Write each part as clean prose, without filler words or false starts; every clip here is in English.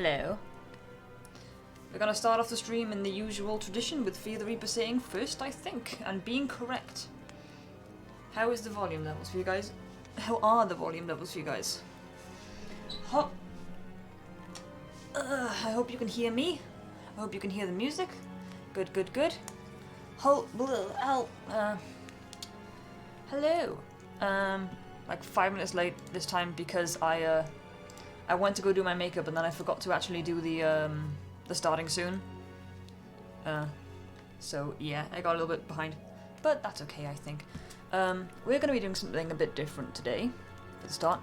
Hello. We're gonna start off the stream in the usual tradition with Fear the Reaper saying first, I think, and being correct. How is the volume levels for you guys? How are the volume levels for you guys? I hope you can hear me. I hope you can hear the music. Good, good, good. Hello. Like 5 minutes late this time because I went to go do my makeup and then I forgot to actually do the starting soon. So yeah, I got a little bit behind, but that's okay, I think. We're gonna be doing something a bit different today for the start.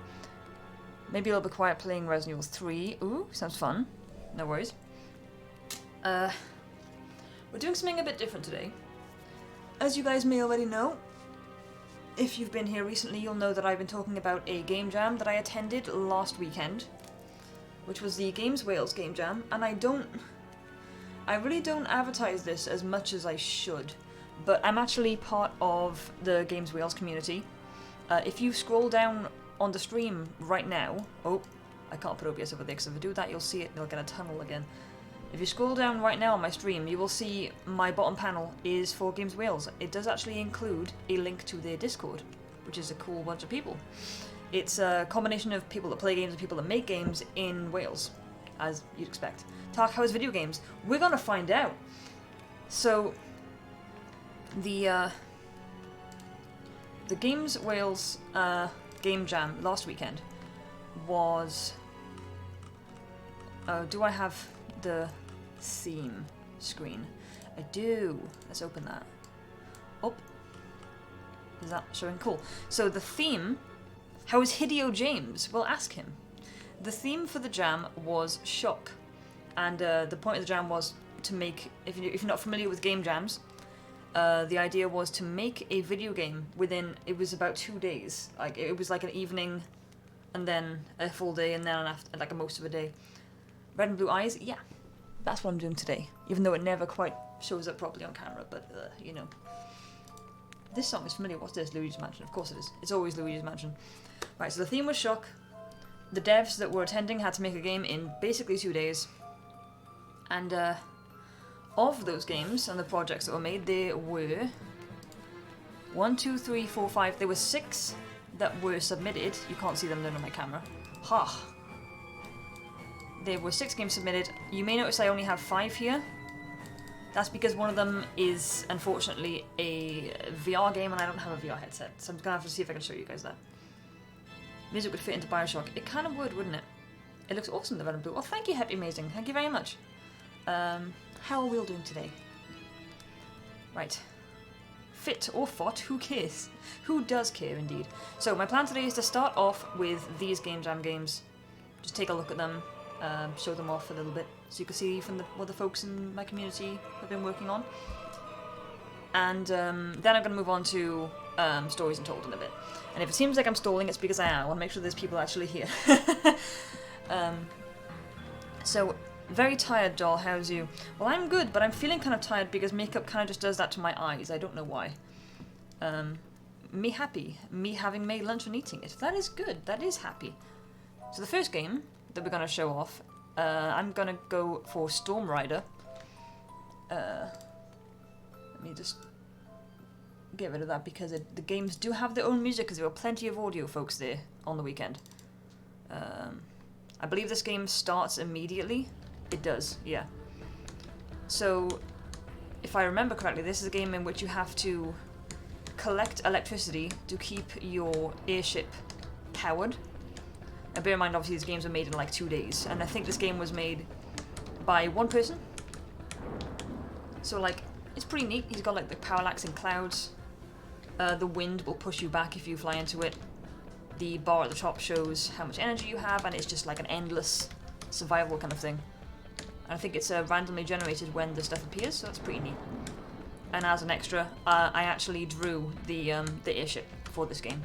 Maybe a little bit quiet playing Resident Evil 3. Ooh, sounds fun. No worries. We're doing something a bit different today. As you guys may already know, if you've been here recently, you'll know that I've been talking about a game jam that I attended last weekend, which was the Games Wales game jam, and I really don't advertise this as much as I should, but I'm actually part of the Games Wales community. If you scroll down on the stream right now, oh, I can't put OBS over there because if I do that you'll see it and you'll get a tunnel again. If you scroll down right now on my stream, you will see my bottom panel is for Games Wales. It does actually include a link to their Discord, which is a cool bunch of people. It's a combination of people that play games and people that make games in Wales, as you'd expect. Talk, how is video games? We're gonna find out. So, the Games Wales game jam last weekend was... do I have the theme screen? I do. Let's open that. Oh. Is that showing? Cool. So the theme... How is Hideo James? Well, ask him. The theme for the jam was shock. And the point of the jam was to make... If you're not familiar with game jams, the idea was to make a video game within... It was about 2 days. Like it was like an evening, and then a full day, and then after, like most of a day. Red and Blue Eyes? Yeah. That's what I'm doing today. Even though it never quite shows up properly on camera, but, you know. This song is familiar. What's this? Luigi's Mansion. Of course it is. It's always Luigi's Mansion. Right, so the theme was shock. The devs that were attending had to make a game in basically 2 days. And, of those games and the projects that were made, there were... 1, 2, 3, 4, 5... There were 6 that were submitted. You can't see them, they're on my camera. Ha! There were 6 games submitted. You may notice I only have 5 here. That's because one of them is, unfortunately, a VR game and I don't have a VR headset. So I'm gonna have to see if I can show you guys that. Music would fit into Bioshock. It kind of would, wouldn't it? It looks awesome, the red and blue. Well, thank you, Happy Amazing. Thank you very much. How are we all doing today? Right. Fit or fought, who cares? Who does care, indeed? So, my plan today is to start off with these Game Jam games. Just take a look at them. Show them off a little bit so you can see from what the folks in my community have been working on. And then I'm going to move on to stories Untold in a bit. And if it seems like I'm stalling, it's because I am. I want to make sure there's people actually here. So, very tired, Doll. How's you? Well, I'm good, but I'm feeling kind of tired because makeup kind of just does that to my eyes. I don't know why. Me happy. Me having made lunch and eating it. That is good. That is happy. So the first game that we're going to show off, I'm going to go for Storm Rider. Let me just get rid of that because the games do have their own music because there were plenty of audio folks there on the weekend. I believe this game starts immediately. It does, yeah. So, if I remember correctly, this is a game in which you have to collect electricity to keep your airship powered. And bear in mind, obviously, these games were made in like 2 days, and I think this game was made by one person. So, like, it's pretty neat. He's got like the parallax in clouds. The wind will push you back if you fly into it. The bar at the top shows how much energy you have, and it's just like an endless survival kind of thing. And I think it's randomly generated when the stuff appears, so that's pretty neat. And as an extra, I actually drew the airship for this game,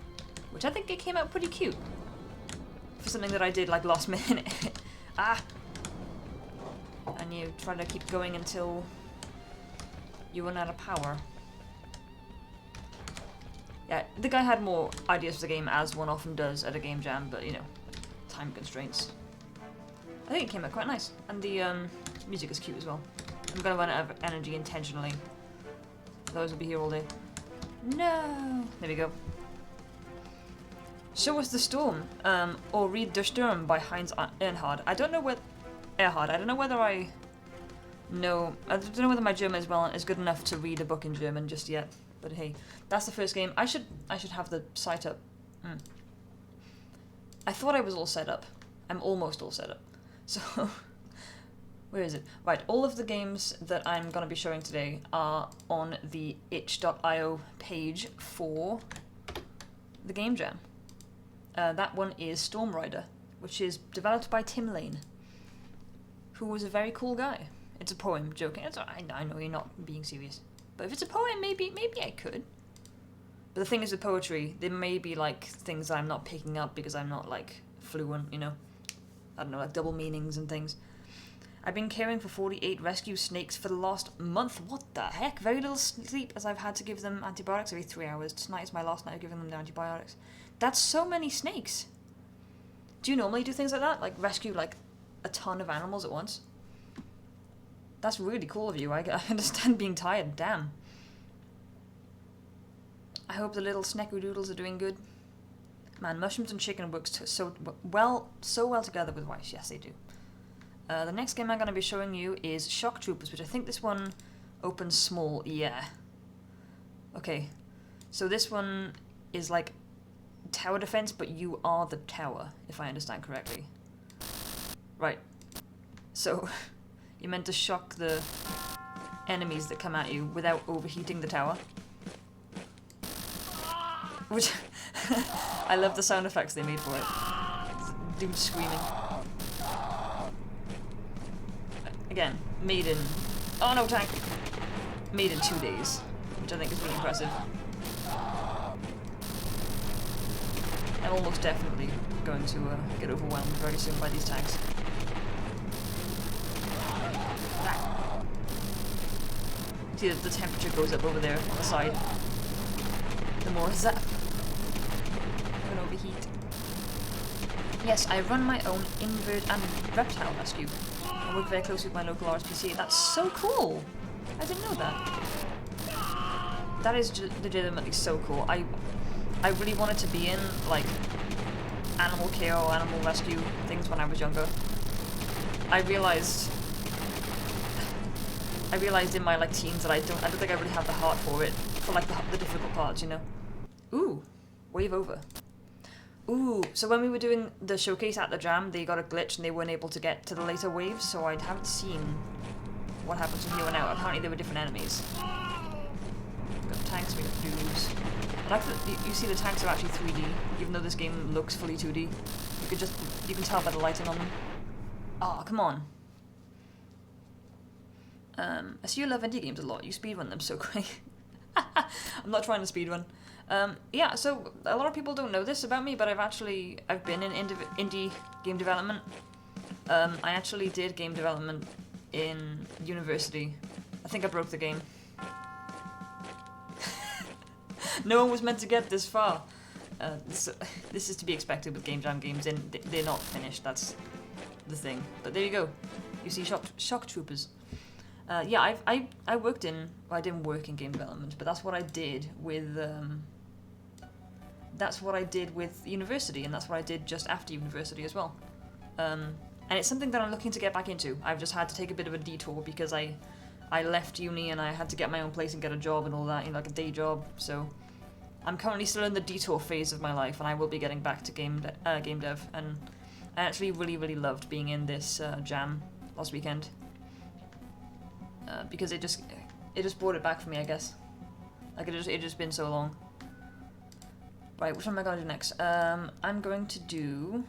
which I think it came out pretty cute for something that I did like last minute. Ah! And you try to keep going until you run out of power. Yeah, the guy had more ideas for the game, as one often does at a game jam, but you know, time constraints. I think it came out quite nice. And the music is cute as well. I'm gonna run out of energy intentionally. Those will be here all day. No! There we go. Show Us the Storm, or Read Der Sturm by Heinz Ehrhard. I don't know what... Ehrhard. I don't know whether I know... I don't know whether my German is good enough to read a book in German just yet. But hey, that's the first game. I should have the site up. I thought I was all set up. I'm almost all set up. So... Where is it? Right, all of the games that I'm going to be showing today are on the itch.io page for the GameJam. That one is Storm Rider, which is developed by Tim Lane, who was a very cool guy. It's a poem, joking. I know you're not being serious. But if it's a poem, maybe I could. But the thing is with poetry, there may be like things that I'm not picking up because I'm not like fluent, you know? I don't know, like double meanings and things. I've been caring for 48 rescue snakes for the last month. What the heck? Very little sleep as I've had to give them antibiotics every 3 hours. Tonight is my last night of giving them the antibiotics. That's so many snakes. Do you normally do things like that? Like rescue like a ton of animals at once? That's really cool of you. I understand being tired. Damn. I hope the little snackadoodles are doing good. Man, mushrooms and chicken works so well together with rice. Yes, they do. The next game I'm going to be showing you is Shock Troopers, which I think this one opens small. Yeah. Okay. So this one is like tower defense, but you are the tower, if I understand correctly. Right. So you're meant to shock the enemies that come at you without overheating the tower. Which I love the sound effects they made for it. Dude screaming. Again, made in... Oh no, tank! Made in 2 days, which I think is really impressive. I'm almost definitely going to get overwhelmed very soon by these tanks. Ah. See, the temperature goes up over there on the side. The more zap. I'm gonna overheat. Yes, I run my own invert and reptile rescue. I work very closely with my local RSPCA. That's so cool! I didn't know that. That is legitimately so cool. I really wanted to be in, like, animal care or animal rescue things when I was younger. I realized in my, like, teens that I don't think I really have the heart for it. For, like, the difficult parts, you know? Ooh! Wave over. Ooh, so when we were doing the showcase at the Jam, they got a glitch and they weren't able to get to the later waves, so I haven't seen what happens from here on out. Apparently there were different enemies. We've got tanks, we got dudes. I like that you see the tanks are actually 3D, even though this game looks fully 2D. You can tell by the lighting on them. Oh, come on. I see you love indie games a lot. You speedrun them so quick. I'm not trying to speedrun. Yeah, so a lot of people don't know this about me, but I've been in indie game development. I actually did game development in university. I think I broke the game. No one was meant to get this far. This is to be expected with GameJam games, and they're not finished, that's the thing. But there you go. You see Shock Troopers. Yeah, I worked in... Well, I didn't work in game development, but that's what I did with... that's what I did with university, and that's what I did just after university as well. And it's something that I'm looking to get back into. I've just had to take a bit of a detour because I left uni and I had to get my own place and get a job and all that, you know, like a day job. So I'm currently still in the detour phase of my life, and I will be getting back to game dev. And I actually really loved being in this jam last weekend. Because it just brought it back for me, I guess. Like it just been so long. Right, which one am I going to do next? I'm going to do...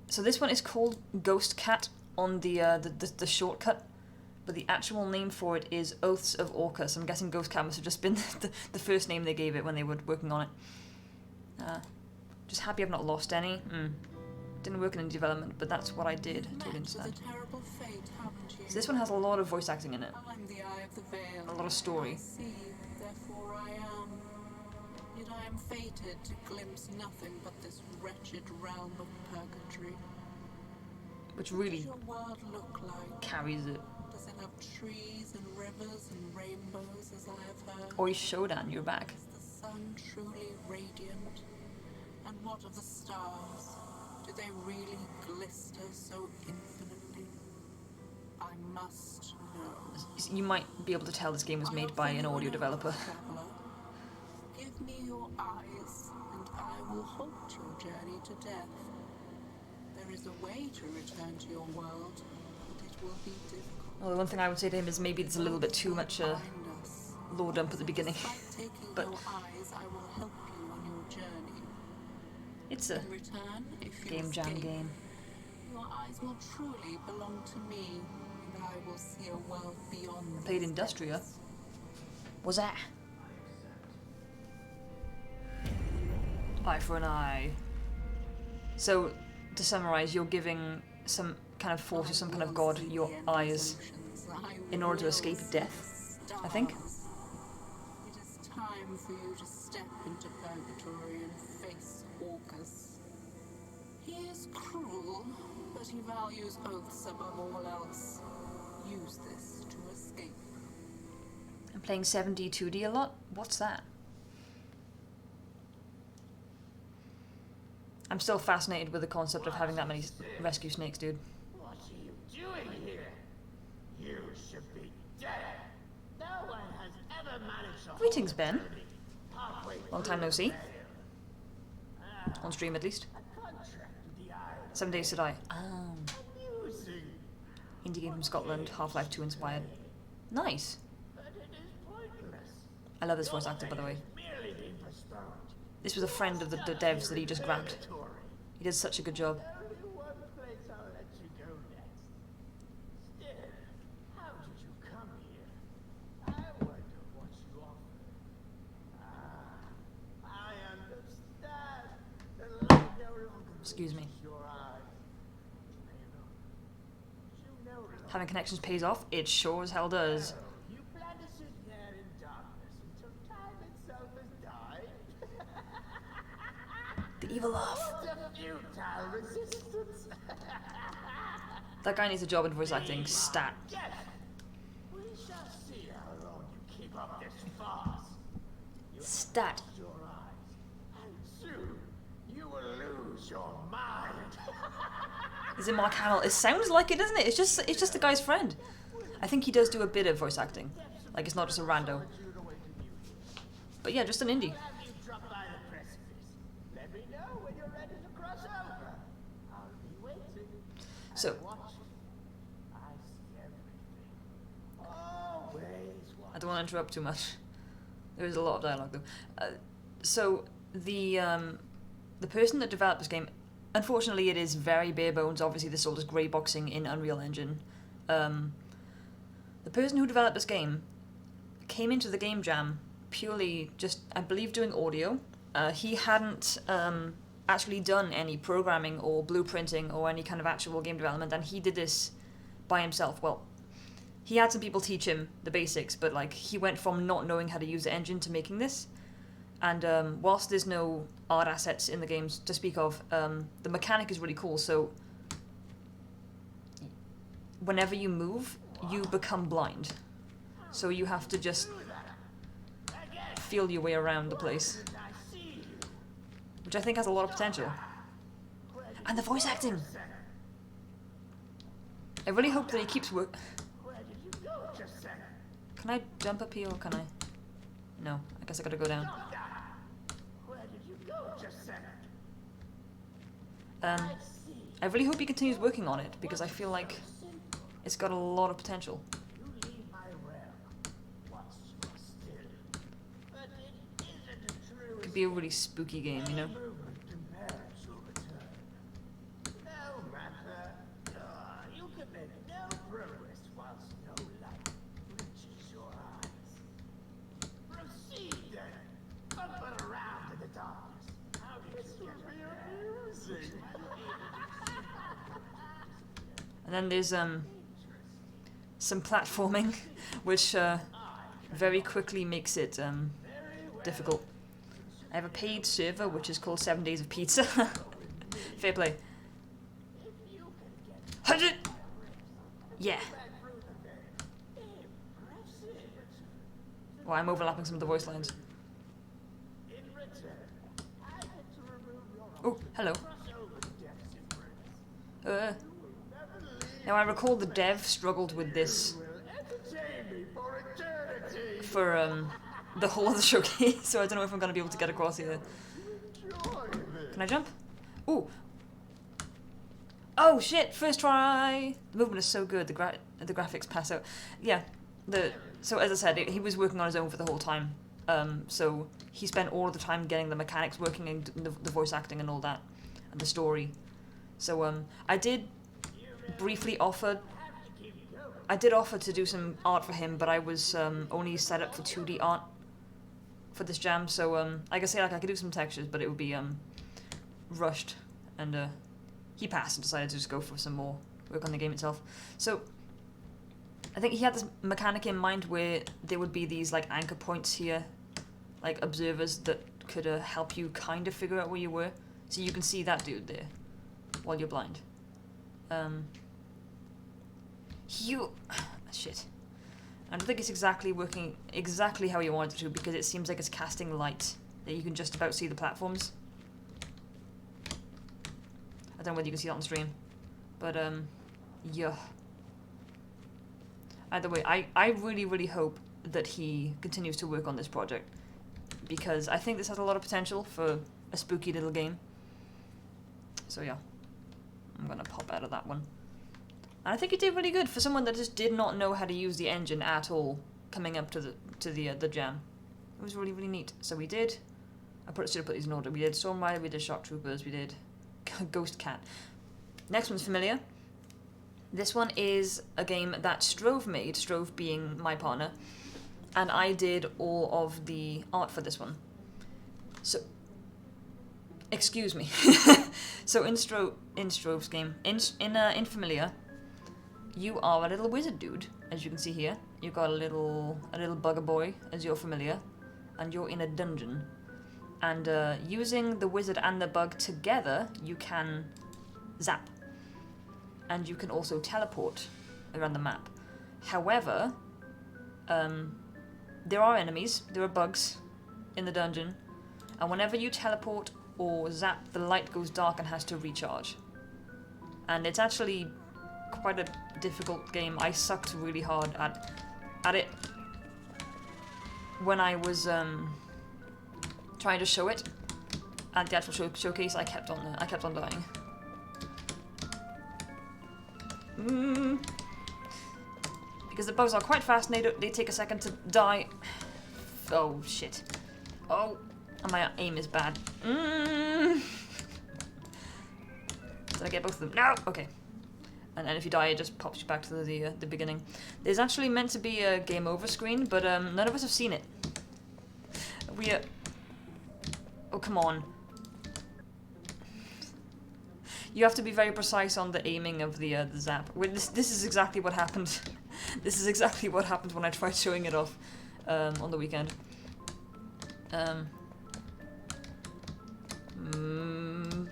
So this one is called Ghost Cat on the shortcut, but the actual name for it is Oaths of Orcus. I'm guessing Ghost Cat must have just been the first name they gave it when they were working on it. Just happy I've not lost any. Didn't work in any development, but that's what I did. Totally understand. So this one has a lot of voice acting in it. A lot of story. Therefore I am. Yet I am fated to glimpse nothing but this wretched realm of purgatory. which What really does your world look like? carries it. Does it have trees and rivers and rainbows, as I have heard? Oi, Shodan, you're back. Is the sun truly radiant? And what of the stars? Do they really glister so infinitely? I must know. You might be able to tell this game was made by an audio developer. Traveler, give me your eyes, and I will halt your journey to death. There is a way to return to your world, but it will be difficult. Well, the one thing I would say to him is maybe there's a little bit too much lore dump at the beginning. But your eyes, I will help you on your journey. It's a In return, if you GameJam escape, game. your eyes will truly belong to me, and I will see a world beyond. I played these Industria. depths. What's that? Eye for an eye. So, to summarize, you're giving some kind of force or some kind of god your eyes in order to escape death, I think. It is time for you to step into purgatory and face Orcus. He is cruel, but he values oaths above all else. Use this to escape. I'm playing 7D 2D a lot? What's that? I'm still fascinated with the concept of having that many rescue snakes, dude. What are you doing here? You should be dead. No one has ever managed to Greetings, hold Ben. a journey halfway Long time no through see. there. On stream, at least. A contract with the island. 7 Days to Die. Oh. Amusing, Indie game from Scotland, Half-Life 2 inspired. Nice. but it is pointless. I love this voice actor, by the way. Merely being postponed. This was a friend of the devs that he just grabbed. Purgatory. He did such a good job. Only one place I'll let you go next. Still, how did you come here? I wonder what you offer. Ah, I understand. The light no longer Excuse me. reaches your eyes. You no longer Having connections pays off? It sure as hell does. know. You plan to sit there in darkness until time itself has died? The evil laugh. What a futile resistance! That guy needs a job in voice acting. Stat. Yes. We shall see how long you keep up this farce. You have Stat. lost your eyes, and soon you will lose your mind. Is it Mark Hamill? It sounds like it, doesn't it? It's just the guy's friend. I think he does do a bit of voice acting. Like it's not just a rando. But yeah, just an indie. Have you dropped by the precipice? Let me know when you're ready to cross over. I'll be waiting. So, Watch. I see everything. Always watch. I don't want to interrupt too much. There is a lot of dialogue though. So the person that developed this game, unfortunately, it is very bare bones. Obviously, this all is grey boxing in Unreal Engine. The person who developed this game came into the GameJam purely just, I believe, doing audio. He hadn't actually done any programming or blueprinting or any kind of actual game development, and he did this by himself. Well, he had some people teach him the basics, but like he went from not knowing how to use the engine to making this. And whilst there's no art assets in the games to speak of, the mechanic is really cool. So whenever you move, you become blind. So you have to just feel your way around the place, which I think has a lot of potential. And the voice acting. I really hope that he keeps work. Where did you go just then? Can I jump up here or can I? No, I guess I gotta go down. Where did you go just then? I really hope he continues working on it because I feel like it's got a lot of potential. You leave my realm once you are still. But it isn't a true Could be a really spooky game, you know? movement compels your return. No matter. You can make no progress whilst no light reaches your eyes. Proceed then. Bumper around in the darkness. How did you get amusing? And then there's some platforming, which very quickly makes it difficult. I have a paid server which is called 7 Days of Pizza. Fair play. Yeah. Well, I'm overlapping some of the voice lines. Oh, hello. Now I recall the dev struggled with this for the whole of the showcase, so I don't know if I'm going to be able to get across here. Can I jump? Ooh. Oh shit, first try! The movement is so good, the graphics pass out. Yeah, so as I said, he was working on his own for the whole time. So he spent all of the time getting the mechanics working and the voice acting and all that, and the story. So I did briefly offer to do some art for him, but I was only set up for 2D art for this jam. So like I say, like I could do some textures, but it would be rushed, and he passed and decided to just go for some more work on the game itself. So I think he had this mechanic in mind where there would be these like anchor points here, like observers that could help you kind of figure out where you were. So you can see that dude there while you're blind. Shit. I don't think it's exactly working exactly how you want it to, because it seems like it's casting light that you can just about see the platforms. I don't know whether you can see that on stream, but yeah. Either way, I really, really hope that he continues to work on this project, because I think this has a lot of potential for a spooky little game. So yeah, I'm gonna pop out of that one. And I think he did really good for someone that just did not know how to use the engine at all coming up to the jam. It was really, really neat. So we did, should have put these in order. We did Storm Rider, we did Shock Troopers, we did Ghost Cat. Next one's familiar. This one is a game that Strove made, Strove being my partner, and I did all of the art for this one. So, excuse me. So in Strove's game, in Familiar, you are a little wizard dude, as you can see here. You've got a little bugger boy as your Familiar, and you're in a dungeon. And using the wizard and the bug together, you can zap. And you can also teleport around the map. However, there are enemies, there are bugs in the dungeon, and whenever you teleport or zap, the light goes dark and has to recharge. And it's actually quite a difficult game. I sucked really hard at it when I was trying to show it at the actual showcase. I kept on dying. Because the bugs are quite fast and they take a second to die. Oh shit. Oh, and my aim is bad. Did I get both of them? No! Okay. And if you die, it just pops you back to the beginning. There's actually meant to be a game over screen, but none of us have seen it. Oh, come on. You have to be very precise on the aiming of the zap. This is exactly what happened. This is exactly what happened when I tried showing it off on the weekend.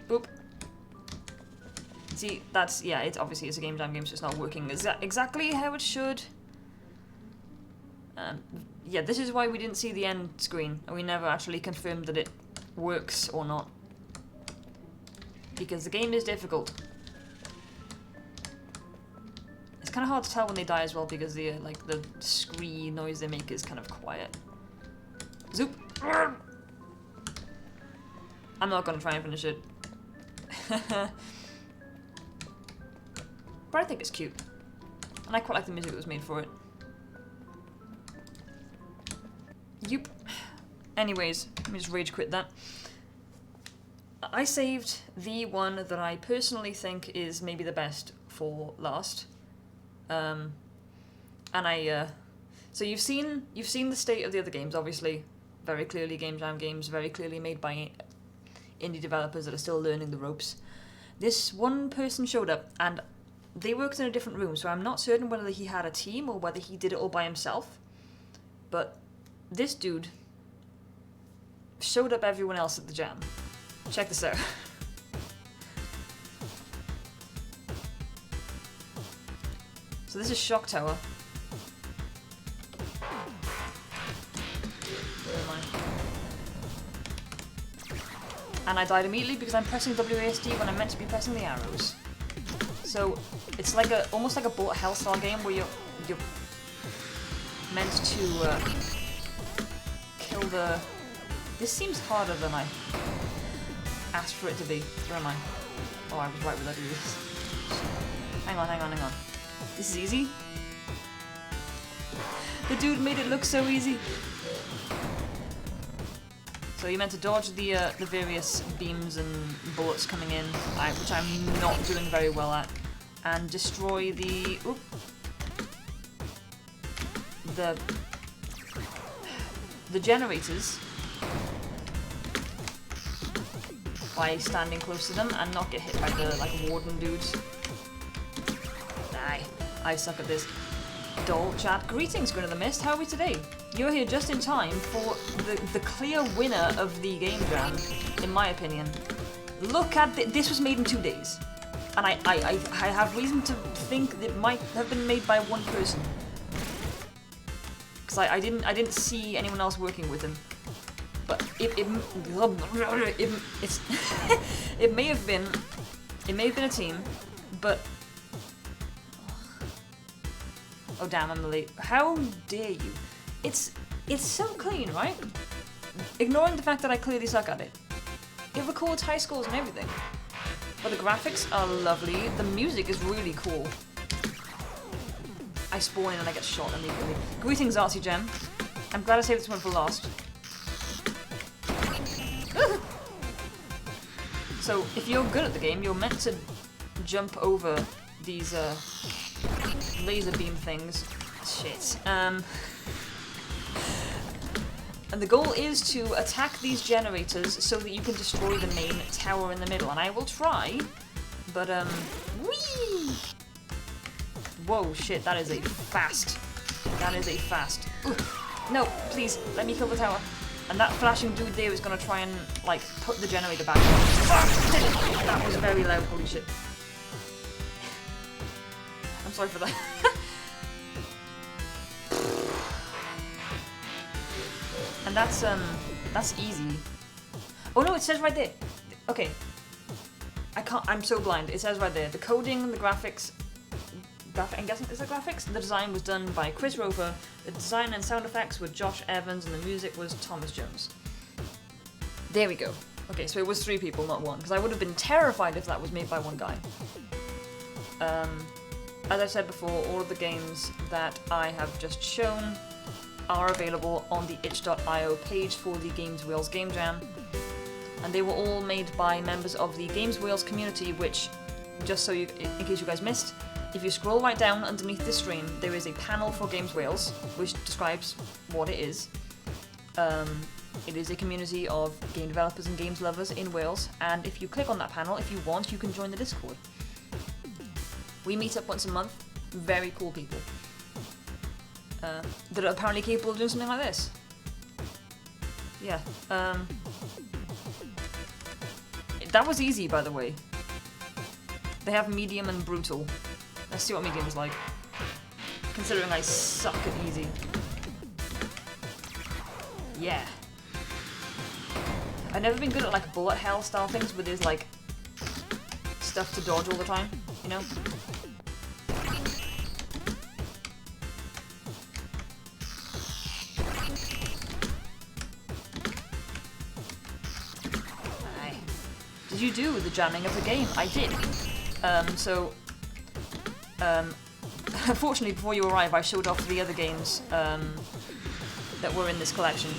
Boop. See, it's obviously it's a GameJam game, so it's not working exactly how it should. Yeah, this is why we didn't see the end screen, and we never actually confirmed that it works or not. Because the game is difficult. It's kind of hard to tell when they die as well, because the scree noise they make is kind of quiet. Zoop! I'm not gonna try and finish it. But I think it's cute. And I quite like the music that was made for it. Yup. Anyways, let me just rage quit that. I saved the one that I personally think is maybe the best for last. And so you've seen the state of the other games, obviously. Very clearly GameJam games, very clearly made by indie developers that are still learning the ropes. This one person showed up, and they worked in a different room, so I'm not certain whether he had a team or whether he did it all by himself. But this dude showed up everyone else at the jam. Check this out. So this is Shock Tower. Where am I? And I died immediately because I'm pressing WASD when I'm meant to be pressing the arrows. So it's like almost like a bullet hell style game where you're meant to kill the. This seems harder than I asked for it to be. Where am I? Oh, I was right with this. Hang on. This is easy. The dude made it look so easy. So you're meant to dodge the various beams and bullets coming in, which I'm not doing very well at, and destroy the generators by standing close to them and not get hit by the warden dudes. I suck at this. Doll chat, greetings, Grin of the Mist. How are we today? You're here just in time for the clear winner of the GameJam, in my opinion. Look at this was made in 2 days, and I have reason to think that it might have been made by one person, because I didn't see anyone else working with him. But it may have been a team, but. Oh damn, I'm late. How dare you? It's so clean, right? Ignoring the fact that I clearly suck at it. It records high scores and everything. But the graphics are lovely. The music is really cool. I spawn in and I get shot immediately. Greetings, Artsy Gem. I'm glad I saved this one for last. So, if you're good at the game, you're meant to jump over these laser beam things. Shit. And the goal is to attack these generators so that you can destroy the main tower in the middle. And I will try, but whee! Whoa, shit! That is a fast. Ooh, no, please let me kill the tower. And that flashing dude there is gonna try and like put the generator back on. That was very loud. Holy shit! I'm sorry for that. And that's easy. Oh no, it says right there. Okay. I'm so blind. It says right there. The coding, the graphics. I'm guessing it's the graphics. The design was done by Chris Roper. The design and sound effects were Josh Evans, and the music was Thomas Jones. There we go. Okay, so it was 3 people, not 1, because I would have been terrified if that was made by one guy. As I said before, all of the games that I have just shown are available on the itch.io page for the Games Wheels Game Jam, and they were all made by members of the Games Wheels community, which, just so in case you guys missed, if you scroll right down underneath the stream, there is a panel for Games Wales, which describes what it is. It is a community of game developers and games lovers in Wales, and if you click on that panel, if you want, you can join the Discord. We meet up once a month, very cool people, that are apparently capable of doing something like this. Yeah, that was easy, by the way. They have medium and brutal. Let's see what medium is like, considering I suck at easy. Yeah. I've never been good at like bullet hell style things where there's like stuff to dodge all the time, you know? Did you do the jamming of the game? I did. Unfortunately, before you arrive, I showed off the other games that were in this collection.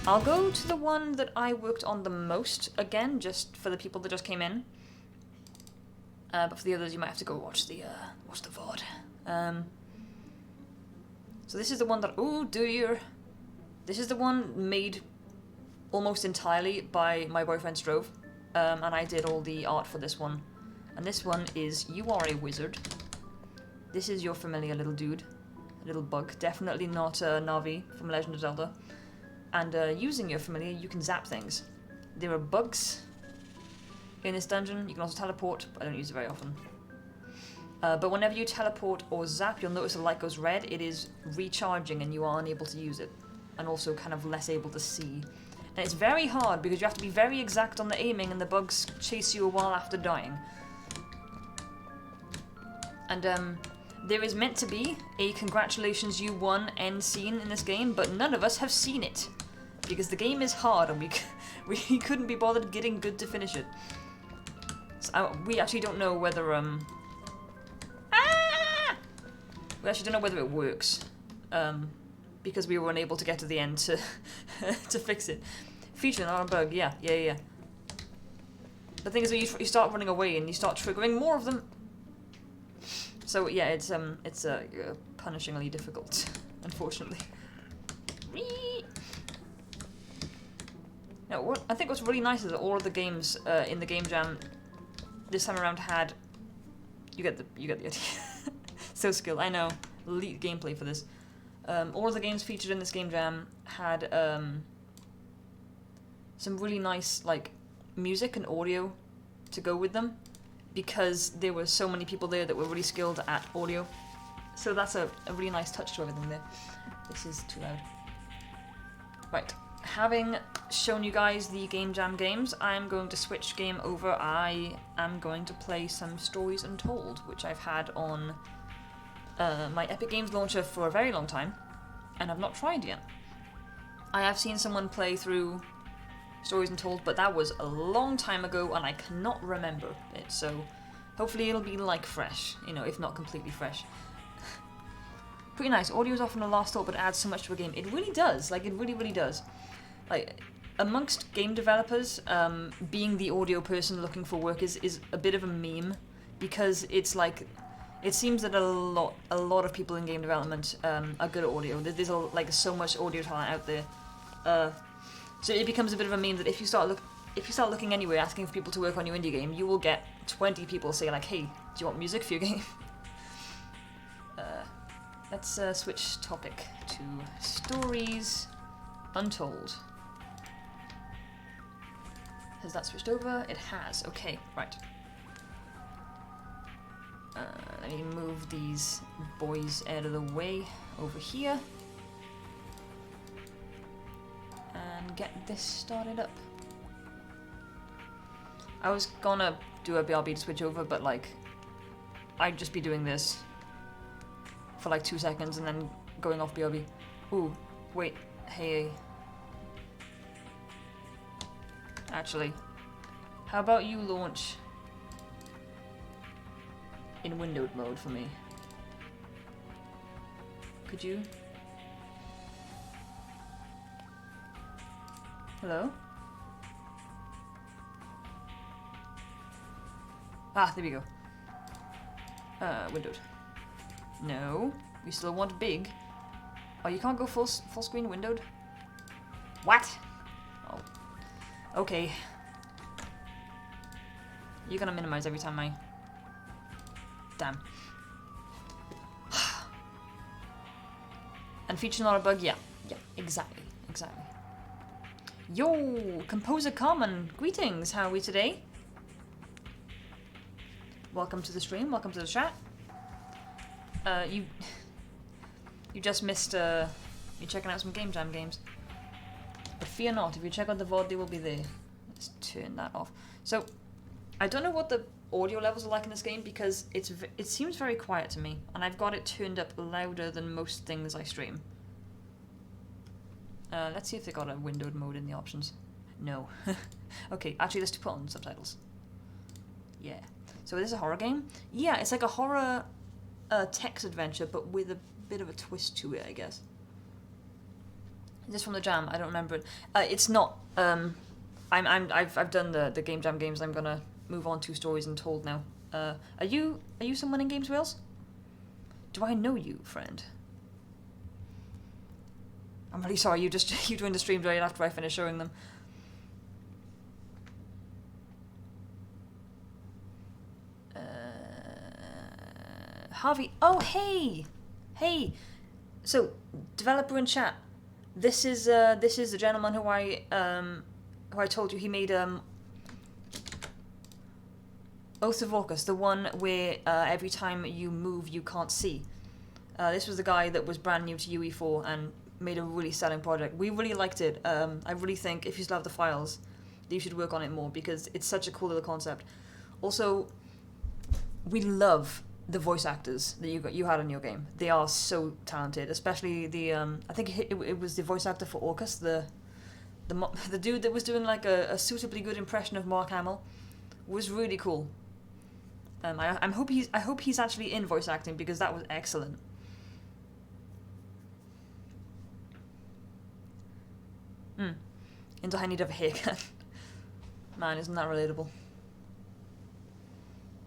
I'll go to the one that I worked on the most, again, just for the people that just came in. But for the others, you might have to go watch the VOD. So this is the one that... Ooh, this is the one made almost entirely by my boyfriend Strove. And I did all the art for this one. And this one is You Are a Wizard. This is your familiar little dude. A little bug. Definitely not Navi from Legend of Zelda. And using your familiar, you can zap things. There are bugs in this dungeon. You can also teleport, but I don't use it very often. But whenever you teleport or zap, you'll notice the light goes red. It is recharging and you are unable to use it. And also kind of less able to see. And it's very hard because you have to be very exact on the aiming and the bugs chase you a while after dying. And there is meant to be a congratulations you won end scene in this game, but none of us have seen it. Because the game is hard and we couldn't be bothered getting good to finish it. So, we actually don't know whether we actually don't know whether it works. Because we were unable to get to the end to to fix it. Feature, not a bug, yeah. The thing is that you start running away and you start triggering more of them. So yeah, it's punishingly difficult, unfortunately. Now, I think what's really nice is that all of the games in the GameJam this time around had. You get the idea. So skilled, I know. Elite gameplay for this. All of the games featured in this GameJam had some really nice like music and audio to go with them, because there were so many people there that were really skilled at audio. So that's a really nice touch to everything there. This is too loud. Right, having shown you guys the GameJam games, I'm going to switch game over. I am going to play some Stories Untold, which I've had on my Epic Games launcher for a very long time, and I've not tried yet. I have seen someone play through Stories Untold, but that was a long time ago and I cannot remember it, so hopefully it'll be like fresh, you know, if not completely fresh. Pretty nice. Audio is often a last thought, but it adds so much to a game. It really does, like it really does. Like, amongst game developers, being the audio person looking for work is a bit of a meme, because it's like, it seems that a lot of people in game development are good at audio. There's like so much audio talent out there. So it becomes a bit of a meme that if you start looking anywhere asking for people to work on your indie game, you will get 20 people say like, hey, do you want music for your game? Let's switch topic to Stories Untold. Has that switched over? It has. Okay, right. Let me move these boys out of the way over here. And get this started up. I was gonna do a BRB to switch over, but like, I'd just be doing this for like 2 seconds and then going off BRB. Ooh, wait, hey. Actually, how about you launch in windowed mode for me? Could you? Hello? Ah, there we go. Windowed. No, we still want big. Oh, you can't go full screen windowed? What? Oh. Okay. You're gonna minimize every time I... Damn. And feature not a bug? Yeah, exactly. Yo, Composer Common, greetings, how are we today? Welcome to the stream, welcome to the chat. You just missed, you're checking out some GameJam games. But fear not, if you check out the VOD, they will be there. Let's turn that off. So, I don't know what the audio levels are like in this game, because it seems very quiet to me, and I've got it turned up louder than most things I stream. Let's see if they got a windowed mode in the options. No. Okay, actually let's put on subtitles. Yeah. So this is a horror game? Yeah, it's like a horror text adventure, but with a bit of a twist to it, I guess. Is this from the jam? I don't remember it. It's not. I've done the GameJam games. I'm gonna move on to Stories Untold now. Are you someone in Games Wales? Do I know you, friend? I'm really sorry. You joined the stream right after I finished showing them. Harvey. Oh, hey. So, developer in chat. This is the gentleman who I told you he made Oath of Orcus, the one where every time you move you can't see. This was the guy that was brand new to UE4 and made a really selling project. We really liked it. I really think if you still have the files, that you should work on it more because it's such a cool little concept. Also, we love the voice actors that you had in your game. They are so talented, especially the I think it was the voice actor for Orcus, the dude that was doing like a suitably good impression of Mark Hamill. Was really cool. I hope he's actually in voice acting because that was excellent. Into I need to have a haircut. Man, isn't that relatable?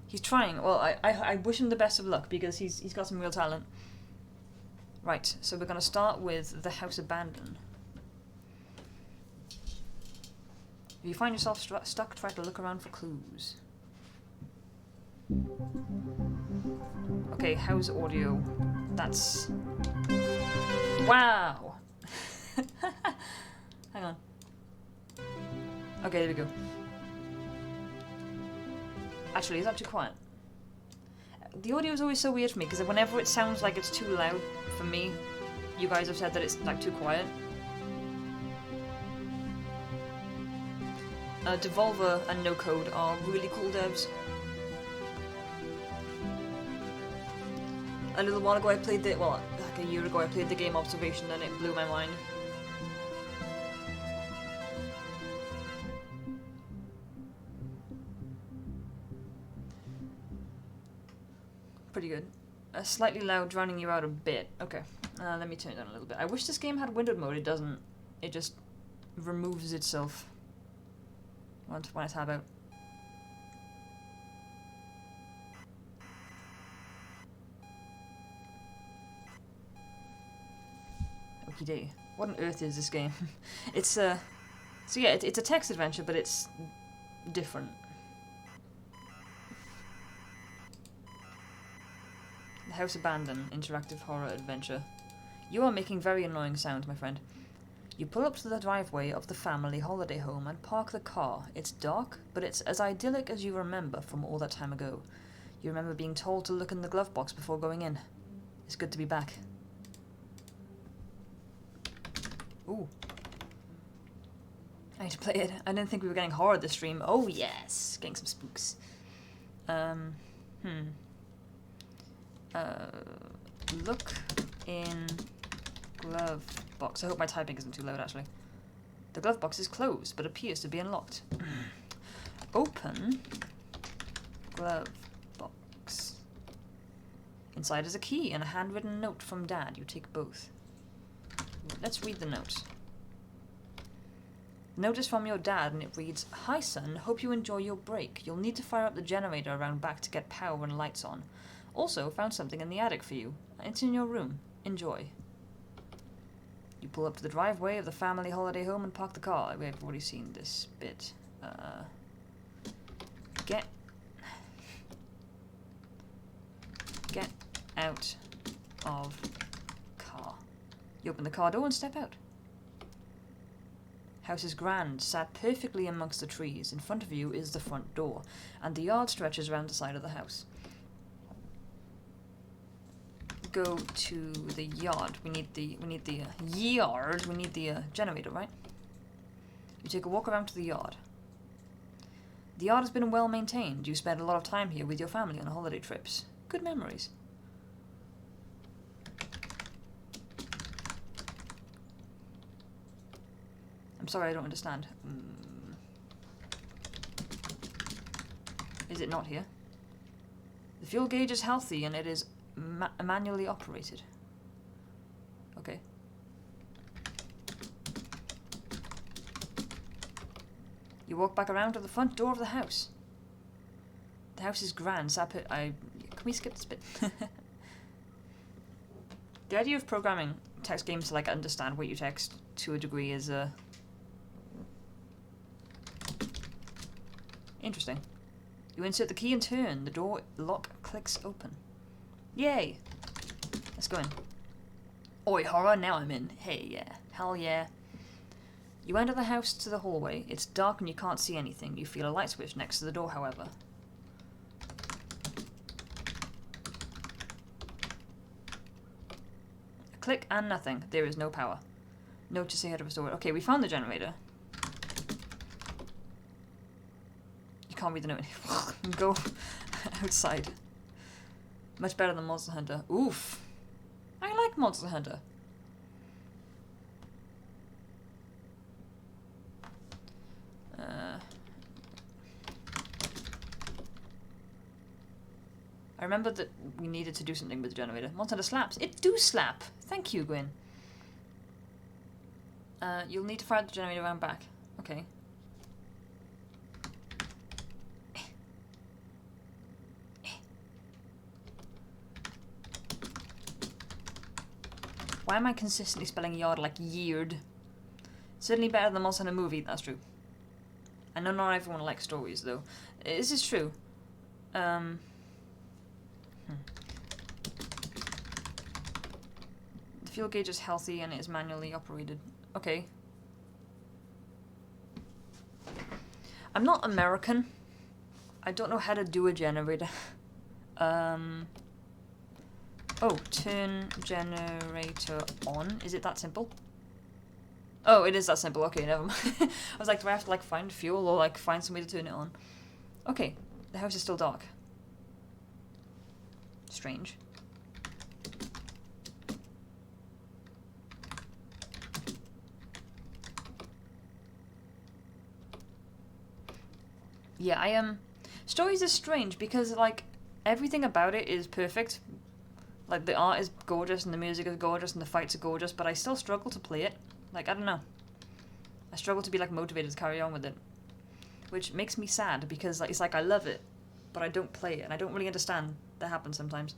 He's trying. Well, I wish him the best of luck because he's got some real talent. Right, so we're gonna start with the house abandoned. If you find yourself stuck, try to look around for clues. Okay, how's audio? That's... Wow! Hang on. Okay, there we go. Actually, is that too quiet? The audio is always so weird for me, because whenever it sounds like it's too loud for me, you guys have said that it's like too quiet. Devolver and No Code are really cool devs. A little while ago I played the, well, like a year ago I played the game Observation and it blew my mind. Pretty good. Slightly loud, drowning you out a bit. Okay, let me turn it down a little bit. I wish this game had windowed mode. It doesn't. It just removes itself when I tab out. Okie day. What on earth is this game? It's so yeah, it's a text adventure, but it's different. The House Abandoned, interactive horror adventure. You are making very annoying sounds, my friend. You pull up to the driveway of the family holiday home and park the car. It's dark, but it's as idyllic as you remember from all that time ago. You remember being told to look in the glove box before going in. It's good to be back. Ooh. I need to play it. I didn't think we were getting horror this stream. Oh yes! Getting some spooks. Look in glove box. I hope my typing isn't too loud, actually. The glove box is closed, but appears to be unlocked. Open glove box. Inside is a key and a handwritten note from Dad. You take both. Let's read the note. Note is from your dad and it reads, "Hi son, hope you enjoy your break. You'll need to fire up the generator around back to get power and lights on. Also, found something in the attic for you. It's in your room. Enjoy." You pull up to the driveway of the family holiday home and park the car. We've already seen this bit. Get out of car. You open the car door and step out. House is grand, sat perfectly amongst the trees. In front of you is the front door, and the yard stretches around the side of the house. Go to the yard. We need the yard. We need the generator, right? You take a walk around to the yard. The yard has been well maintained. You spent a lot of time here with your family on holiday trips. Good memories. I'm sorry, I don't understand. Is it not here? The fuel gauge is healthy and it is manually operated. Okay. You walk back around to the front door of the house. The house is grand. Can we skip this bit? The idea of programming text games to like understand what you text to a degree is interesting. You insert the key and turn. The door lock clicks open. Yay! Let's go in. Oi, horror, now I'm in. Hey, yeah. Hell yeah. You enter the house to the hallway. It's dark and you can't see anything. You feel a light switch next to the door, however. Click and nothing. There is no power. Note to say how to restore it. Okay, we found the generator. You can't read the note. Go outside. Much better than Monster Hunter. Oof. I like Monster Hunter. I remember that we needed to do something with the generator. Monster Hunter slaps. It do slap. Thank you, Gwyn. You'll need to fire the generator around back. Okay. Why am I consistently spelling yard like yeared? Certainly better than the Monster Hunter movie, that's true. I know not everyone likes stories, though. This is true. The fuel gauge is healthy and it is manually operated. Okay. I'm not American. I don't know how to do a generator. Oh, turn generator on. Is it that simple? Oh, it is that simple. Okay, never mind. I was like, do I have to like find fuel or like find some way to turn it on? Okay, the house is still dark. Strange. Yeah, I am. Stories is strange because like everything about it is perfect. Like the art is gorgeous and the music is gorgeous and the fights are gorgeous, but I still struggle to play it. Like, I don't know. I struggle to be like motivated to carry on with it. Which makes me sad because like, it's like I love it, but I don't play it and I don't really understand. That happens sometimes.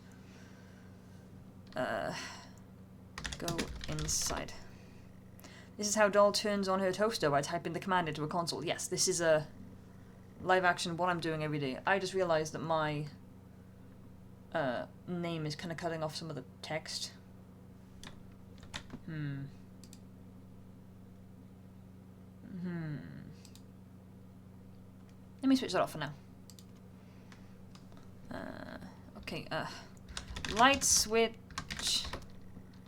Go inside. This is how Doll turns on her toaster by typing the command into a console. Yes, this is a live action what I'm doing every day. I just realized that my name is kind of cutting off some of the text. Let me switch that off for now. Okay, light switch.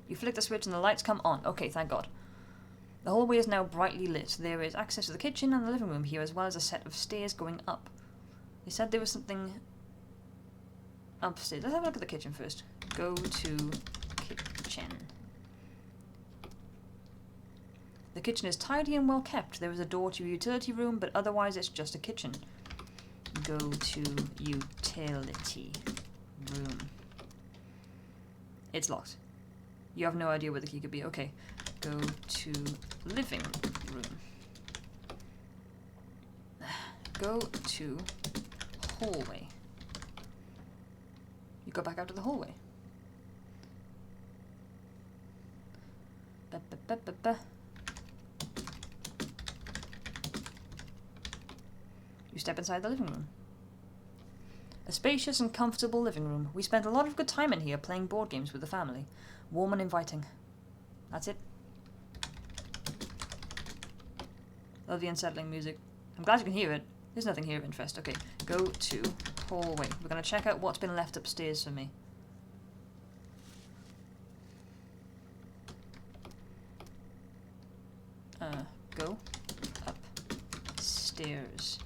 You flick the switch and the lights come on. Okay, thank God. The hallway is now brightly lit. There is access to the kitchen and the living room here, as well as a set of stairs going up. They said there was something upstairs. Let's have a look at the kitchen first. Go to kitchen. The kitchen is tidy and well kept. There is a door to a utility room, but otherwise it's just a kitchen. Go to utility room. It's locked. You have no idea where the key could be. Okay. Go to living room. Go to hallway. You go back out to the hallway. You step inside the living room. A spacious and comfortable living room. We spent a lot of good time in here playing board games with the family. Warm and inviting. That's it. Love the unsettling music. I'm glad you can hear it. There's nothing here of interest. Okay, go to hallway. We're going to check out what's been left upstairs for me. Go upstairs.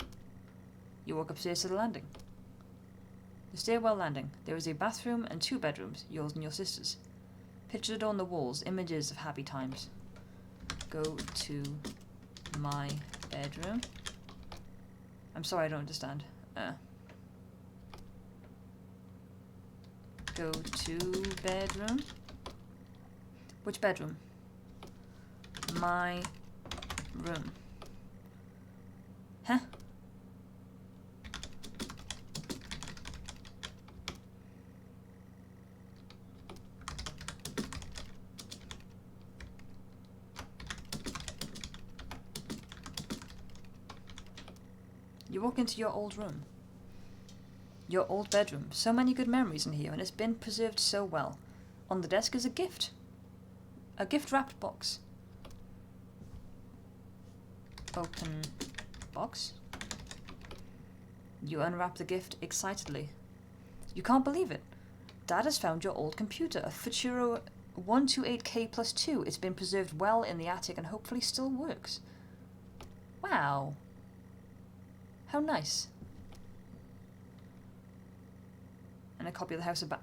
You walk upstairs to the landing. The stairwell landing. There is a bathroom and 2 bedrooms, yours and your sister's. Pictures adorn the walls, images of happy times. Go to my bedroom. I'm sorry, I don't understand. Go to bedroom. Which bedroom? My room. Huh? You walk into your old room. Your old bedroom. So many good memories in here, and it's been preserved so well. On the desk is a gift. A gift-wrapped box. Open box. You unwrap the gift excitedly. You can't believe it. Dad has found your old computer, a Futuro 128K plus 2. It's been preserved well in the attic and hopefully still works. Wow. How nice. And a copy of the house about.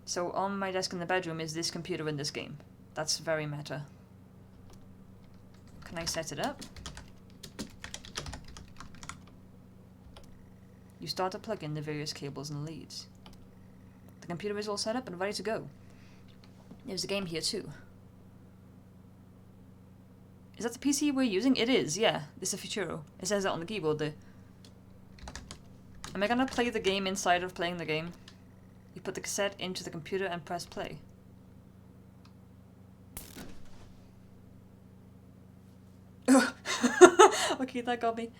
So on my desk in the bedroom is this computer in this game. That's very meta. Can I set it up? You start to plug in the various cables and leads. The computer is all set up and ready to go. There's a game here too. Is that the PC we're using? It is, yeah. This is a Futuro. It says that on the keyboard there. Am I gonna play the game inside of playing the game? You put the cassette into the computer and press play. Okay, that got me.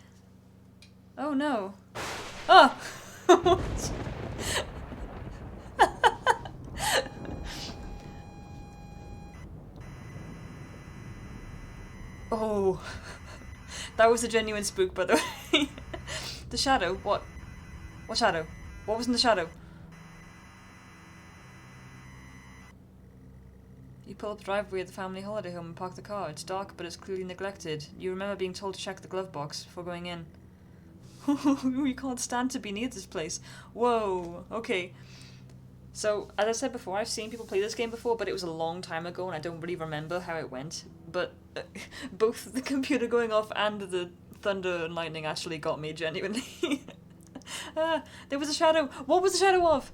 Oh no. Oh! Oh. That was a genuine spook, by the way. The shadow? What? What shadow? What was in the shadow? You pull up the driveway of the family holiday home and park the car. It's dark, but it's clearly neglected. You remember being told to check the glove box before going in. You can't stand to be near this place. Whoa, okay. So, as I said before, I've seen people play this game before, but it was a long time ago and I don't really remember how it went. But both the computer going off and the thunder and lightning actually got me, genuinely. There was a shadow. What was the shadow of?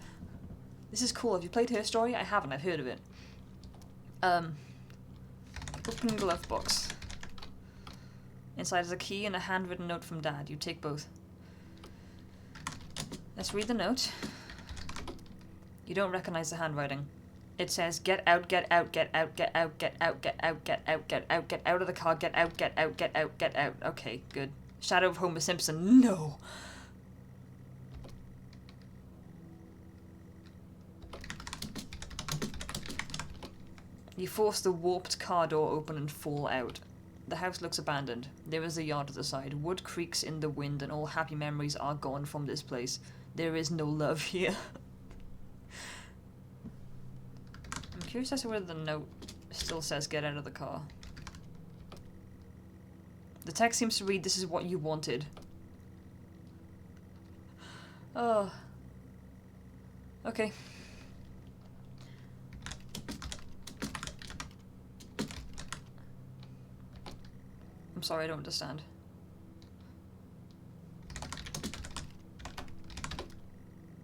This is cool. Have you played Her Story? I haven't. I've heard of it. Open glove box. Inside is a key and a handwritten note from Dad. You take both. Let's read the note. You don't recognize the handwriting. It says, get out, get out, get out, get out, get out, get out, get out, get out, get out of the car, get out, get out, get out, get out. Okay, good. Shadow of Homer Simpson. No! You force the warped car door open and fall out. The house looks abandoned. There is a yard at the side. Wood creaks in the wind and all happy memories are gone from this place. There is no love here. I'm curious as to whether the note still says get out of the car. The text seems to read, this is what you wanted. Oh. Okay. I'm sorry, I don't understand.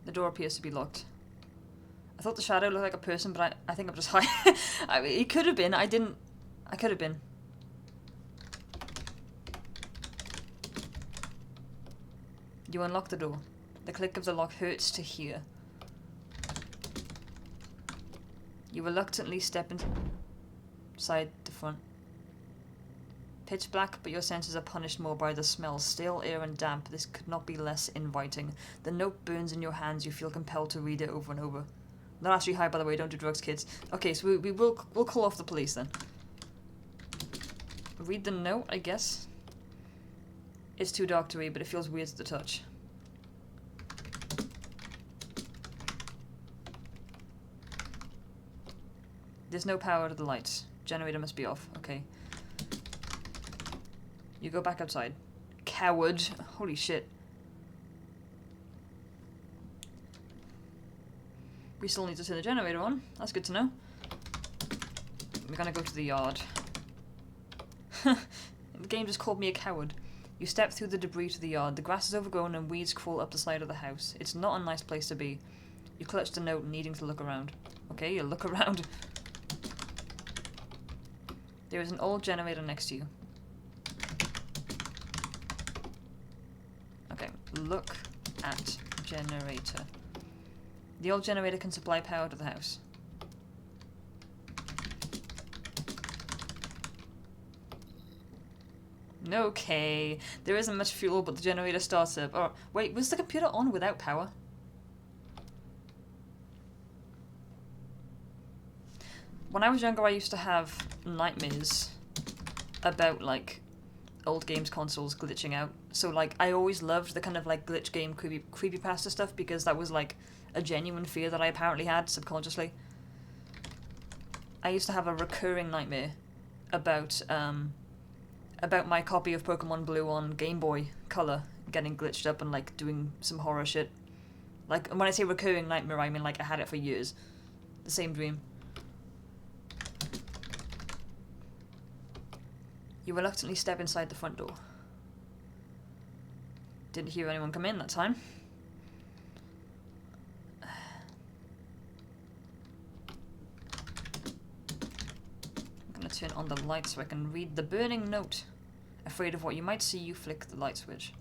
The door appears to be locked. I thought the shadow looked like a person, but I think I'm just high. I mean, it could have been. I could have been. You unlock the door. The click of the lock hurts to hear. You reluctantly step inside the front. Pitch black, but your senses are punished more by the smell. Stale air and damp. This could not be less inviting. The note burns in your hands. You feel compelled to read it over and over. Not actually high, by the way. Don't do drugs, kids. Okay, so we'll call off the police then. Read the note, I guess. It's too dark to read, but it feels weird to the touch. There's no power to the lights. Generator must be off. Okay. You go back outside. Coward. Holy shit. We still need to turn the generator on. That's good to know. We're gonna go to the yard. The game just called me a coward. You step through the debris to the yard. The grass is overgrown and weeds crawl up the side of the house. It's not a nice place to be. You clutch the note, needing to look around. Okay, you look around. There is an old generator next to you. Okay, look at generator. The old generator can supply power to the house. Okay, there isn't much fuel, but the generator starts up. Oh, wait, was the computer on without power? When I was younger, I used to have nightmares about, like, old games consoles glitching out. So, like, I always loved the kind of, like, glitch game creepypasta stuff because that was, like, a genuine fear that I apparently had subconsciously. I used to have a recurring nightmare about my copy of Pokemon Blue on Game Boy Color getting glitched up and like doing some horror shit. Like, when I say recurring nightmare, I mean like I had it for years. The same dream. You reluctantly step inside the front door. Didn't hear anyone come in that time. I'm gonna turn on the light so I can read the burning note. Afraid of what you might see, you flick the light switch.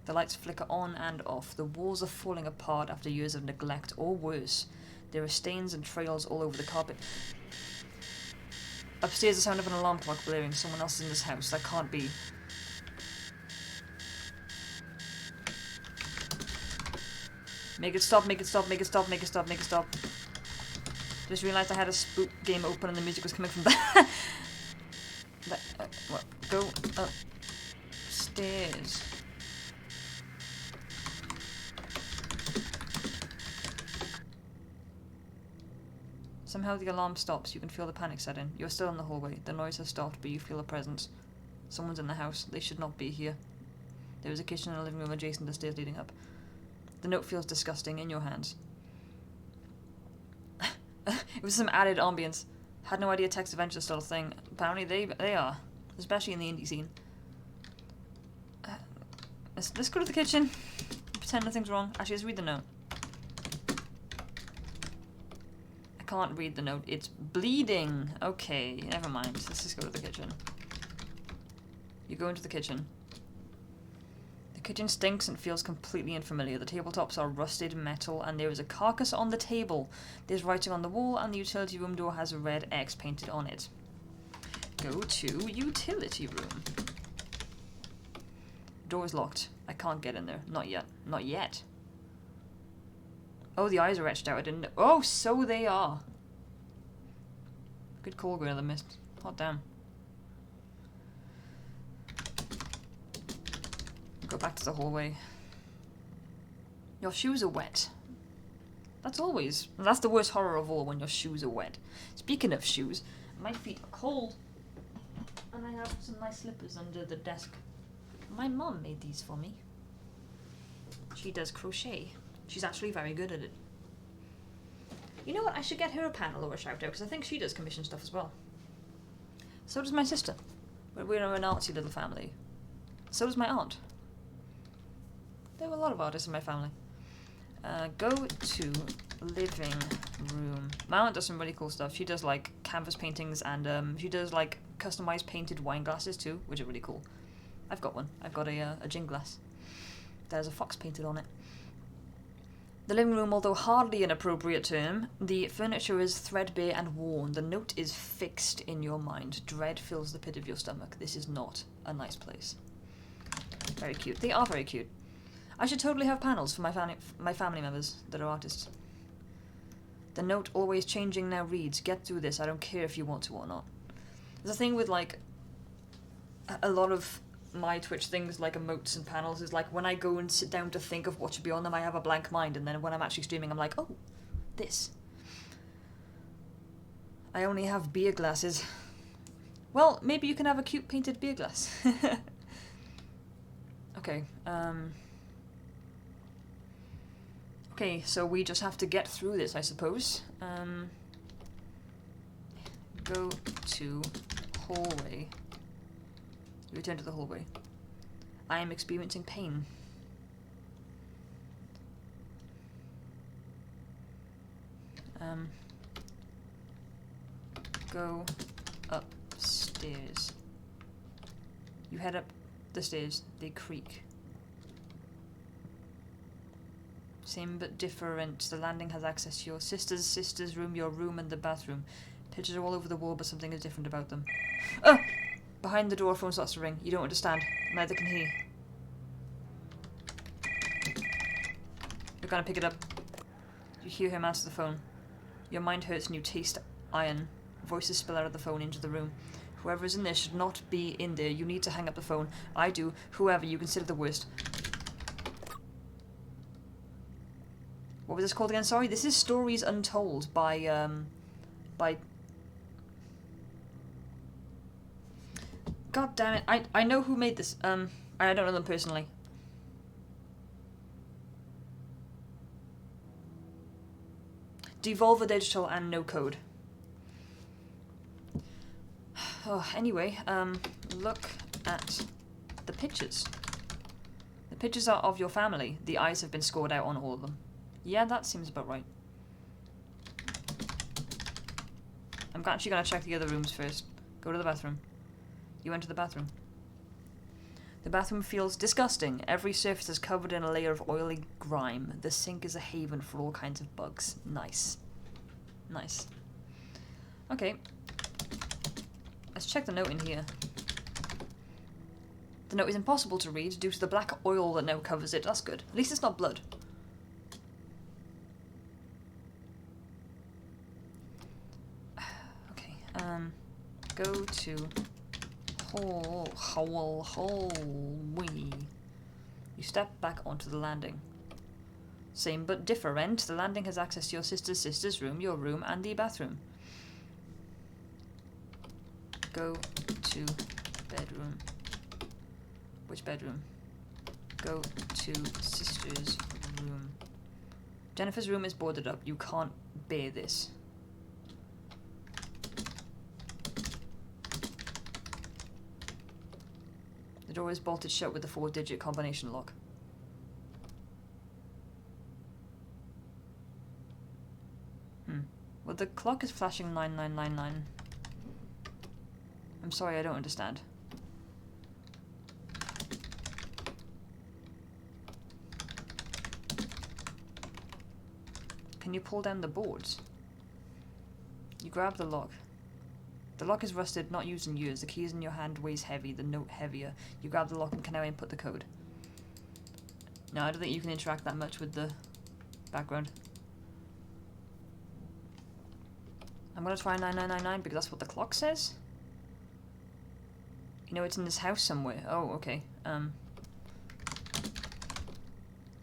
The lights flicker on and off. The walls are falling apart after years of neglect, or worse. There are stains and trails all over the carpet. Upstairs, the sound of an alarm clock blaring. Someone else is in this house. That can't be. Make it stop, make it stop, make it stop, make it stop, make it stop. Just realised I had a spook game open and the music was coming from that. What? Go upstairs. Somehow the alarm stops. You can feel the panic set in. You're still in the hallway. The noise has stopped, but you feel a presence. Someone's in the house. They should not be here. There is a kitchen and a living room adjacent to the stairs leading up. The note feels disgusting in your hands. It was some added ambience. Had no idea text adventures still a thing. Apparently they are. Especially in the indie scene. Let's go to the kitchen. Pretend nothing's wrong. Actually, let's read the note. I can't read the note. It's bleeding. Okay, never mind. Let's just go to the kitchen. You go into the kitchen. The kitchen stinks and feels completely unfamiliar. The tabletops are rusted metal and there is a carcass on the table. There's writing on the wall and the utility room door has a red X painted on it. Go to utility room. Door is locked. I can't get in there. Not yet. Not yet. Oh, the eyes are etched out. I didn't know. Oh, so they are. Good call, Girl of the Mist. Hot damn. Go back to the hallway. Your shoes are wet. That's the worst horror of all, when your shoes are wet. Speaking of shoes, my feet are cold. And I have some nice slippers under the desk. My mum made these for me. She does crochet. She's actually very good at it. You know what? I should get her a panel or a shout out because I think she does commission stuff as well. So does my sister. We're an artsy little family. So does my aunt. There were a lot of artists in my family. Go to living room. My aunt does some really cool stuff. She does like canvas paintings and she does like customized painted wine glasses too, which are really cool. I've got one. I've got a gin glass. There's a fox painted on it. The living room, although hardly an appropriate term, the furniture is threadbare and worn. The note is fixed in your mind. Dread fills the pit of your stomach. This is not a nice place. Very cute. They are very cute. I should totally have panels for my family members that are artists. The note, always changing, now reads, get through this, I don't care if you want to or not. There's a thing with like a lot of my Twitch things like emotes and panels is like when I go and sit down to think of what should be on them, I have a blank mind, and then when I'm actually streaming I'm like, oh, this. I only have beer glasses. Well, maybe you can have a cute painted beer glass. Okay, okay, so we just have to get through this, I suppose. Go to hallway. You return to the hallway. I am experiencing pain. Go upstairs. You head up the stairs. They creak. Same but different. The landing has access to your sister's room, your room, and the bathroom. Pictures are all over the wall, but something is different about them. Oh! Behind the door, a phone starts to ring. You don't understand. Neither can he. You're gonna pick it up. You hear him answer the phone. Your mind hurts and you taste iron. Voices spill out of the phone into the room. Whoever is in there should not be in there. You need to hang up the phone. I do. Whoever, you consider the worst. What was this called again? Sorry, this is Stories Untold by God damn it. I know who made this. I don't know them personally. Devolver Digital and no code. Oh, anyway, look at the pictures. The pictures are of your family. The eyes have been scored out on all of them. Yeah, that seems about right. I'm actually gonna check the other rooms first. Go to the bathroom. You enter the bathroom. The bathroom feels disgusting. Every surface is covered in a layer of oily grime. The sink is a haven for all kinds of bugs. Nice. Nice. Okay. Let's check the note in here. The note is impossible to read due to the black oil that now covers it. That's good. At least it's not blood. Okay. Go to hallway. You step back onto the landing. Same but different. The landing has access to your sister's room, your room, and the bathroom. Go to bedroom. Which bedroom? Go to sister's room. Jennifer's room is boarded up. You can't bear this. The door is bolted shut with a 4-digit combination lock. Well, the clock is flashing 9999. I'm sorry, I don't understand. Can you pull down the boards? You grab the lock. The lock is rusted, not used in years. The keys in your hand weighs heavy, the note heavier. You grab the lock and can now input the code. No, I don't think you can interact that much with the background. I'm gonna try 9999 because that's what the clock says. You know, it's in this house somewhere. Oh, okay. The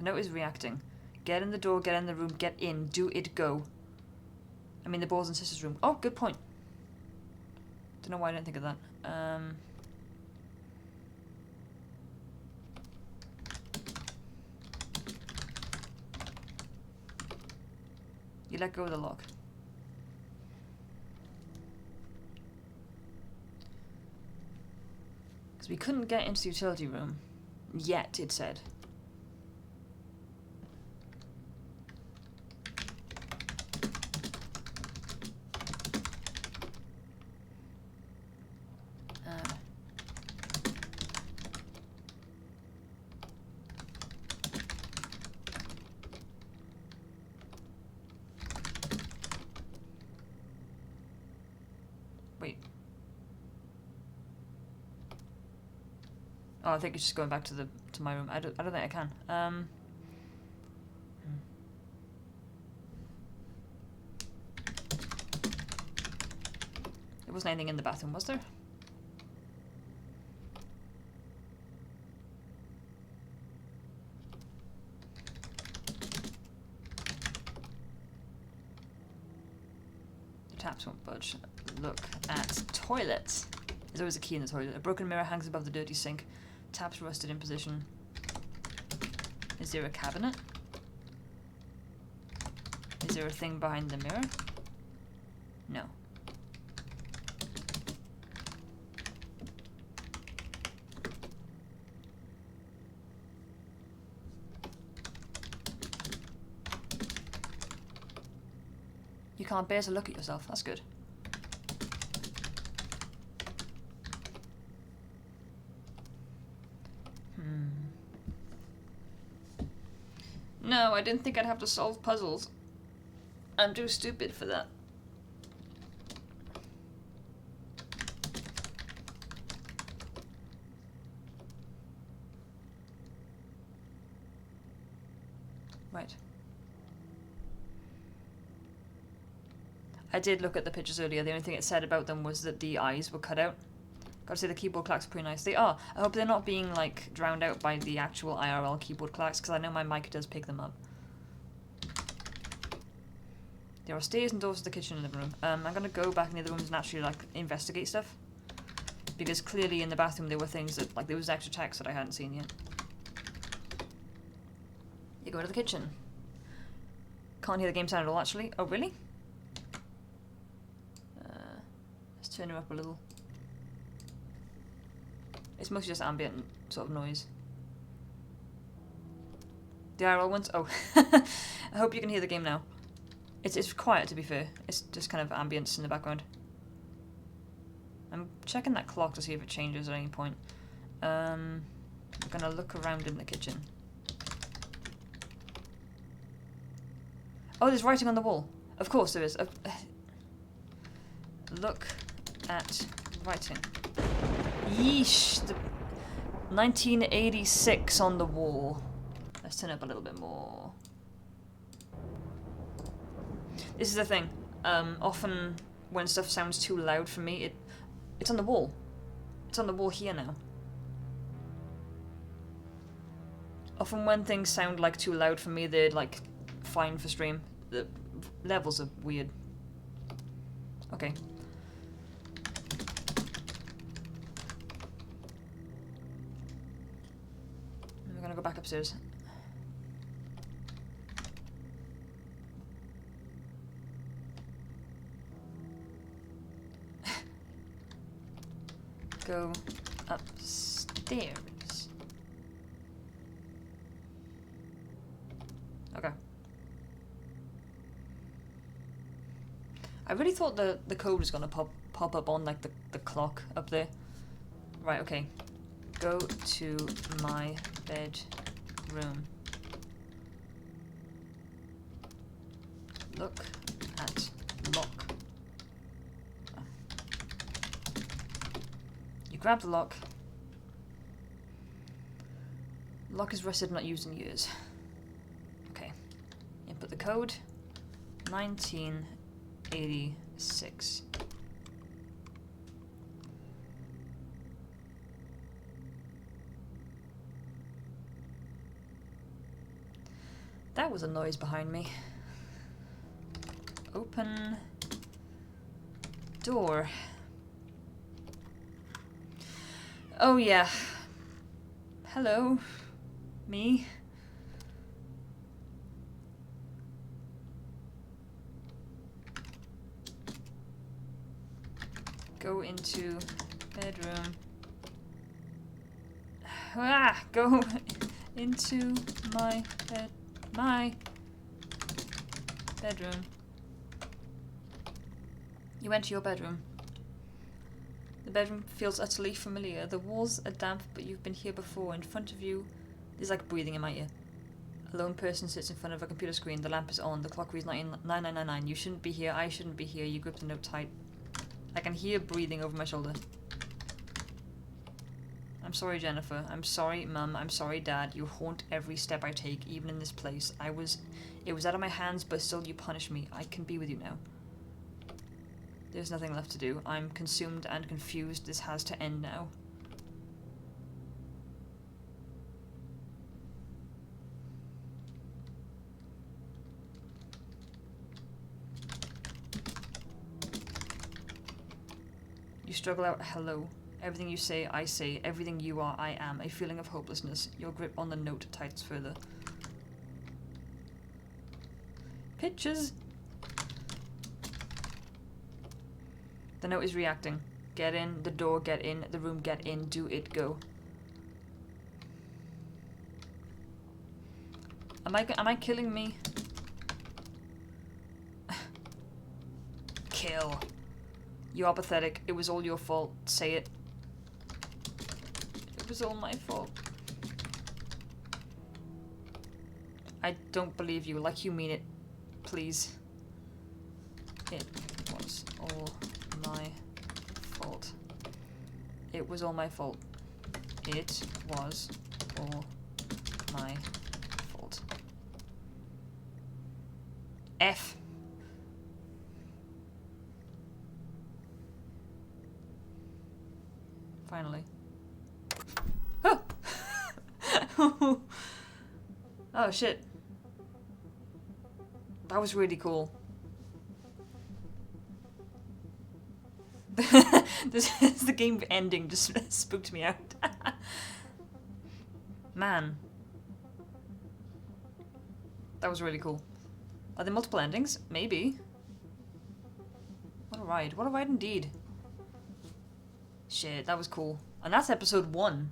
note is reacting. Get in the door, get in the room, get in, do it, go. I mean, the brothers and sisters' room. Oh, good point. Don't know why I didn't think of that. You let go of the lock. Because we couldn't get into the utility room. Yet, it said. Wait. Oh, I think it's just going back to my room. I don't think I can. There wasn't anything in the bathroom, was there? The taps won't budge. Look at toilets. There's always a key in the toilet. A broken mirror hangs above the dirty sink. Taps rusted in position. Is there a cabinet? Is there a thing behind the mirror? No. You can't bear to look at yourself. That's good. No, I didn't think I'd have to solve puzzles. I'm too stupid for that. Right. I did look at the pictures earlier. The only thing it said about them was that the eyes were cut out. Gotta say, the keyboard clacks are pretty nice. They are. I hope they're not being, like, drowned out by the actual IRL keyboard clacks, because I know my mic does pick them up. There are stairs and doors to the kitchen and living room. I'm gonna go back in the other rooms and actually, like, investigate stuff. Because clearly in the bathroom there were things that, like, there was extra text that I hadn't seen yet. You go to the kitchen. Can't hear the game sound at all, actually. Oh, really? Let's turn it up a little. It's mostly just ambient sort of noise. The IRL ones? Oh. I hope you can hear the game now. It's quiet, to be fair. It's just kind of ambience in the background. I'm checking that clock to see if it changes at any point. I'm gonna look around in the kitchen. Oh, there's writing on the wall. Of course there is. Look at writing. Yeesh. The 1986 on the wall. Let's turn it up a little bit more. This is the thing. Often when stuff sounds too loud for me, it's on the wall. It's on the wall here now. Often when things sound like too loud for me, they're like fine for stream. The levels are weird. Okay. We're gonna go back upstairs. Go upstairs. Okay. I really thought the code was gonna pop up on like the clock up there. Right, okay. Go to my bedroom. Look at lock. Grab the lock. Lock is rusted, not used in years. Okay. Input the code. 1986. That was a noise behind me. Open door. Oh yeah. Hello. Me. Go into bedroom. Ah, go into my bedroom. You went to your bedroom. The bedroom feels utterly familiar. The walls are damp, but you've been here before. In front of you, there's like breathing in my ear. A lone person sits in front of a computer screen. The lamp is on. The clock reads 9999. You shouldn't be here. I shouldn't be here. You grip the note tight. I can hear breathing over my shoulder. I'm sorry, Jennifer. I'm sorry, Mum. I'm sorry, Dad. You haunt every step I take, even in this place. It was out of my hands, but still you punish me. I can be with you now. There's nothing left to do. I'm consumed and confused. This has to end now. You struggle out hello. Everything you say, I say. Everything you are, I am. A feeling of hopelessness. Your grip on the note tightens further. Pictures! The note is reacting. Get in, the door, get in, the room, get in, do it, go. Am I killing me? Kill. You are pathetic. It was all your fault. Say it. It was all my fault. I don't believe you. Like you mean it. Please. It was all my fault. It was all my fault. It was all my fault. F. Finally. Oh! Oh shit. That was really cool. The The game ending just spooked me out. Man. That was really cool. Are there multiple endings? Maybe. What a ride. What a ride indeed. Shit, that was cool. And that's episode 1.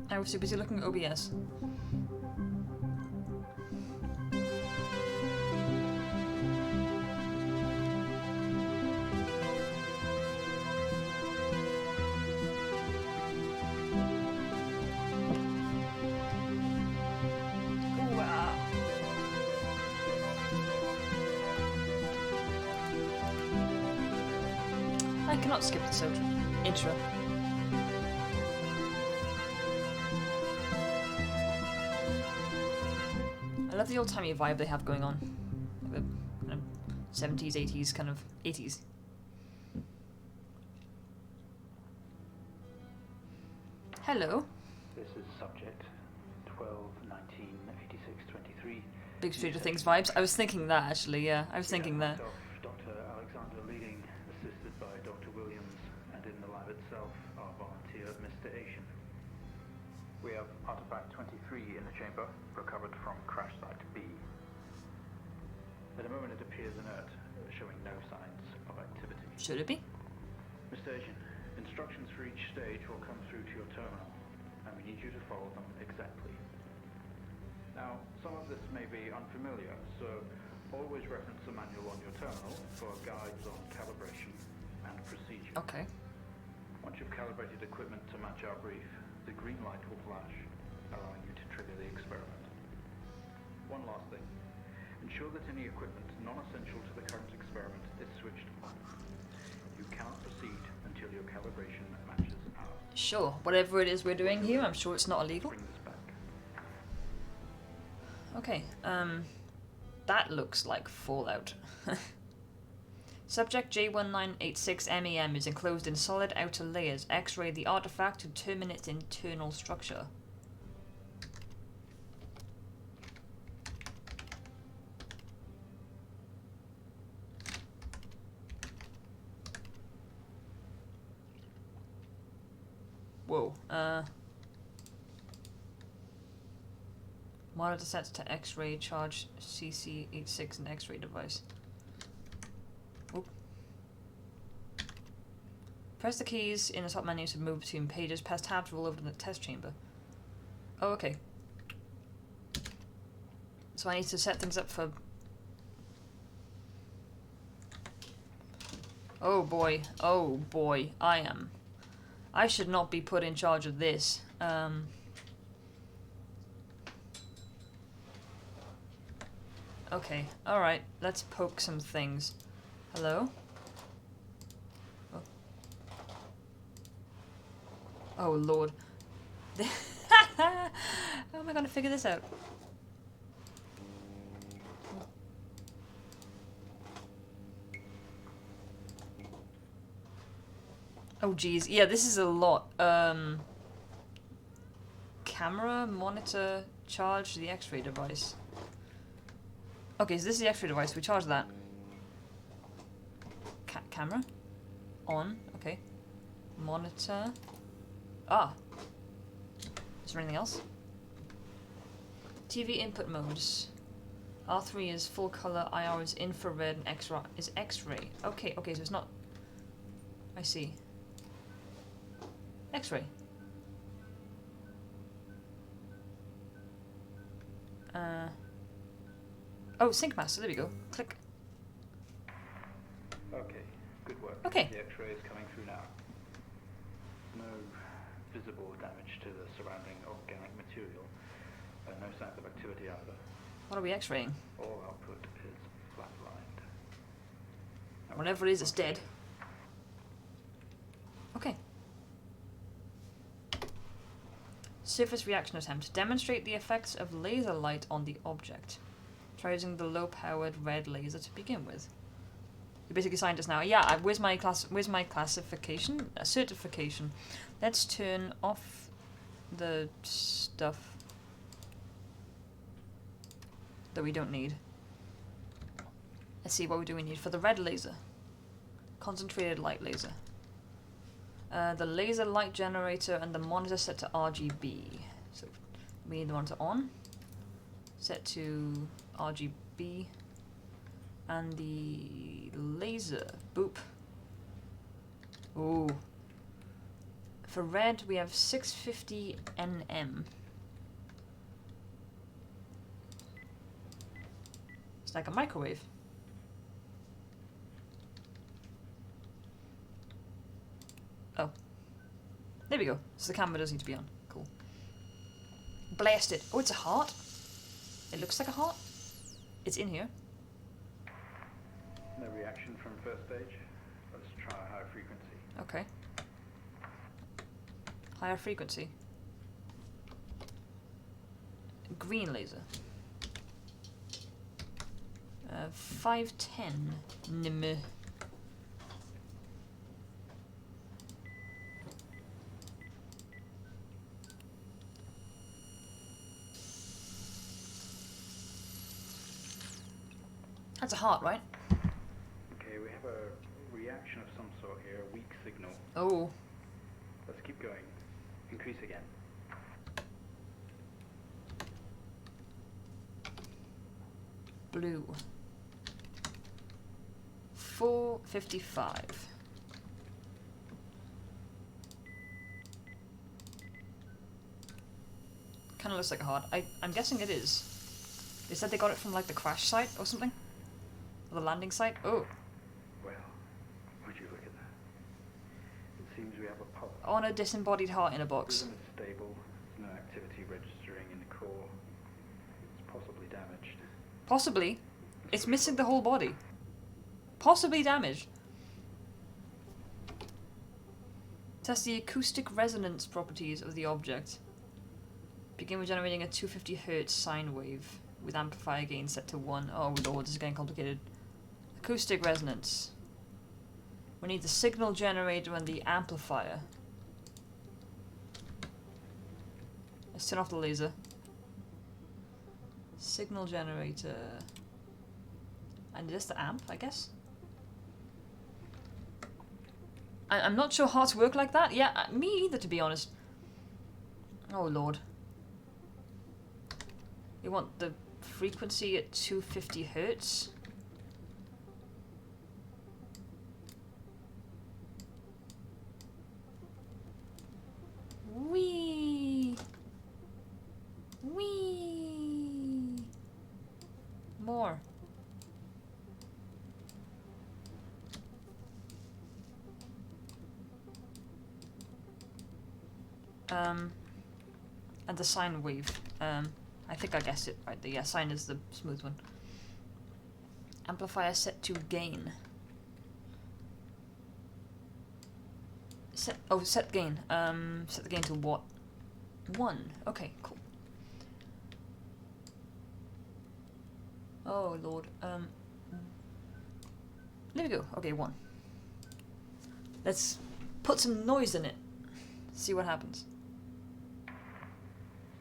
I was too busy looking at OBS. Ooh, ah. I cannot skip this intro. I love the old-timey vibe they have going on. Like the kind of 70s, 80s, kind of 80s. Hello. This is subject 12/19/86/23. Big Stranger Things vibes. I was thinking that, actually, yeah. I was thinking that. Myself, Dr. Alexander leading, assisted by Dr. Williams, and in the lab itself, our volunteer, Mr. Asian. We have artifact 23 in the chamber, recovered from crash site B. At the moment it appears inert, showing no signs of activity. Should it be? Mr. Asian, instructions for each stage will come through to your terminal, and we need you to follow them exactly. Now, some of this may be unfamiliar, so always reference the manual on your terminal for guides on calibration and procedure. Okay. Once you've calibrated equipment to match our brief, the green light will flash, allowing you to trigger the experiment. One last thing. Ensure that any equipment non-essential to the current experiment is switched on. You cannot proceed until your calibration matches ours. Sure. Whatever it is we're doing here, I'm sure it's not illegal. Bring this back. Okay, that looks like Fallout. Subject J1986MEM is enclosed in solid outer layers. X-ray the artifact to determine its internal structure. Whoa, monitor sets to X-ray charge CC86 and X-ray device. Oop. Press the keys in the top menu to move between pages. Press tab to roll over to the test chamber. Oh, okay. So I need to set things up for... Oh boy, I should not be put in charge of this. Okay, alright, let's poke some things. Hello? Oh, oh lord. How am I gonna figure this out? Oh geez, yeah, this is a lot. Camera, monitor, charge the X-ray device. Okay, so this is the X-ray device. We charge that. Camera, on. Okay. Monitor. Ah. Is there anything else? TV input modes. R3 is full color. IR is infrared, and X-ray is X-ray. Okay, okay, so it's not. I see. X-ray. Oh, sync master, there we go. Click. Okay, good work. Okay. The X-ray is coming through now. No visible damage to the surrounding organic material. No signs of activity either. What are we X-raying? All output is flatlined. Whatever it is, it's dead. Okay. Surface reaction attempt. Demonstrate the effects of laser light on the object. Try using the low-powered red laser to begin with. You're basically scientists now. Yeah, where's my classification? Certification. Let's turn off the stuff that we don't need. Let's see, what do we need for the red laser? Concentrated light laser. The laser light generator and the monitor set to RGB. So we need the monitor on. Set to RGB. And the laser. Boop. Ooh. For red, we have 650 NM. It's like a microwave. Oh. There we go. So the camera does need to be on. Cool. Blast it. Oh, it's a heart? It looks like a heart? It's in here. No reaction from first stage. Let's try a higher frequency. Okay. Higher frequency. Green laser. 510 nm. That's a heart, right? Okay, we have a reaction of some sort here, a weak signal. Oh. Let's keep going. Increase again. Blue. 455. Kind of looks like a heart. I'm guessing it is. They said they got it from like the crash site or something? Or the landing site? Oh. Well, would you look at that? It seems we have a pulse. On a disembodied heart in a box. Rhythm is stable. There's no activity registering in the core. It's possibly damaged. Possibly. It's missing the whole body. Possibly damaged. Test the acoustic resonance properties of the object. Begin with generating a 250 Hz sine wave with amplifier gain set to 1. Oh lord, this is getting complicated. Acoustic resonance. We need the signal generator and the amplifier. Let's turn off the laser. Signal generator. And just the amp, I guess? I'm not sure hearts work like that. Yeah, me either, to be honest. Oh lord. You want the frequency at 250 Hertz? Wee. Wee. More. And the sine wave. I think I guessed it right. The sine is the smooth one. Amplifier set to gain. Set gain. Set the gain to what? 1. Okay, cool. Oh lord. There we go. Okay, 1. Let's put some noise in it. See what happens.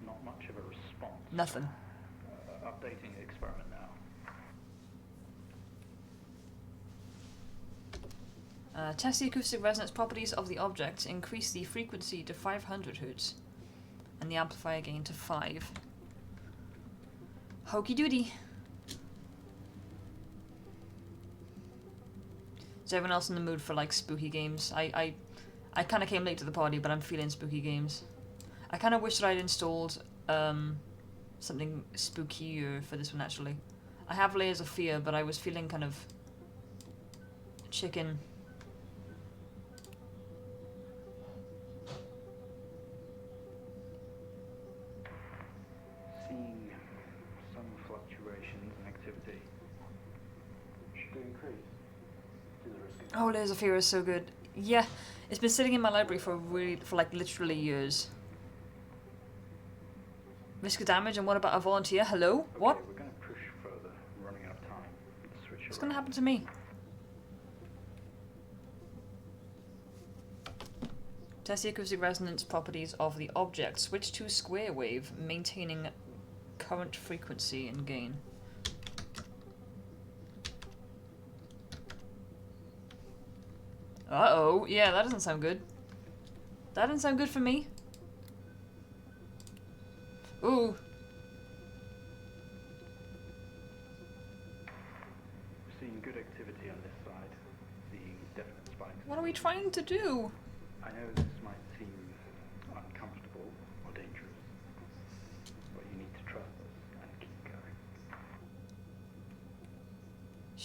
Not much of a response. Nothing. Updating the experiment now. Test the acoustic resonance properties of the object. Increase the frequency to 500 Hz and the amplifier gain to 5. Hokey doody. Is everyone else in the mood for like spooky games? I kind of came late to the party, but I'm feeling spooky games. I kind of wish that I'd installed something spookier for this one actually. I have Layers of Fear, but I was feeling kind of chicken. Seeing some fluctuations in activity. Should increase. To the risk of Oh, Layers of Fear is so good. Yeah, it's been sitting in my library for like literally years. Risk of damage, and what about a volunteer? Hello? Okay, What? we're going to push further. We're running out of time. Switch What's around. going to happen to me? Test the acoustic resonance properties of the object. Switch to square wave, maintaining current frequency and gain. Uh-oh. Yeah, that doesn't sound good. That didn't sound good for me. Ooh. Seeing good activity on this side. Seeing definite spikes. What are we trying to do? I know this might seem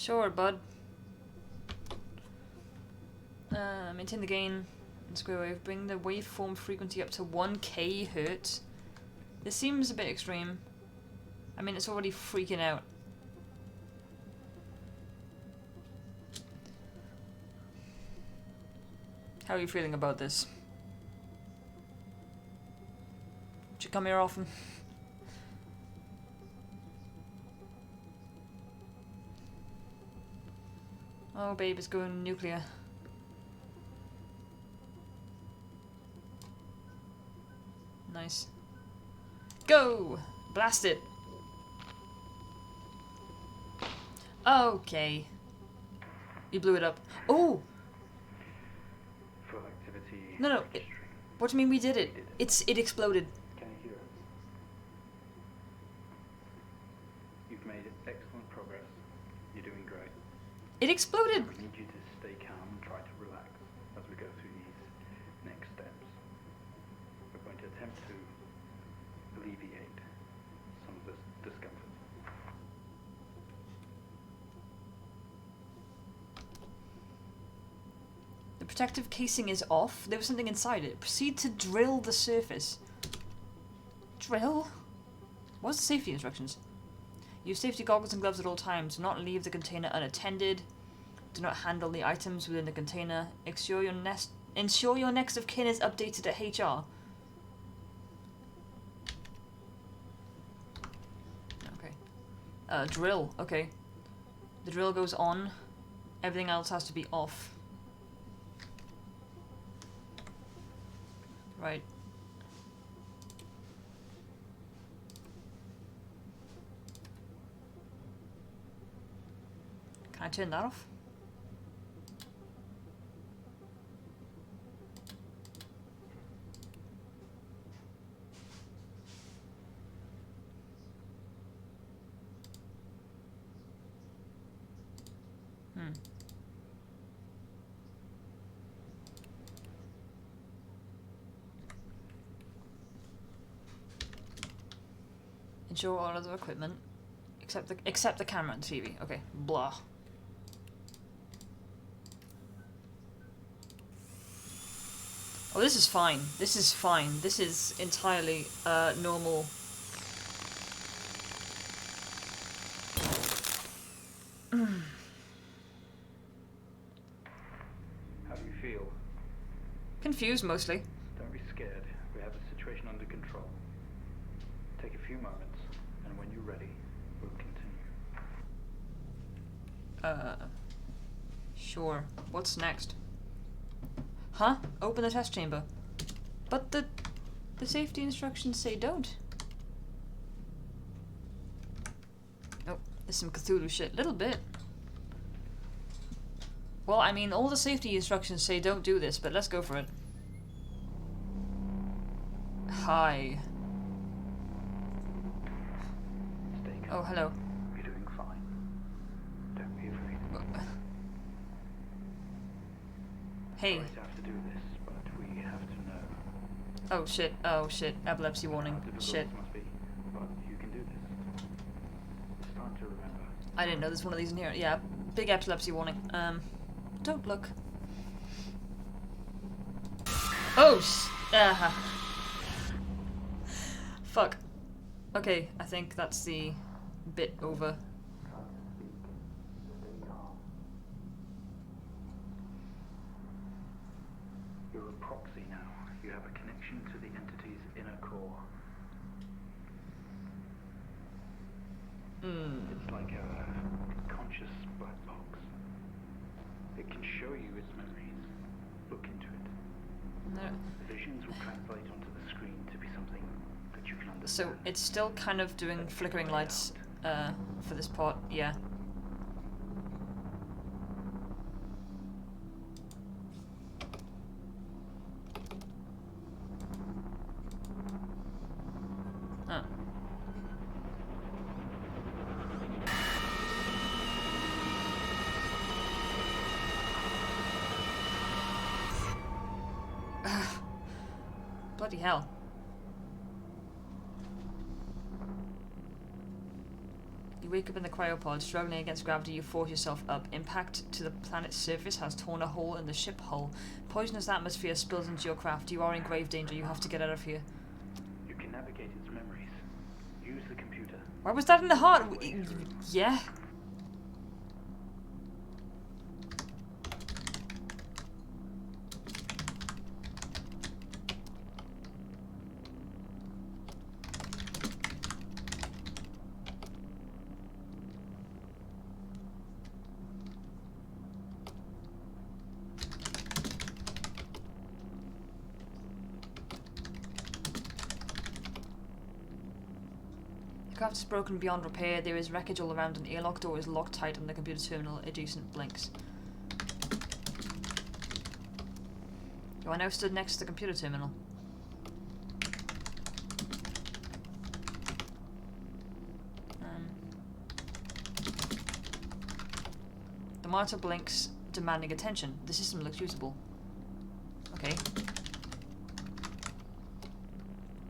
Sure, bud. Maintain the gain in square wave. Bring the waveform frequency up to 1k hertz. This seems a bit extreme. I mean, it's already freaking out. How are you feeling about this? Would you come here often? Oh, babe, it's going nuclear. Nice. Go! Blast it! Okay. You blew it up. Oh! Full activity. No. What do you mean we did it? It exploded. Can you hear us? You've made excellent progress. You're doing great. It exploded! We need you to stay calm and try to relax as we go through these next steps. We're going to attempt to alleviate some of this discomfort. The protective casing is off. There was something inside it. Proceed to drill the surface. Drill? What's the safety instructions? Use safety goggles and gloves at all times. Do not leave the container unattended. Do not handle the items within the container. Ensure your next of kin is updated at HR. Okay. Drill. Okay. The drill goes on. Everything else has to be off. Right. Can I turn that off? Ensure all other equipment, except the camera and TV. Okay, blah. Oh, this is fine. This is fine. This is entirely normal. How do you feel? Confused mostly. Don't be scared. We have the situation under control. Take a few moments, and when you're ready, we'll continue. Sure. What's next? Huh? Open the test chamber. But the safety instructions say don't. Oh, there's some Cthulhu shit. Little bit. Well, I mean, all the safety instructions say don't do this, but let's go for it. Hi. Stay calm. Oh, hello. You're doing fine. Don't be afraid. Hey. Sorry to have to do this, but we have to know. Oh shit. Oh shit. Epilepsy warning. How difficult Shit. this must be, but you can do this. It's time to remember. I didn't know there's one of these in here. Yeah, big epilepsy warning. Don't look. Oh, fuck. Okay, I think that's the bit over. You're a proxy now. You have a connection to the entity's inner core. It's like a conscious black box. It can show you its memories. Look into it. No. The visions will translate onto the screen to be something that you can understand. So it's still kind of doing flickering lights for this part, yeah. Huh. Bloody hell. You wake up in the cryopod, struggling against gravity. You force yourself up. Impact to the planet's surface has torn a hole in the ship hull. Poisonous atmosphere spills into your craft. You are in grave danger. You have to get out of here. You can navigate its memories. Use the computer. Why was that in the heart? Yeah. The craft is broken beyond repair. There is wreckage all around. An airlock door is locked tight on the computer terminal. Adjacent blinks. You are now stood next to the computer terminal. The monitor blinks, demanding attention. The system looks usable. Okay.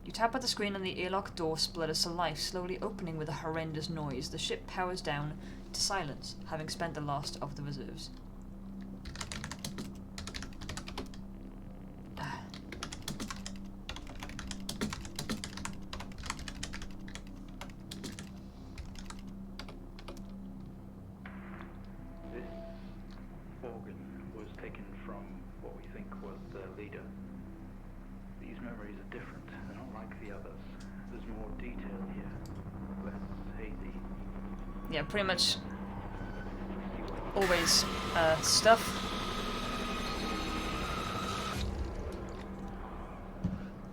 You tap at the screen and the airlock door splutters to life, slowly opening with a horrendous noise. The ship powers down to silence, having spent the last of the reserves. This organ was taken from what we think was the leader. These memories are different. They're not like the others. There's more detail here. Less hazy. Yeah, pretty much always stuff.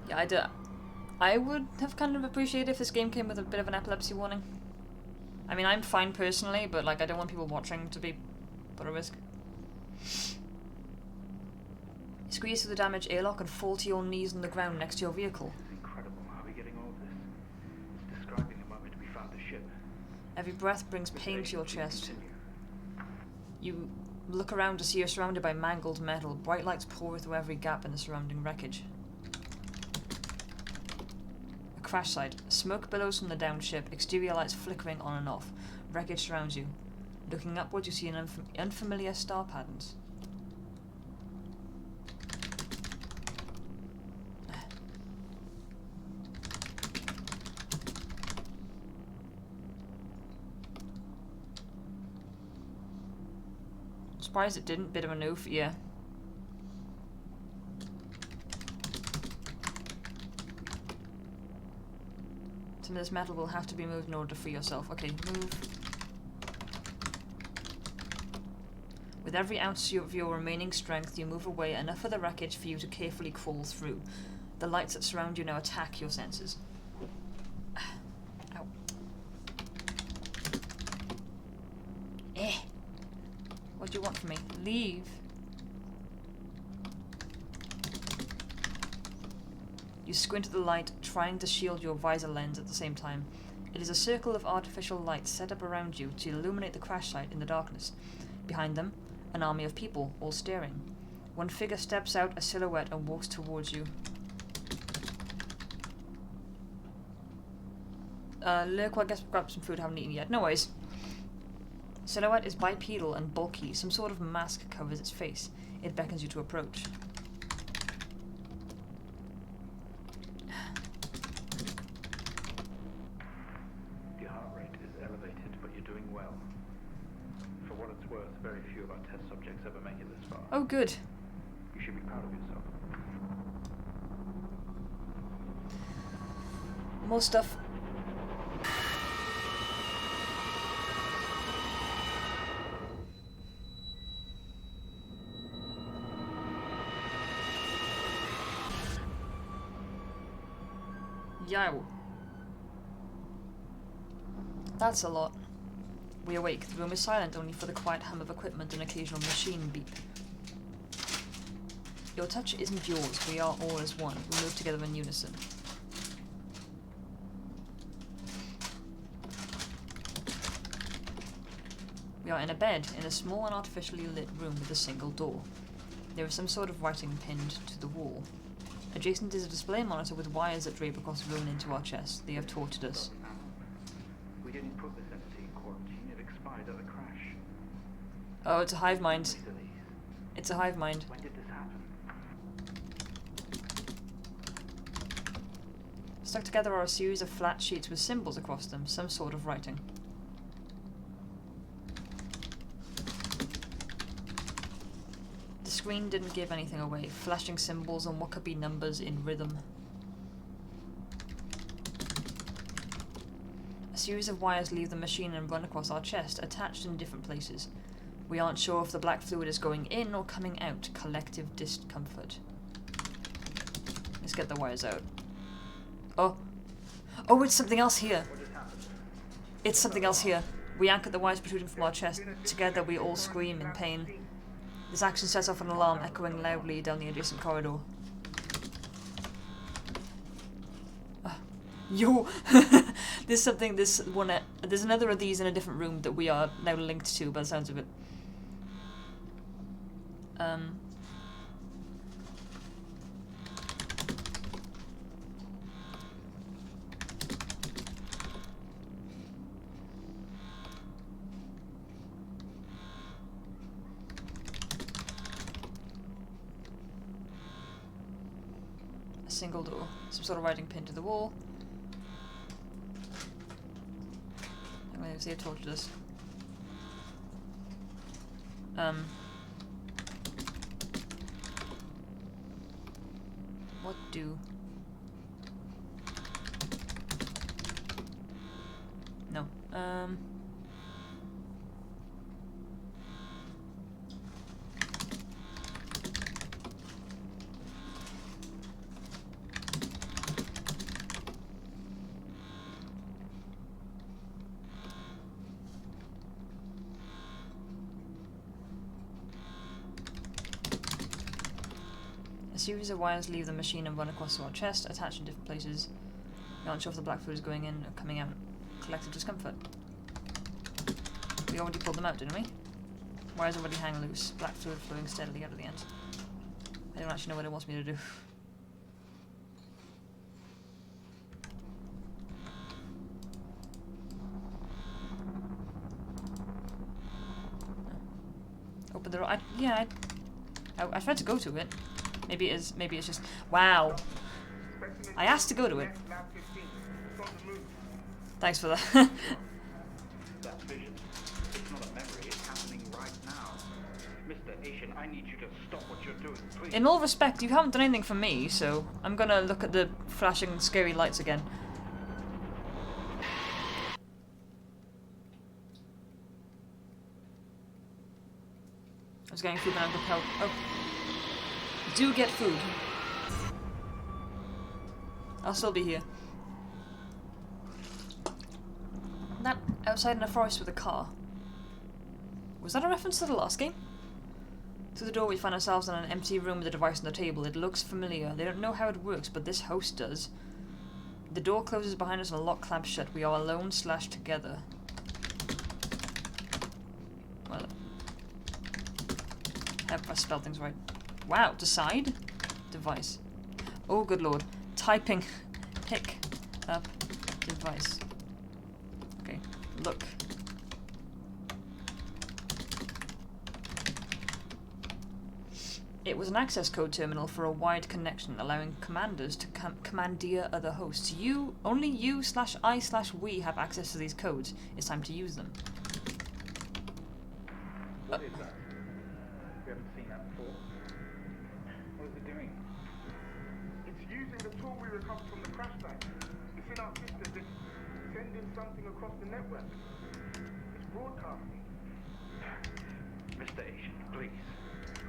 Yeah, I would have kind of appreciated if this game came with a bit of an epilepsy warning. I mean, I'm fine personally, but like I don't want people watching to be put at risk. Squeeze through the damaged airlock and fall to your knees on the ground next to your vehicle. It's incredible. How are we getting all of this? It's describing the moment we found the ship. Every breath brings pain to your chest. You look around to see you're surrounded by mangled metal. Bright lights pour through every gap in the surrounding wreckage. A crash site. Smoke billows from the downed ship. Exterior lights flickering on and off. Wreckage surrounds you. Looking upwards, you see an unfamiliar star patterns. Surprised it didn't. Bit of a noof, yeah. Some of this metal will have to be moved in order to free yourself. Okay, move. With every ounce of your remaining strength, you move away enough of the wreckage for you to carefully crawl through. The lights that surround you now attack your senses. Ow. What do you want from me? Leave. You squint at the light, trying to shield your visor lens at the same time. It is a circle of artificial lights set up around you to illuminate the crash site in the darkness. Behind them, an army of people, all staring. One figure steps out, a silhouette, and walks towards you. Lurk, well, I guess grab some food, haven't eaten yet. No worries. Silhouette is bipedal and bulky. Some sort of mask covers its face. It beckons you to approach. Your heart rate is elevated, but you're doing well. For what it's worth, very few of our test subjects ever make it this far. Oh, good. You should be proud of yourself. More stuff. Yow. That's a lot. We awake. The room is silent, only for the quiet hum of equipment and occasional machine beep. Your touch isn't yours. We are all as one. We move together in unison. We are in a bed, in a small and artificially lit room with a single door. There is some sort of writing pinned to the wall. Adjacent is a display monitor with wires that drape across the room into our chest. They have tortured us. We didn't put this entity in died at the crash. Oh, it's a hive mind. Mr. Lees, It's a hive mind. when did this happen? Stuck together are a series of flat sheets with symbols across them, some sort of writing. The screen didn't give anything away, flashing symbols and what could be numbers in rhythm. A series of wires leave the machine and run across our chest, attached in different places. We aren't sure if the black fluid is going in or coming out. Collective discomfort. Let's get the wires out. Oh. Oh, it's something else here. It's something else here. We anchored the wires protruding from our chest. Together we all scream in pain. This action sets off an alarm echoing loudly down the adjacent corridor. Yo! There's something, there's another of these in a different room that we are now linked to by the sounds of it. A single door. Some sort of writing pinned to the wall. I'm going to see a torch this. What do? No. A series of wires leave the machine and run across our chest, attached in different places. We aren't sure if the black fluid is going in or coming out. Collective discomfort. We already pulled them out, didn't we? Wires already hang loose. Black fluid flowing steadily out of the end. I don't actually know what it wants me to do. Open the door. I tried to go to it. Maybe it's just... Wow. I asked to go to it. Thanks for that. That vision. It's not a memory, it's happening right now. Mr. Asian, I need you to stop what you're doing, please. In all respect, you haven't done anything for me, so I'm gonna look at the flashing scary lights again. I was getting food and I'm compelled. Oh. Do get food. I'll still be here. That outside in a forest with a car. Was that a reference to the last game? Through the door we find ourselves in an empty room with a device on the table. It looks familiar. They don't know how it works, but this host does. The door closes behind us and a lock clamps shut. We are alone / together. Well, I hope I spelled things right. Wow, decide? Device. Oh, good lord. Typing. Pick up device. Okay, look. It was an access code terminal for a wide connection, allowing commanders to commandeer other hosts. Only you / I / we have access to these codes. It's time to use them. What is that? We haven't seen that before. What is it doing? It's using the tool we recovered from the crash site. It's in our systems. It's sending something across the network. It's broadcasting. Mr. Asian, please.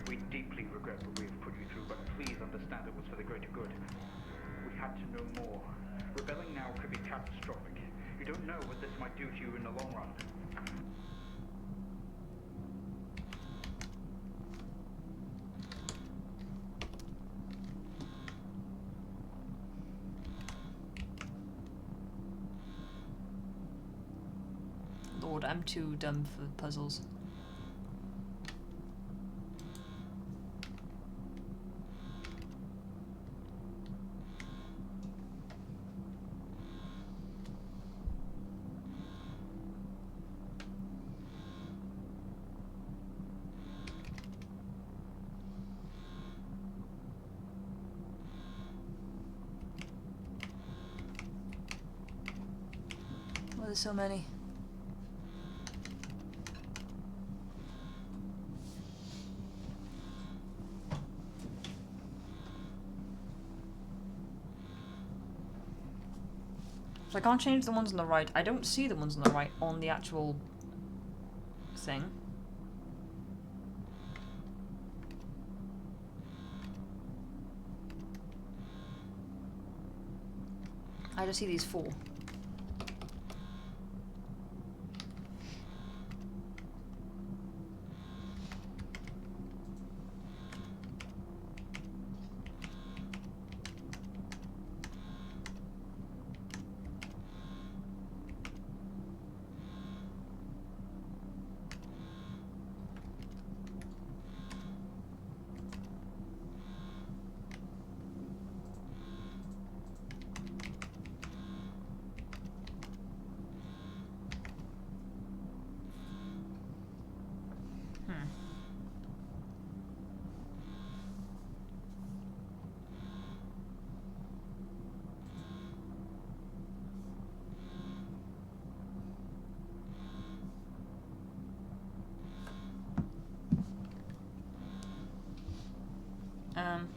We deeply regret what we have put you through, but please understand it was for the greater good. We had to know more. Rebelling now could be catastrophic. You don't know what this might do to you in the long run. Lord, I'm too dumb for puzzles. there's so many. So I can't change the ones on the right. I don't see the ones on the right on the actual thing. I just see these 4.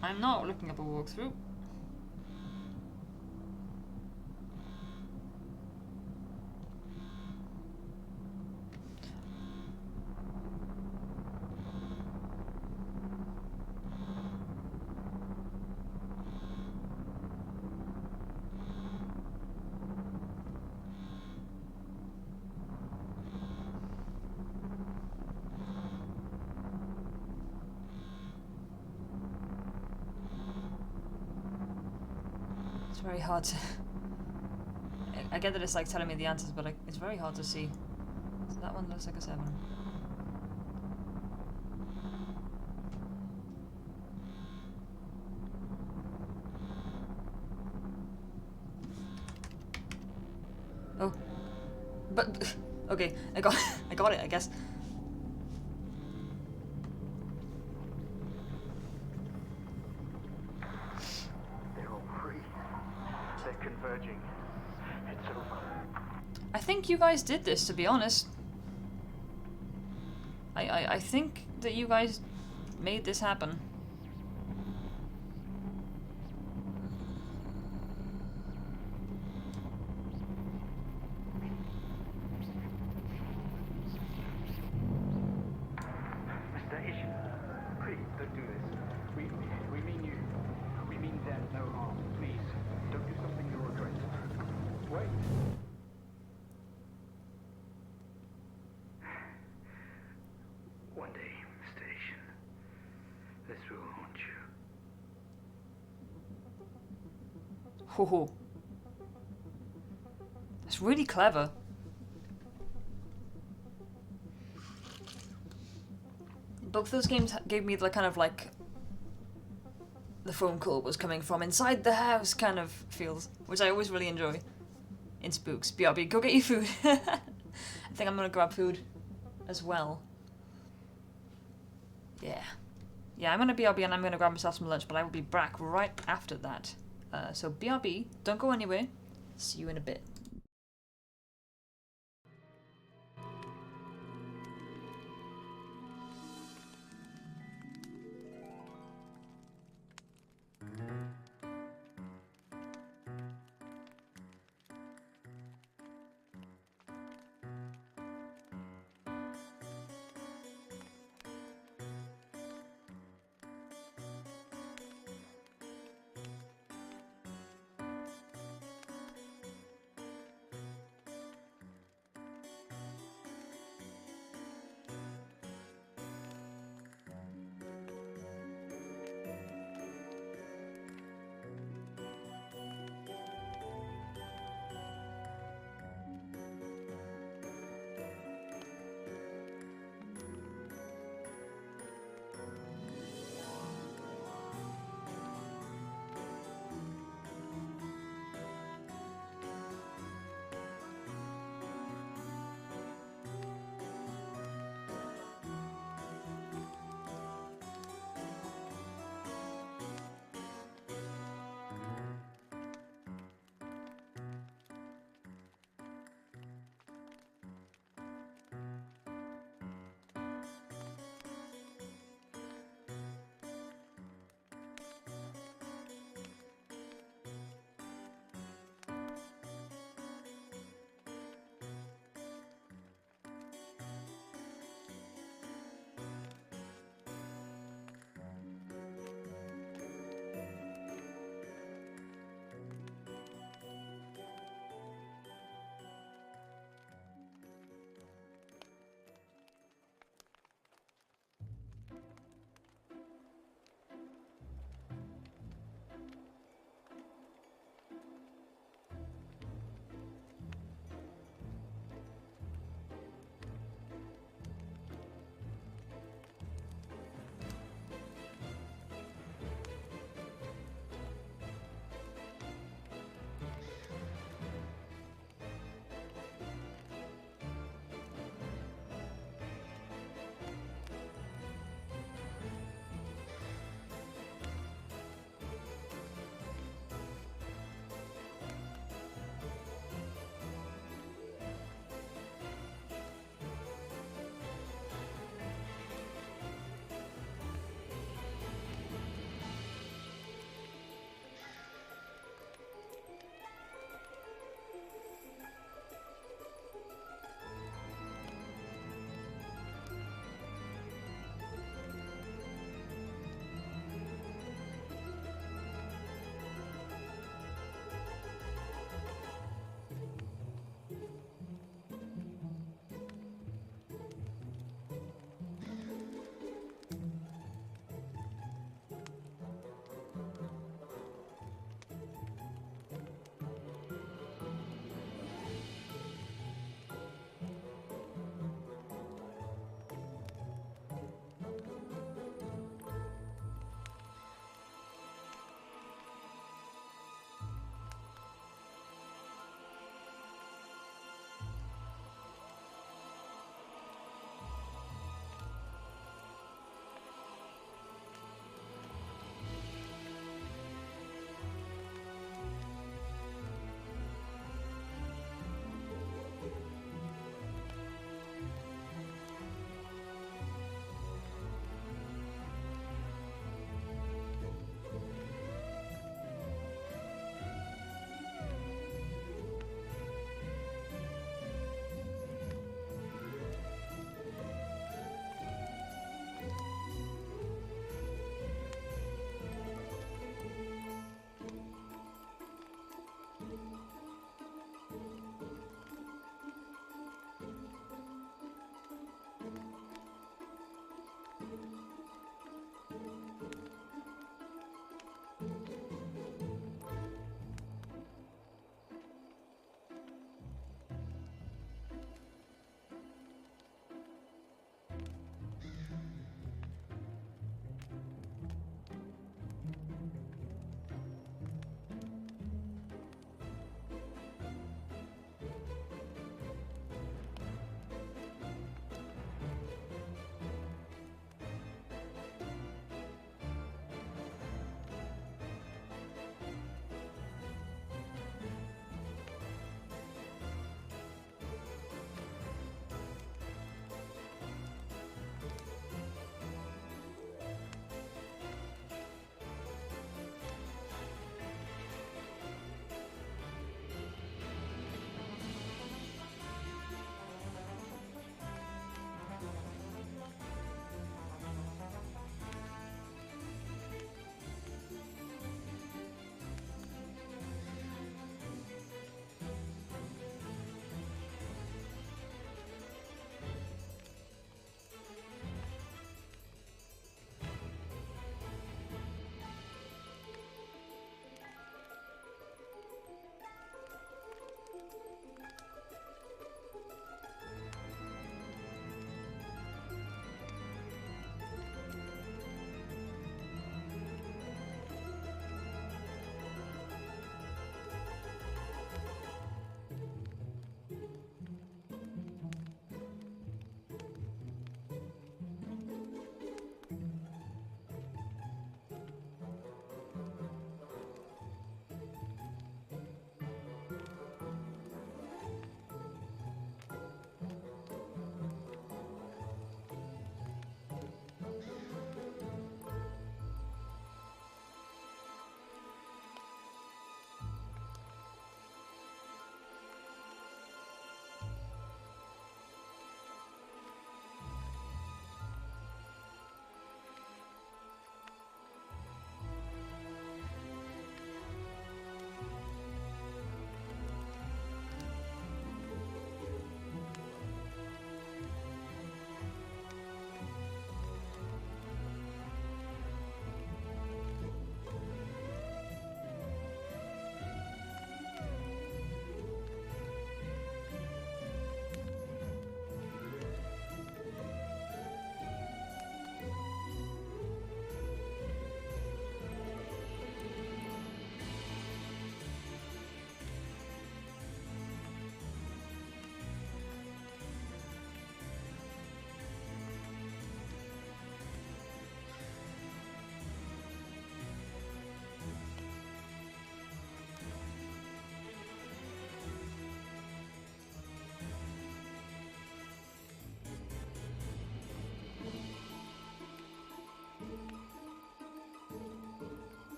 I'm not looking up a walkthrough. It's very hard to... I get that it's like telling me the answers, but it's very hard to see. So that one looks like a 7. Oh. But... Okay, I got it, I guess. Converging. It's over. I think you guys did this, to be honest. I think that you guys made this happen. Station. Please, don't do this. We mean you. We mean them no harm. Please, don't do something you'll regret. Wait. One day, Station, this will haunt you. Ho ho. That's really clever. Both those games gave me the kind of like the phone call was coming from inside the house kind of feels, which I always really enjoy in spooks. BRB, go get your food. I think I'm gonna grab food as well. Yeah. Yeah, I'm gonna BRB and I'm gonna grab myself some lunch, but I will be back right after that. So BRB, don't go anywhere. See you in a bit.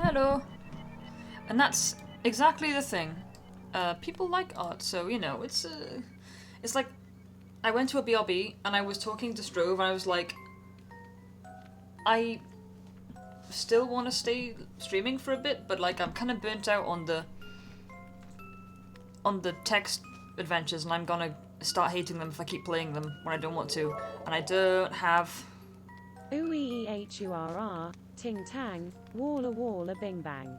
Hello. And that's exactly the thing. People like art, so you know, it's like I went to a BRB and I was talking to Strove and I was like, I still want to stay streaming for a bit, but like I'm kind of burnt out on the text adventures, and I'm gonna start hating them if I keep playing them when I don't want to, and I don't have. Ooeehurr, ting tang, walla walla bing bang.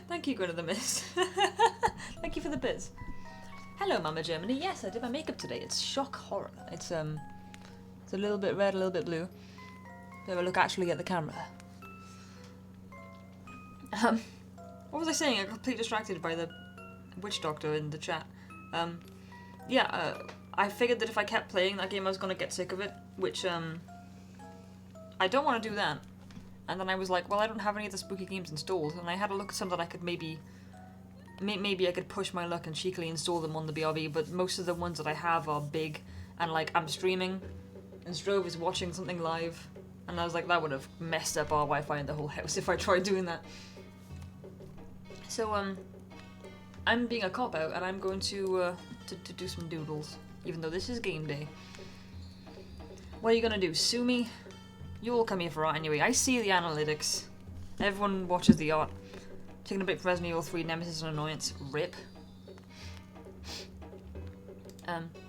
Thank you, Gwen of the Mist. Thank you for the biz. Hello, Mama Germany. Yes, I did my makeup today. It's shock horror. It's a little bit red, a little bit blue. Have a look actually at the camera. What was I saying? I got completely distracted by the witch doctor in the chat. I figured that if I kept playing that game I was gonna get sick of it, which I don't want to do that. And then I was like, well, I don't have any of the spooky games installed, and I had a look at some that I could maybe I could push my luck and cheekily install them on the BRB, but most of the ones that I have are big, and like I'm streaming, and Strove is watching something live, and I was like, that would have messed up our Wi-Fi in the whole house if I tried doing that. So I'm being a cop-out, and I'm going to do some doodles, even though this is game day. What are you gonna do, sue me? You all come here for art anyway. I see the analytics. Everyone watches the art. Taking a break from Resident Evil 3, Nemesis and Annoyance. RIP.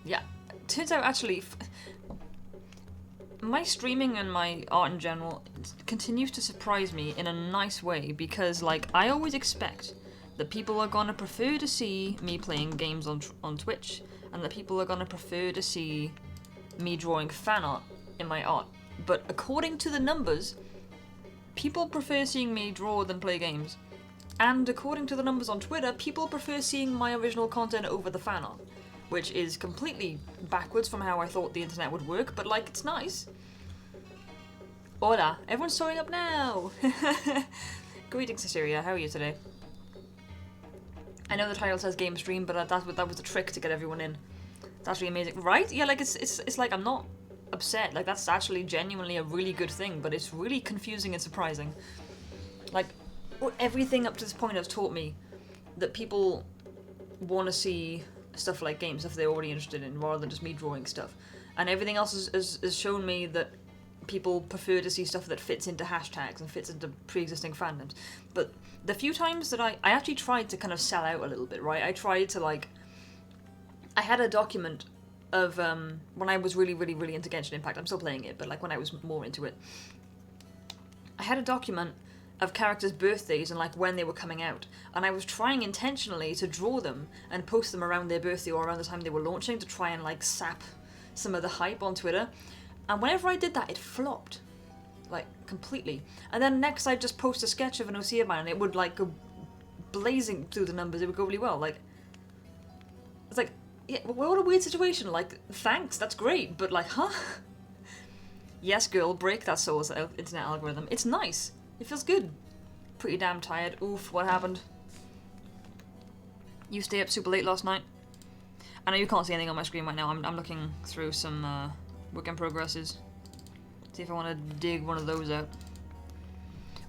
Yeah. Turns out, actually, my streaming and my art in general continues to surprise me in a nice way, because, like, I always expect that people are gonna prefer to see me playing games on Twitch, and that people are gonna prefer to see me drawing fan art in my art. But according to the numbers, people prefer seeing me draw than play games. And according to the numbers on Twitter, people prefer seeing my original content over the fan art. Which is completely backwards from how I thought the internet would work, but like, it's nice. Hola, everyone's showing up now! Greetings, Cecilia, how are you today? I know the title says game stream, but that was the trick to get everyone in. It's actually amazing, right? Yeah, like, it's like, I'm not upset, like that's actually genuinely a really good thing, but it's really confusing and surprising. Like, everything up to this point has taught me that people want to see stuff like games, stuff they're already interested in, rather than just me drawing stuff. And everything else has shown me that people prefer to see stuff that fits into hashtags and fits into pre-existing fandoms. But the few times that I actually tried to kind of sell out a little bit, right? I tried to, like, I had a document of when I was really into Genshin Impact. I'm still playing it, but like when I was more into it, I had a document of characters' birthdays and like when they were coming out, and I was trying intentionally to draw them and post them around their birthday or around the time they were launching to try and like sap some of the hype on Twitter. And whenever I did that, it flopped, like completely. And then next I'd just post a sketch of an OC man and it would like go blazing through the numbers. It would go really well. Like, it's like, yeah, what a weird situation. Like, thanks, that's great, but like, huh? Yes, girl, break that soul's internet algorithm. It's nice. It feels good. Pretty damn tired. Oof, what happened? You stay up super late last night? I know you can't see anything on my screen right now. I'm looking through some work in progresses. See if I want to dig one of those out.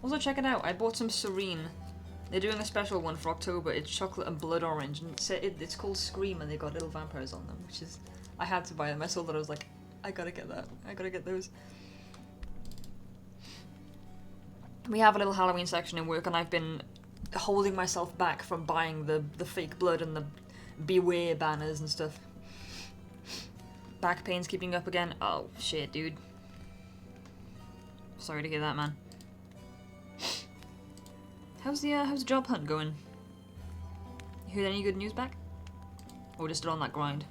Also, check it out. I bought some Serene. They're doing a special one for October. It's chocolate and blood orange, and it's called Scream, and they've got little vampires on them, which is... I had to buy them. I saw that, I was like, I gotta get that. I gotta get those. We have a little Halloween section in work, and I've been holding myself back from buying the fake blood and the beware banners and stuff. Back pain's keeping up again. Oh, shit, dude. Sorry to hear that, man. How's the job hunt going? You heard any good news back? Or just still on that grind?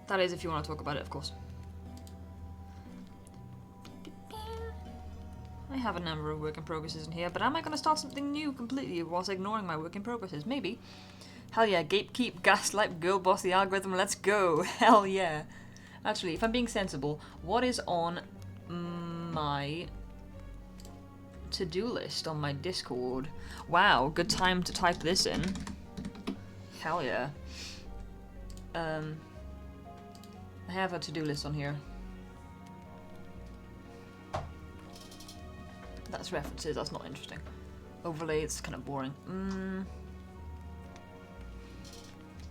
That is if you want to talk about it, of course. I have a number of work in progresses in here, but am I going to start something new completely whilst ignoring my work in progresses? Maybe. Hell yeah, gatekeep, gaslight, girl boss the algorithm, let's go. Hell yeah. Actually, if I'm being sensible, what is on my to-do list on my Discord? Wow, good time to type this in. Hell yeah. I have a to-do list on here. That's references, that's not interesting. Overlay, it's kind of boring.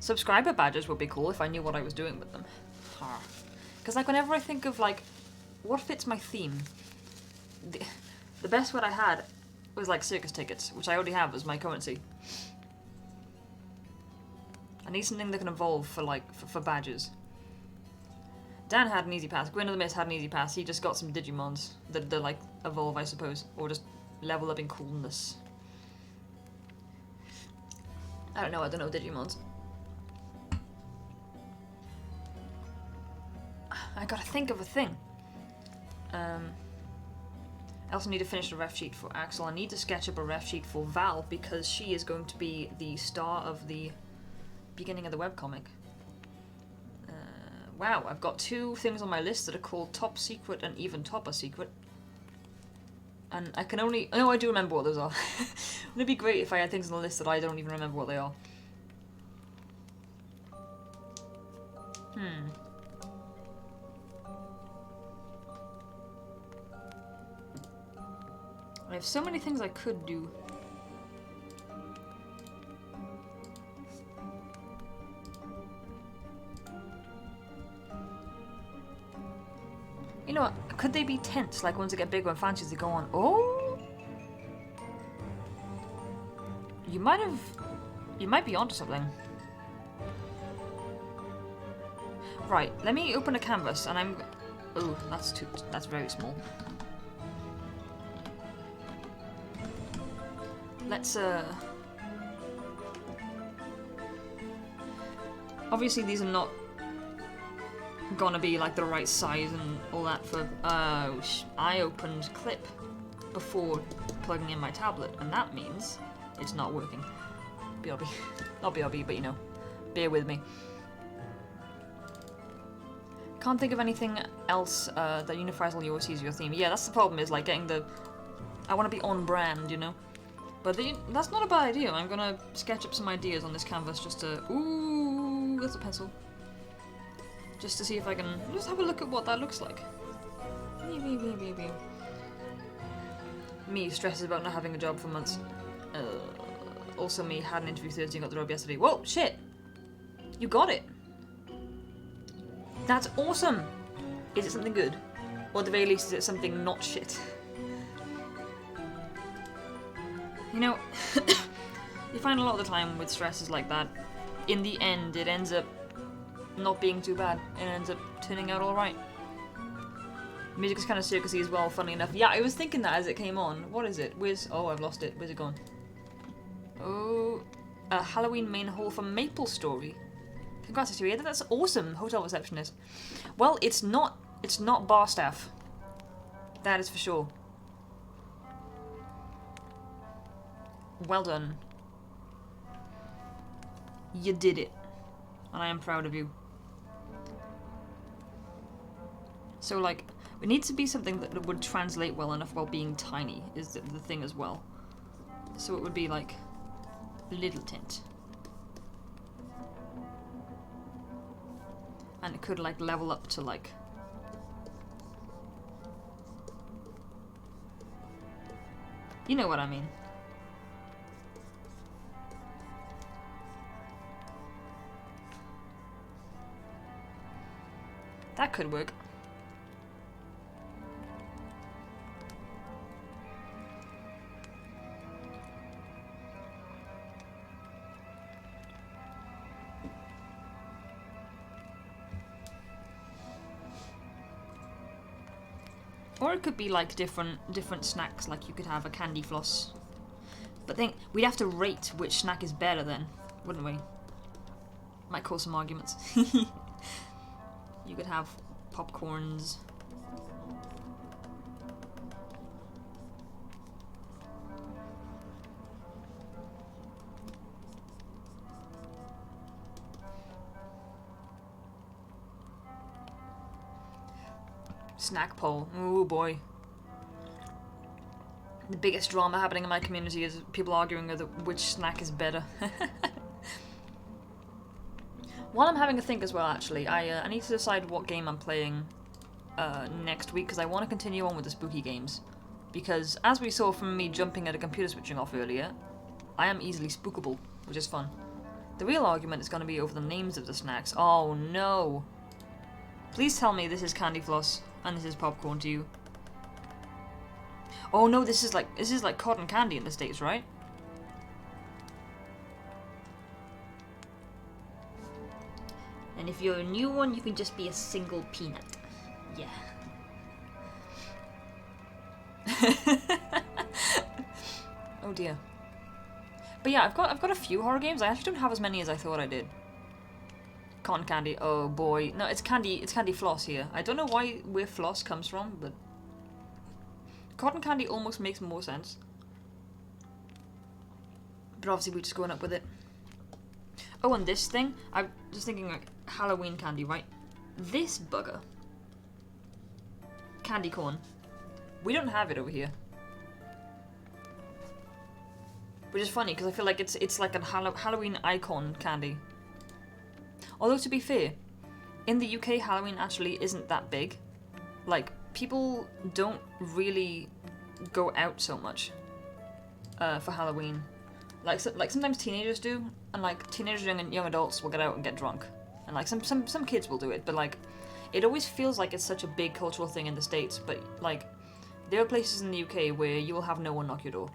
Subscriber badges would be cool if I knew what I was doing with them. Because like whenever I think of like, what fits my theme? The best one I had was like circus tickets, which I already have as my currency. I need something that can evolve for like, for badges. Dan had an easy pass. Gwyn of the Mist had an easy pass. He just got some Digimons that like evolve, I suppose, or just level up in coolness. I don't know Digimons. I gotta think of a thing. I also need to finish the ref sheet for Axel. I need to sketch up a ref sheet for Val because she is going to be the star of the beginning of the webcomic. Wow, I've got 2 things on my list that are called Top Secret and Even Topper Secret. And I can only... No, I do remember what those are. It'd be great if I had things on the list that I don't even remember what they are. I have so many things I could do. You know what? Could they be tents, like ones that get bigger and fancier they go on? Oh! You might be onto something. Right, let me open a canvas and I'm... Oh, that's very small. Let's, obviously these are not gonna be like the right size and all that for... I opened Clip before plugging in my tablet, and that means it's not working. BRB. Not BRB, but you know. Bear with me. Can't think of anything else that unifies all your OCs, your theme. Yeah, that's the problem, is like getting the... I want to be on brand, you know? But that's not a bad idea. I'm gonna sketch up some ideas on this canvas just to... Ooh, that's a pencil. Just to see if I can just have a look at what that looks like. Me stresses about not having a job for months. Also me had an interview Thursday and got the job yesterday. Whoa, shit! You got it! That's awesome! Is it something good? Or at the very least is it something not shit? You know, you find a lot of the time with stresses like that, in the end it ends up not being too bad. It ends up turning out alright. Music is kind of circusy as well, funny enough. Yeah, I was thinking that as it came on. What is it? Where's... Oh, I've lost it. Where's it gone? Oh... A Halloween main hall from Maple Story. Congrats, Syria. That's awesome, hotel receptionist. Well, it's not bar staff. That is for sure. Well done. You did it. And I am proud of you. So, like, it needs to be something that would translate well enough while being tiny, is the thing as well. So it would be, like, little tent. And it could, like, level up to, like... You know what I mean. That could work. Or it could be like different snacks, like you could have a candy floss. But then we'd have to rate which snack is better then, wouldn't we? Might cause some arguments. You could have popcorns. Snack poll. Oh boy. The biggest drama happening in my community is people arguing over which snack is better. While I'm having a think as well, actually, I need to decide what game I'm playing next week, because I want to continue on with the spooky games. Because, as we saw from me jumping at a computer switching off earlier, I am easily spookable, which is fun. The real argument is going to be over the names of the snacks. Oh no! Please tell me this is candy floss, and this is popcorn to you. Oh no, this is like cotton candy in the States, right? And if you're a new one, you can just be a single peanut. Yeah. Oh dear. But yeah, I've got a few horror games. I actually don't have as many as I thought I did. Cotton candy. Oh boy. No, it's candy floss here. I don't know where floss comes from, but cotton candy almost makes more sense. But obviously we're just going up with it. Oh, and this thing, I'm just thinking like Halloween candy, right? This bugger. Candy corn. We don't have it over here. Which is funny, because I feel like it's like a Halloween icon candy. Although, to be fair, in the UK, Halloween actually isn't that big. Like, people don't really go out so much for Halloween. Like sometimes teenagers do, and like teenagers and young adults will get out and get drunk, and like some kids will do it. But like, it always feels like it's such a big cultural thing in the States. But like, there are places in the UK where you will have no one knock your door.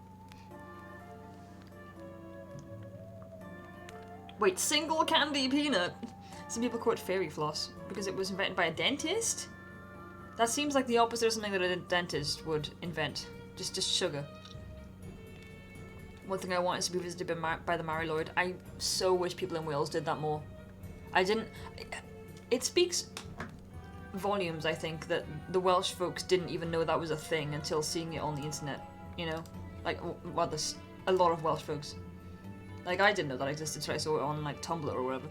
Wait, single candy peanut. Some people call it fairy floss because it was invented by a dentist. That seems like the opposite of something that a dentist would invent. Just sugar. One thing I want is to be visited by the Mary Lloyd. I so wish people in Wales did that more. I didn't... It speaks volumes, I think, that the Welsh folks didn't even know that was a thing until seeing it on the internet, you know? Like, well, there's a lot of Welsh folks. Like, I didn't know that existed, so I saw it on, like, Tumblr or whatever.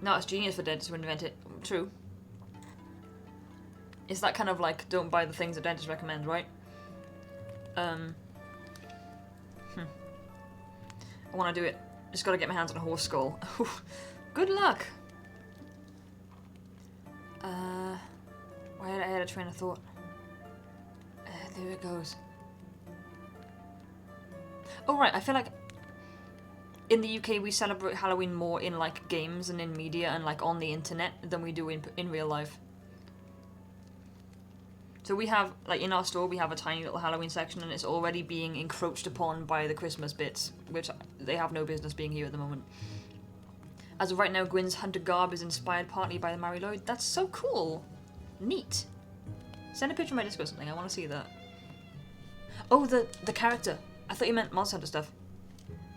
No, it's genius for dentists to invent it. True. It's that kind of, like, don't buy the things that dentists recommend, right? I want to do it. Just gotta get my hands on a horse skull. Good luck! I had a train of thought. There it goes. Oh right, I feel like in the UK we celebrate Halloween more in like games and in media and like on the internet than we do in real life. So we have, like in our store, we have a tiny little Halloween section and it's already being encroached upon by the Christmas bits, which they have no business being here at the moment. As of right now, Gwyn's hunter garb is inspired partly by the Mary Lloyd. That's so cool! Neat! Send a picture of my Discord or something, I want to see that. Oh, the character! I thought you meant Monster Hunter stuff.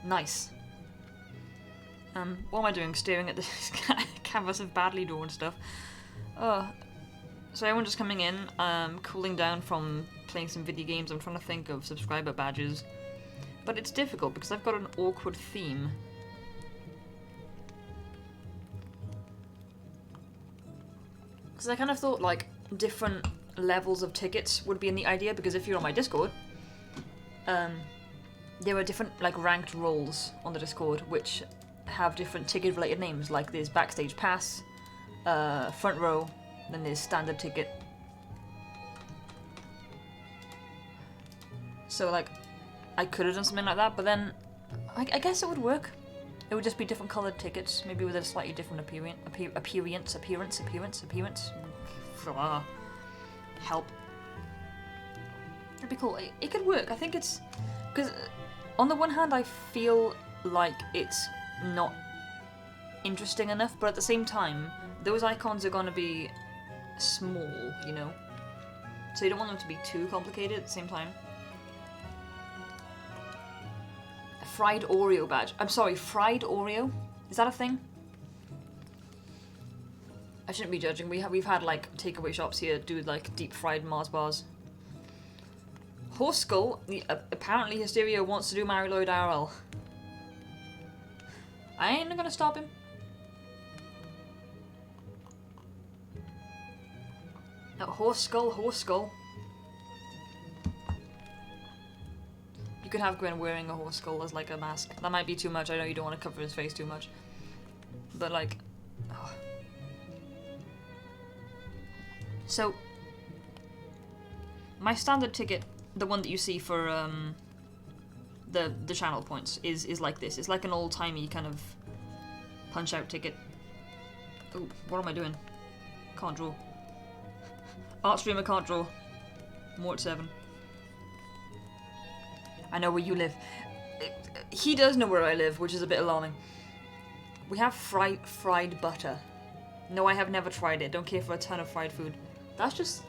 Nice. What am I doing? Staring at this canvas of badly drawn stuff. So everyone just coming in, cooling down from playing some video games. I'm trying to think of subscriber badges. But it's difficult because I've got an awkward theme. Because I kind of thought like different levels of tickets would be in the idea, because if you're on my Discord, there are different like ranked roles on the Discord which have different ticket related names. Like there's backstage pass, front row, then there's standard ticket. So like, I could have done something like that, but then I guess it would work. It would just be different coloured tickets, maybe with a slightly different appearance. Help. It'd be cool. It could work. I think it's because on the one hand I feel like it's not interesting enough, but at the same time those icons are going to be small, you know? So you don't want them to be too complicated at the same time. A fried Oreo badge. I'm sorry, fried Oreo? Is that a thing? I shouldn't be judging. We've had like takeaway shops here do like deep fried Mars bars. Horse Skull. Apparently Hysteria wants to do Mary Lloyd IRL. I ain't gonna stop him. No, Horse Skull, Horse Skull. You could have Gwen wearing a horse skull as like a mask. That might be too much. I know you don't want to cover his face too much. But like... Oh. So... My standard ticket, the one that you see for the channel points, is like this. It's like an old-timey kind of punch-out ticket. Oh, what am I doing? Can't draw. Art streamer can't draw. Mort 7. I know where you live. He does know where I live, which is a bit alarming. We have fried butter. No, I have never tried it. Don't care for a ton of fried food. That's just...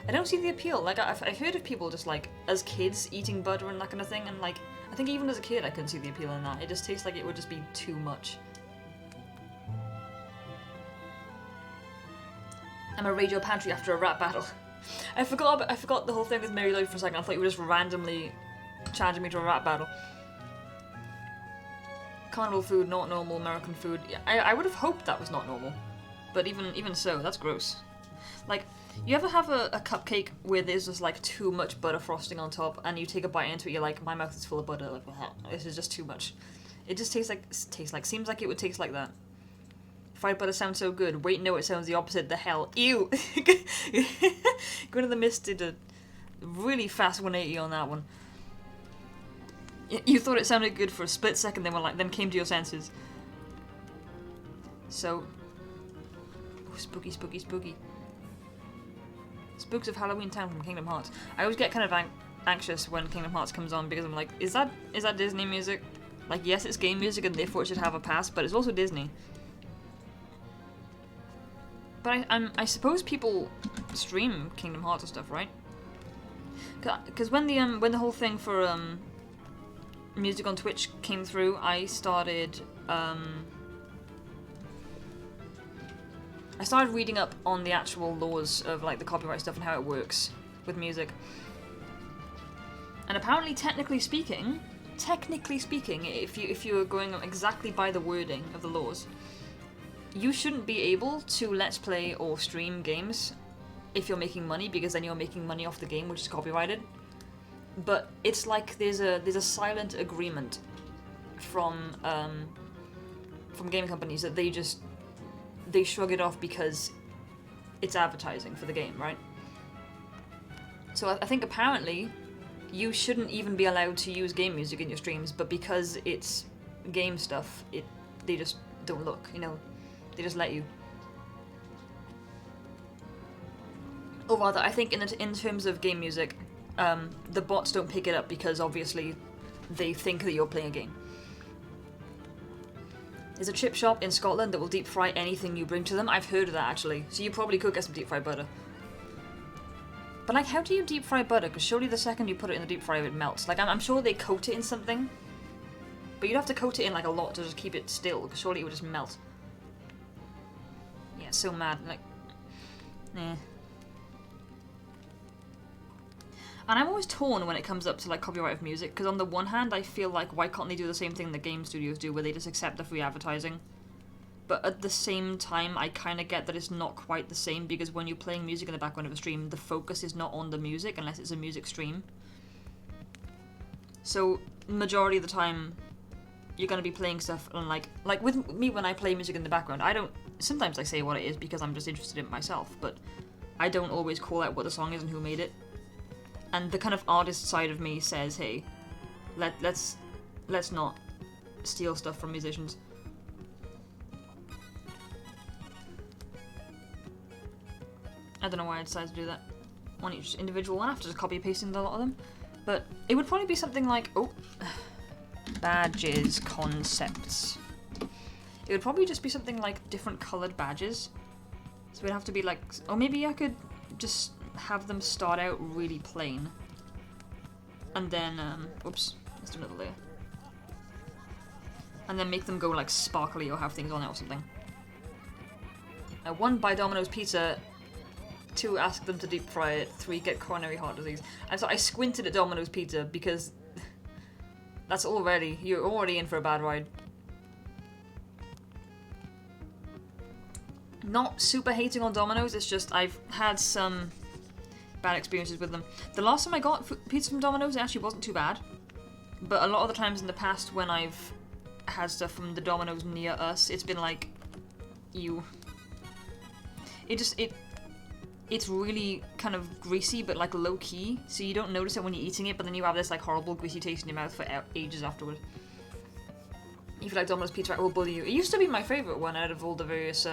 I don't see the appeal. Like, I've heard of people just, like, as kids eating butter and that kind of thing, and, like, I think even as a kid I couldn't see the appeal in that. It just tastes like it would just be too much. I'm a radio pantry after a rap battle. I forgot the whole thing with Mary Lloyd for a second. I thought you were just randomly challenging me to a rap battle. Carnival food, not normal. American food. I would have hoped that was not normal, but even so, that's gross. Like, you ever have a cupcake where there's just like too much butter frosting on top, and you take a bite into it, you're like, my mouth is full of butter. Like, this is just too much. It just seems like it would taste like that. Fried butter sounds so good. Wait, no, it sounds the opposite. The hell. Ew! Going to the Mist did a really fast 180 on that one. You thought it sounded good for a split second, then came to your senses. So... Oh, spooky, spooky, spooky. Spooks of Halloween Town from Kingdom Hearts. I always get kind of anxious when Kingdom Hearts comes on because I'm like, is that Disney music? Like, yes, it's game music and therefore it should have a pass, but it's also Disney. But I suppose people stream Kingdom Hearts and stuff, right? Because when the whole thing for music on Twitch came through, I started reading up on the actual laws of like the copyright stuff and how it works with music. And apparently, technically speaking, if you are going exactly by the wording of the laws, you shouldn't be able to let's play or stream games if you're making money, because then you're making money off the game, which is copyrighted. But it's like there's a silent agreement from game companies that they shrug it off because it's advertising for the game, right? So I think apparently you shouldn't even be allowed to use game music in your streams, but because it's game stuff, they just don't look, you know. They just let you. Or rather, I think in terms of game music, the bots don't pick it up because obviously they think that you're playing a game. There's a chip shop in Scotland that will deep fry anything you bring to them. I've heard of that actually. So you probably could get some deep fried butter. But like, how do you deep fry butter? Because surely the second you put it in the deep fryer, it melts. Like, I'm sure they coat it in something, but you'd have to coat it in like a lot to just keep it still. Because surely it would just melt. Yeah, so mad. Like, eh. And I'm always torn when it comes up to like copyright of music, because on the one hand I feel like why can't they do the same thing the game studios do where they just accept the free advertising? But at the same time I kind of get that it's not quite the same, because when you're playing music in the background of a stream, the focus is not on the music unless it's a music stream. So majority of the time you're going to be playing stuff and like with me when I play music in the background, sometimes I say what it is because I'm just interested in it myself, but I don't always call out what the song is and who made it. And the kind of artist side of me says, hey, let's not steal stuff from musicians. I don't know why I decided to do that on each individual one after just copy pasting a lot of them. But it would probably be something like, badges, concepts. It would probably just be something like different coloured badges. So it'd have to be like, or maybe I could just have them start out really plain. And then, oops, let's do another layer. And then make them go like sparkly or have things on it or something. 1, buy Domino's pizza. 2, ask them to deep fry it. 3, get coronary heart disease. And so I squinted at Domino's pizza because that's already, you're already in for a bad ride. Not super hating on Domino's, it's just I've had some bad experiences with them. The last time I got pizza from Domino's, it actually wasn't too bad. But a lot of the times in the past when I've had stuff from the Domino's near us, it's been like, it's really kind of greasy, but like low key, so you don't notice it when you're eating it, but then you have this like horrible greasy taste in your mouth for ages afterward. If you like Domino's pizza, I will bully you. It used to be my favourite one out of all the various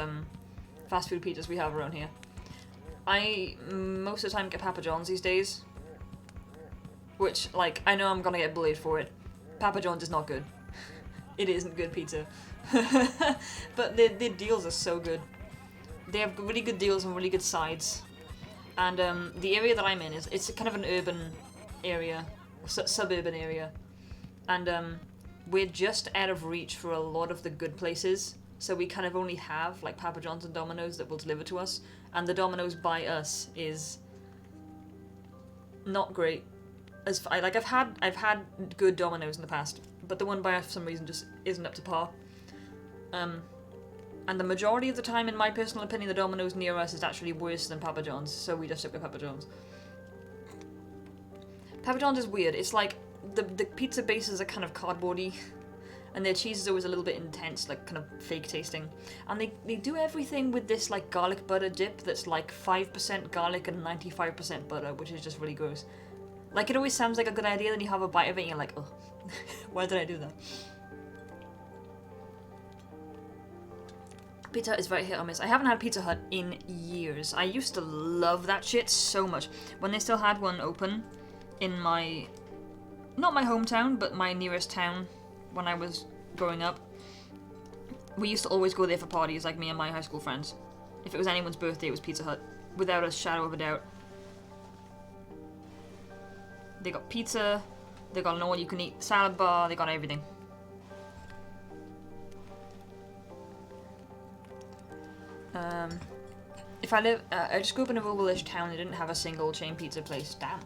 fast food pizzas we have around here. I most of the time get Papa John's these days, which, like, I know I'm gonna get bullied for it. Papa John's is not good. It isn't good pizza. But the deals are so good. They have really good deals and really good sides. And the area that I'm in it's kind of an urban area, suburban area. And we're just out of reach for a lot of the good places. So we kind of only have like Papa John's and Domino's that will deliver to us. And the Domino's by us is not great. I've had good Domino's in the past, but the one by us for some reason just isn't up to par. And the majority of the time, in my personal opinion, the Domino's near us is actually worse than Papa John's, so we just stick with Papa John's. Papa John's is weird. It's like the pizza bases are kind of cardboardy, and their cheese is always a little bit intense, like kind of fake tasting. And they do everything with this like garlic butter dip that's like 5% garlic and 95% butter, which is just really gross. Like, it always sounds like a good idea, then you have a bite of it and you're like, oh, why did I do that? Pizza Hut is very hit or miss. I haven't had Pizza Hut in years. I used to love that shit so much. When they still had one open in my, not my hometown, but my nearest town when I was growing up, we used to always go there for parties, like me and my high school friends. If it was anyone's birthday, it was Pizza Hut, without a shadow of a doubt. They got pizza, they got an all-you-can-eat salad bar, they got everything. If I just grew up in a rural-ish town that didn't have a single chain pizza place. Damn.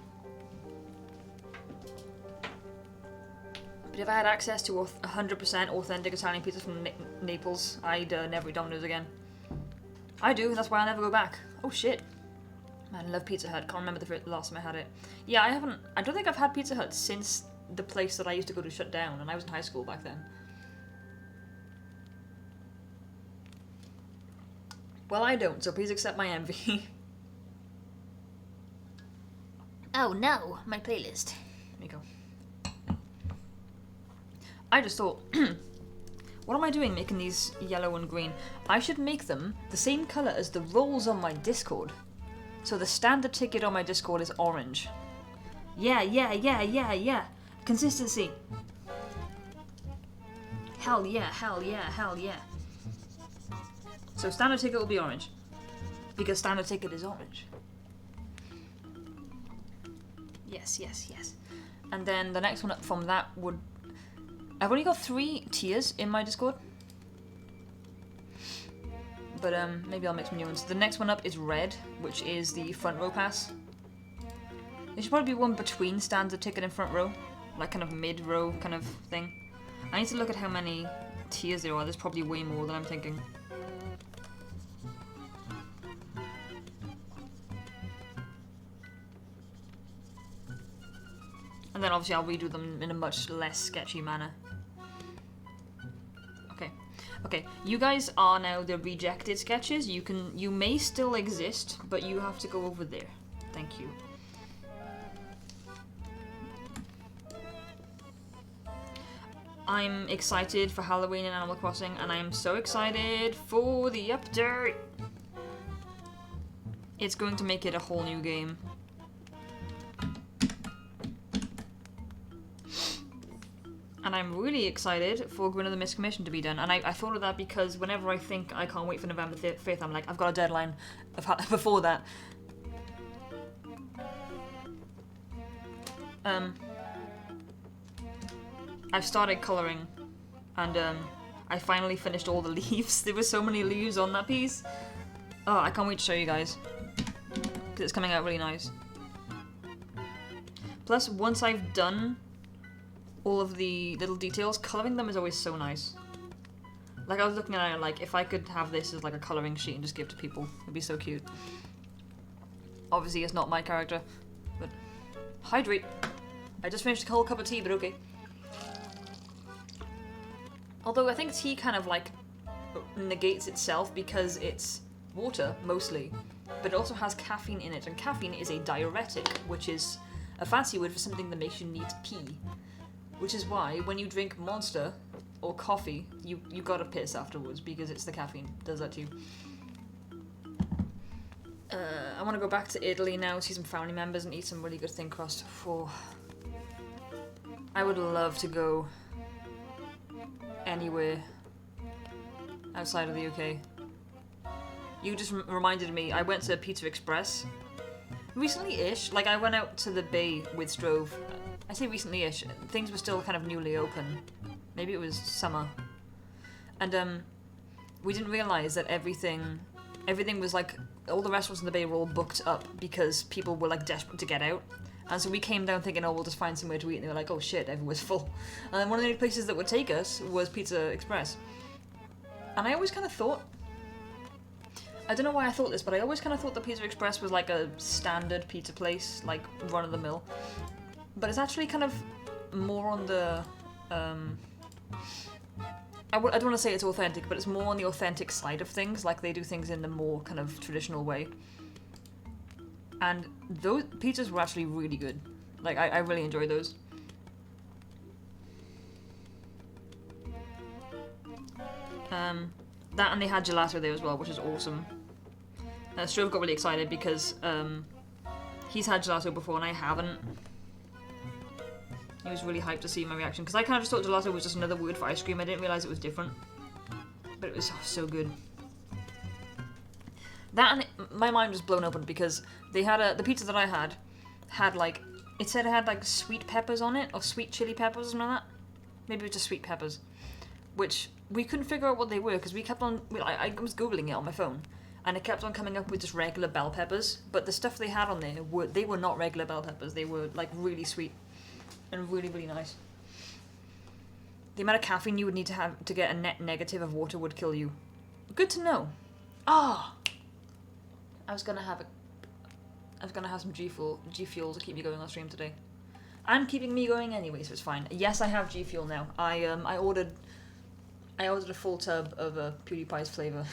But if I had access to 100% authentic Italian pizza from Naples, I'd never eat Domino's again. I do, that's why I'll never go back. Oh shit. Man, I love Pizza Hut. Can't remember the last time I had it. Yeah, I don't think I've had Pizza Hut since the place that I used to go to shut down, and I was in high school back then. Well, I don't, so please accept my envy. Oh no, my playlist. There you go. I just thought, what am I doing making these yellow and green? I should make them the same colour as the roles on my Discord. So the standard ticket on my Discord is orange. Yeah. Consistency. Hell yeah. So standard ticket will be orange. Because standard ticket is orange. Yes. And then the next one up from that would... I've only got 3 tiers in my Discord. But maybe I'll make some new ones. The next one up is red, which is the front row pass. There should probably be one between standard ticket and front row. Like kind of mid-row kind of thing. I need to look at how many tiers there are. There's probably way more than I'm thinking. And then obviously I'll redo them in a much less sketchy manner. Okay, you guys are now the rejected sketches. You may still exist, but you have to go over there. Thank you. I'm excited for Halloween and Animal Crossing, and I am so excited for the update. It's going to make it a whole new game. And I'm really excited for Grin of the Mist Commission to be done. And I thought of that because whenever I think I can't wait for November 5th, I'm like, I've got a deadline before that. I've started colouring, and I finally finished all the leaves. There were so many leaves on that piece. Oh, I can't wait to show you guys, because it's coming out really nice. Plus, once I've done all of the little details, colouring them is always so nice. Like, I was looking at it like, if I could have this as like a colouring sheet and just give it to people, it'd be so cute. Obviously, it's not my character, but hydrate. I just finished a whole cup of tea, but okay. Although I think tea kind of like negates itself because it's water, mostly. But it also has caffeine in it, and caffeine is a diuretic, which is a fancy word for something that makes you need to pee. Which is why, when you drink Monster or coffee, you gotta piss afterwards, because it's the caffeine that does that to you. I want to go back to Italy now, see some family members, and eat some really good thin crust. Oh. I would love to go anywhere outside of the UK. You just reminded me, I went to Pizza Express recently-ish. Like, I went out to the bay with Strove. I say recently-ish, things were still kind of newly open. Maybe it was summer. And we didn't realise that everything was like, all the restaurants in the bay were all booked up because people were like desperate to get out. And so we came down thinking, oh, we'll just find somewhere to eat, and they were like, oh shit, everywhere's full. And one of the only places that would take us was Pizza Express. And I always kind of thought, I don't know why I thought this, but I always kind of thought that Pizza Express was like a standard pizza place, like run-of-the-mill. But it's actually kind of more on the, I don't want to say it's authentic, but it's more on the authentic side of things. Like, they do things in the more kind of traditional way. And those pizzas were actually really good. Like, I really enjoyed those. That, and they had gelato there as well, which is awesome. Strove got really excited because he's had gelato before and I haven't. He was really hyped to see my reaction, because I kind of just thought gelato was just another word for ice cream. I didn't realise it was different. But it was so good. That, and my mind was blown open because they had the pizza that I had like, it said it had like sweet peppers on it, or sweet chili peppers or something like that. Maybe it was just sweet peppers. Which, we couldn't figure out what they were, because we kept on, I was googling it on my phone, and it kept on coming up with just regular bell peppers, but the stuff they had on there, they were not regular bell peppers, they were like really sweet, and really, really nice. The amount of caffeine you would need to have to get a net negative of water would kill you. Good to know. Ah! I was gonna have some G Fuel to keep me going on stream today. I'm keeping me going anyway, so it's fine. Yes, I have G Fuel now. I ordered a full tub of PewDiePie's flavour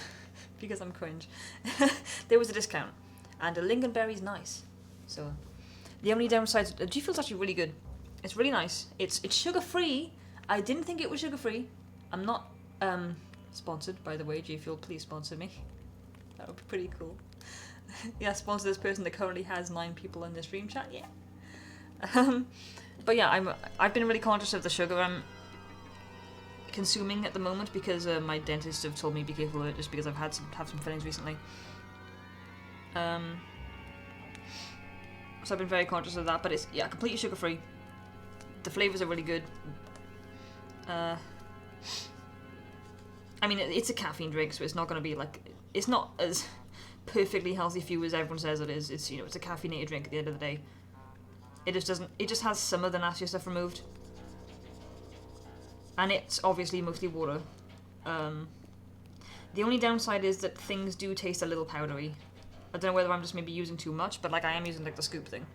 because I'm cringe. There was a discount, and a lingonberry's nice. So the only downside, G Fuel's actually really good. It's really nice. It's sugar free. I didn't think it was sugar free. I'm not sponsored, by the way. G Fuel, please sponsor me. That would be pretty cool. Yeah, sponsor this person that currently has 9 people in the stream chat. Yeah. But yeah, I've been really conscious of the sugar I'm consuming at the moment, because my dentist have told me be careful of it, just because I've had some fillings recently. So I've been very conscious of that, but it's, yeah, completely sugar free. The flavours are really good. I mean, it's a caffeine drink, so it's not going to be like, it's not as perfectly healthy for you as everyone says it is. It's, you know, it's a caffeinated drink at the end of the day. It just has some of the nastier stuff removed. And it's obviously mostly water. The only downside is that things do taste a little powdery. I don't know whether I'm just maybe using too much, but like I am using like the scoop thing.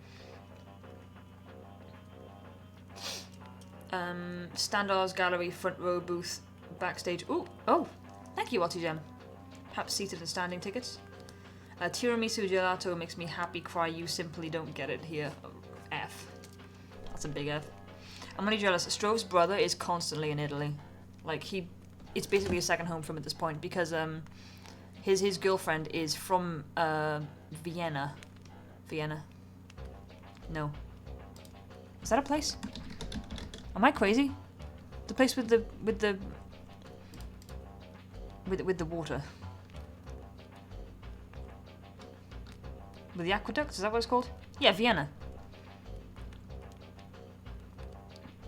Standards, gallery, front row, booth, backstage. Ooh, oh, thank you, GameJam. Perhaps seated and standing tickets. Tiramisu gelato makes me happy cry, you simply don't get it here. F. That's a big F. I'm really jealous. Strove's brother is constantly in Italy. Like, it's basically a second home for him at this point, because his girlfriend is from Vienna. Vienna. No. Is that a place? Am I crazy? The place with the water. With the aqueduct, is that what it's called? Yeah, Vienna.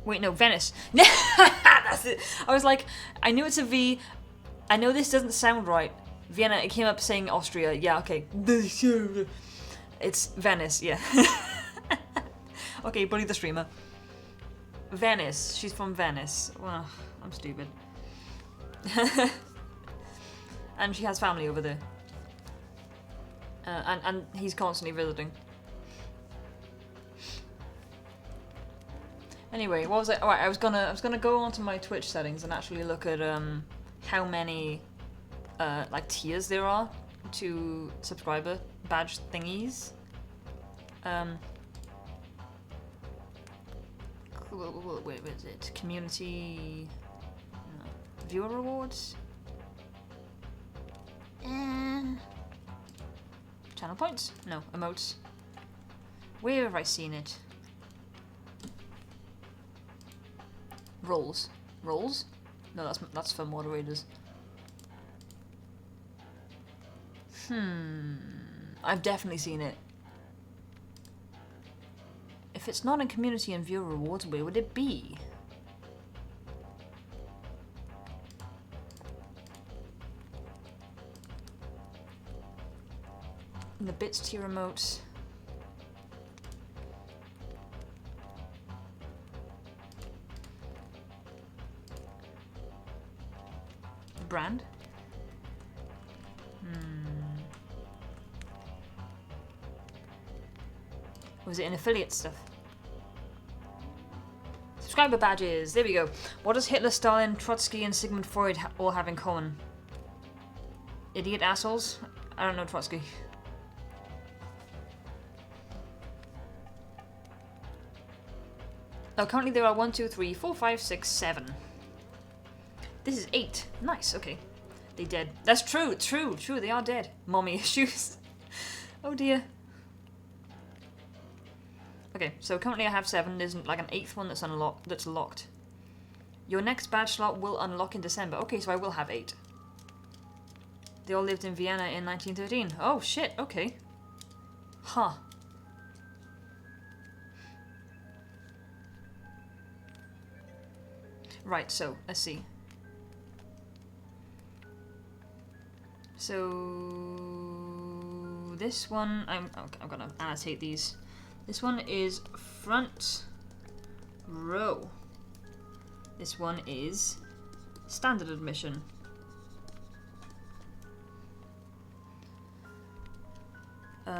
Wait, no, Venice. That's it. I was like, I knew it's a V. I know this doesn't sound right. Vienna, it came up saying Austria. Yeah, okay. It's Venice, yeah. Okay, bully the streamer. Venice. She's from Venice. Well, I'm stupid. And she has family over there. And he's constantly visiting. Anyway, what was I? Alright, I was gonna go onto my Twitch settings and actually look at how many like tiers there are to subscriber badge thingies. Where is it? Community viewer rewards. Channel points? No, emotes. Where have I seen it? Roles. Roles? No, that's for moderators. I've definitely seen it. If it's not in community and viewer rewards, where would it be? In the bits tier emotes. Brand? Was it in affiliate stuff? Subscriber badges, there we go. What does Hitler, Stalin, Trotsky and Sigmund Freud all have in common? Idiot assholes? I don't know Trotsky. Oh, currently there are 1, 2, 3, 4, 5, 6, 7. This is 8. Nice, okay. They dead. That's true, true, they are dead. Mommy issues. Oh dear. Okay, so currently I have 7. There's like an 8th one that's locked. Your next badge slot will unlock in December. Okay, so I will have 8. They all lived in Vienna in 1913. Oh shit, okay. Huh. Right, so, let's see. So this one, I'm gonna annotate these. This one is front row. This one is standard admission.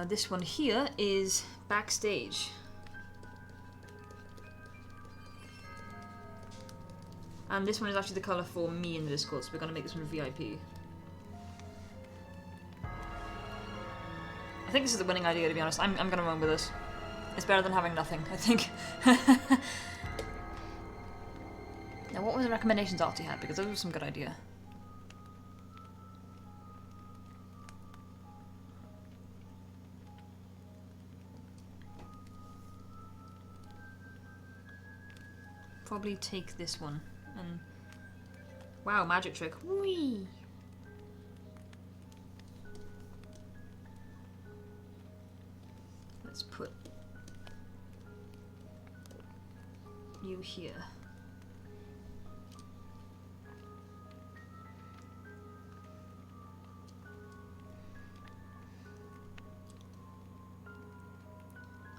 This one here is backstage. And this one is actually the colour for me in the Discord, so we're gonna make this one VIP. I think this is the winning idea, to be honest. I'm gonna run with this. It's better than having nothing, I think. Now, what were the recommendations Artie had? Because those were some good idea. Probably take this one. And wow, magic trick. Whee! Let's put you here.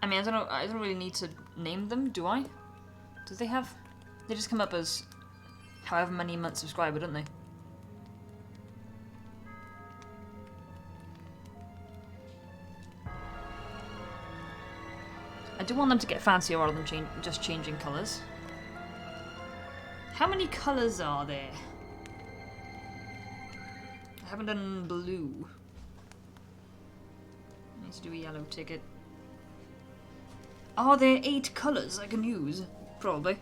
I mean, I don't know, I don't really need to name them, do I? Do they have? They just come up as however many months subscriber, don't they? I do want them to get fancier rather than just changing colours. How many colours are there? I haven't done blue. I need to do a yellow ticket. Are there 8 colours I can use? Probably.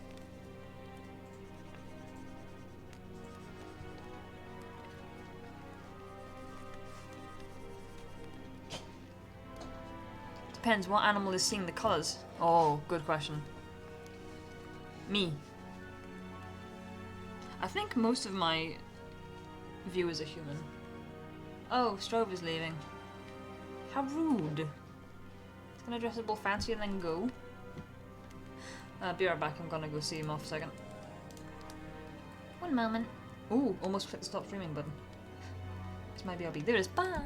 Depends what animal is seeing the colours. Oh, good question. Me. I think most of my viewers are human. Oh, Strobe is leaving. How rude. He's gonna dress up all fancy and then go. Be right back, I'm gonna go see him off a second. One moment. Ooh, almost clicked the stop streaming button. This might be RB. There it is. Bye!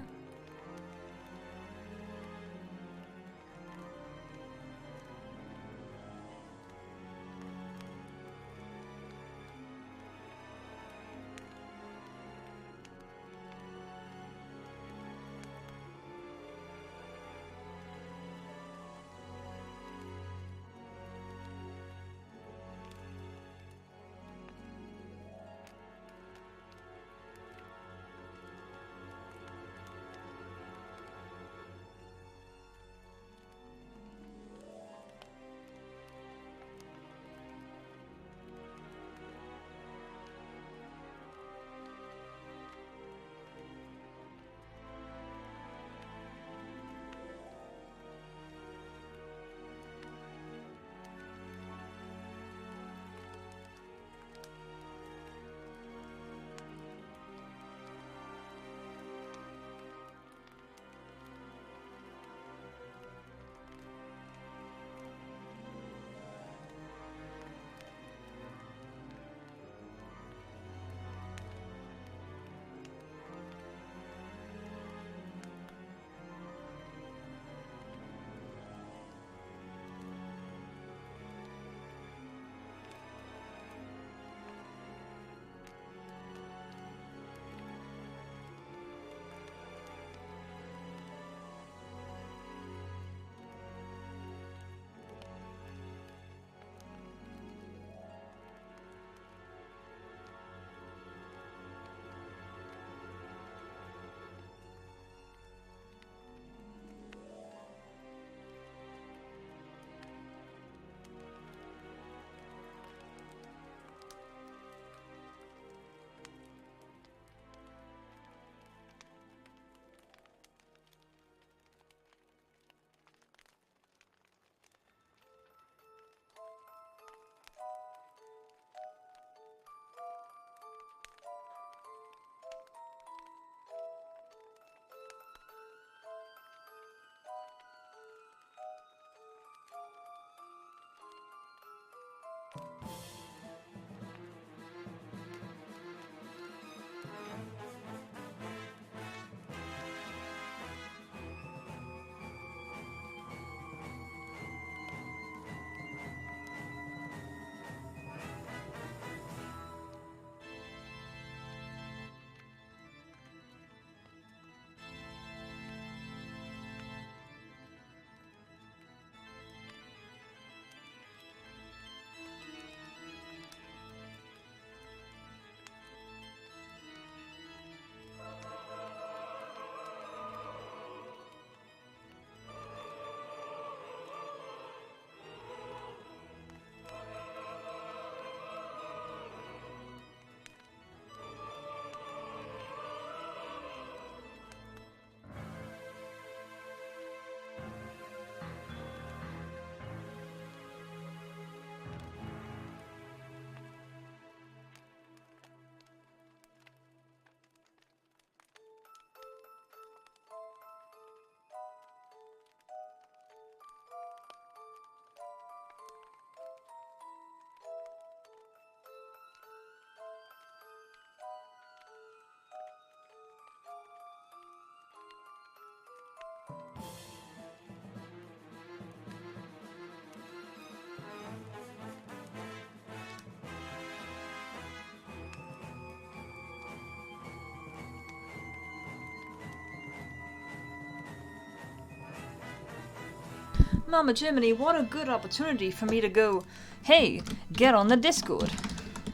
Mama Germany, what a good opportunity for me to go, hey, get on the Discord.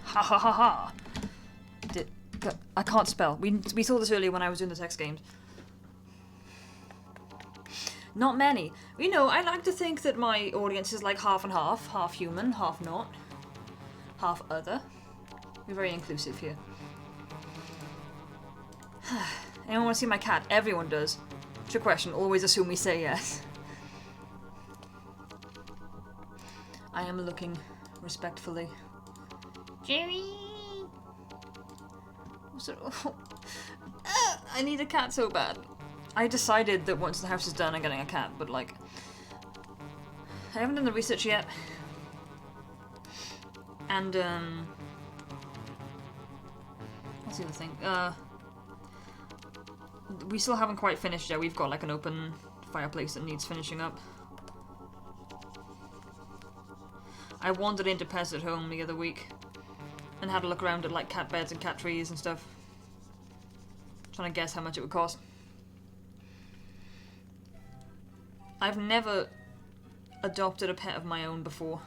Ha ha ha ha. I can't spell. We saw this earlier when I was doing the text games. Not many. You know, I like to think that my audience is like half and half human, half not, half other. We're very inclusive here. Anyone want to see my cat? Everyone does. Trick question, always assume we say yes. I am looking respectfully. Jerry! So, I need a cat so bad. I decided that once the house is done, I'm getting a cat, but like, I haven't done the research yet. And what's the other thing? We still haven't quite finished yet. We've got like an open fireplace that needs finishing up. I wandered into Pets at Home the other week and had a look around at like cat beds and cat trees and stuff. Trying to guess how much it would cost. I've never adopted a pet of my own before,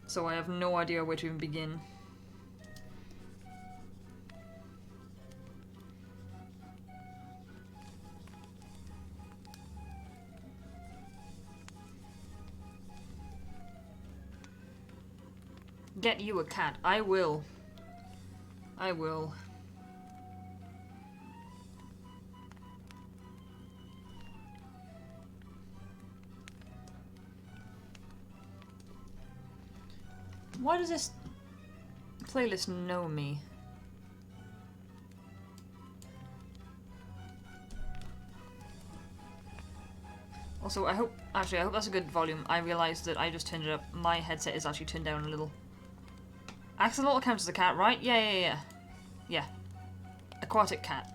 so I have no idea where to even begin. Get you a cat. I will. I will. Why does this playlist know me? Also, I hope that's a good volume. I realized that I just turned it up. My headset is actually turned down a little. Axolotl counts as a cat, right? Yeah. Yeah. Aquatic cat.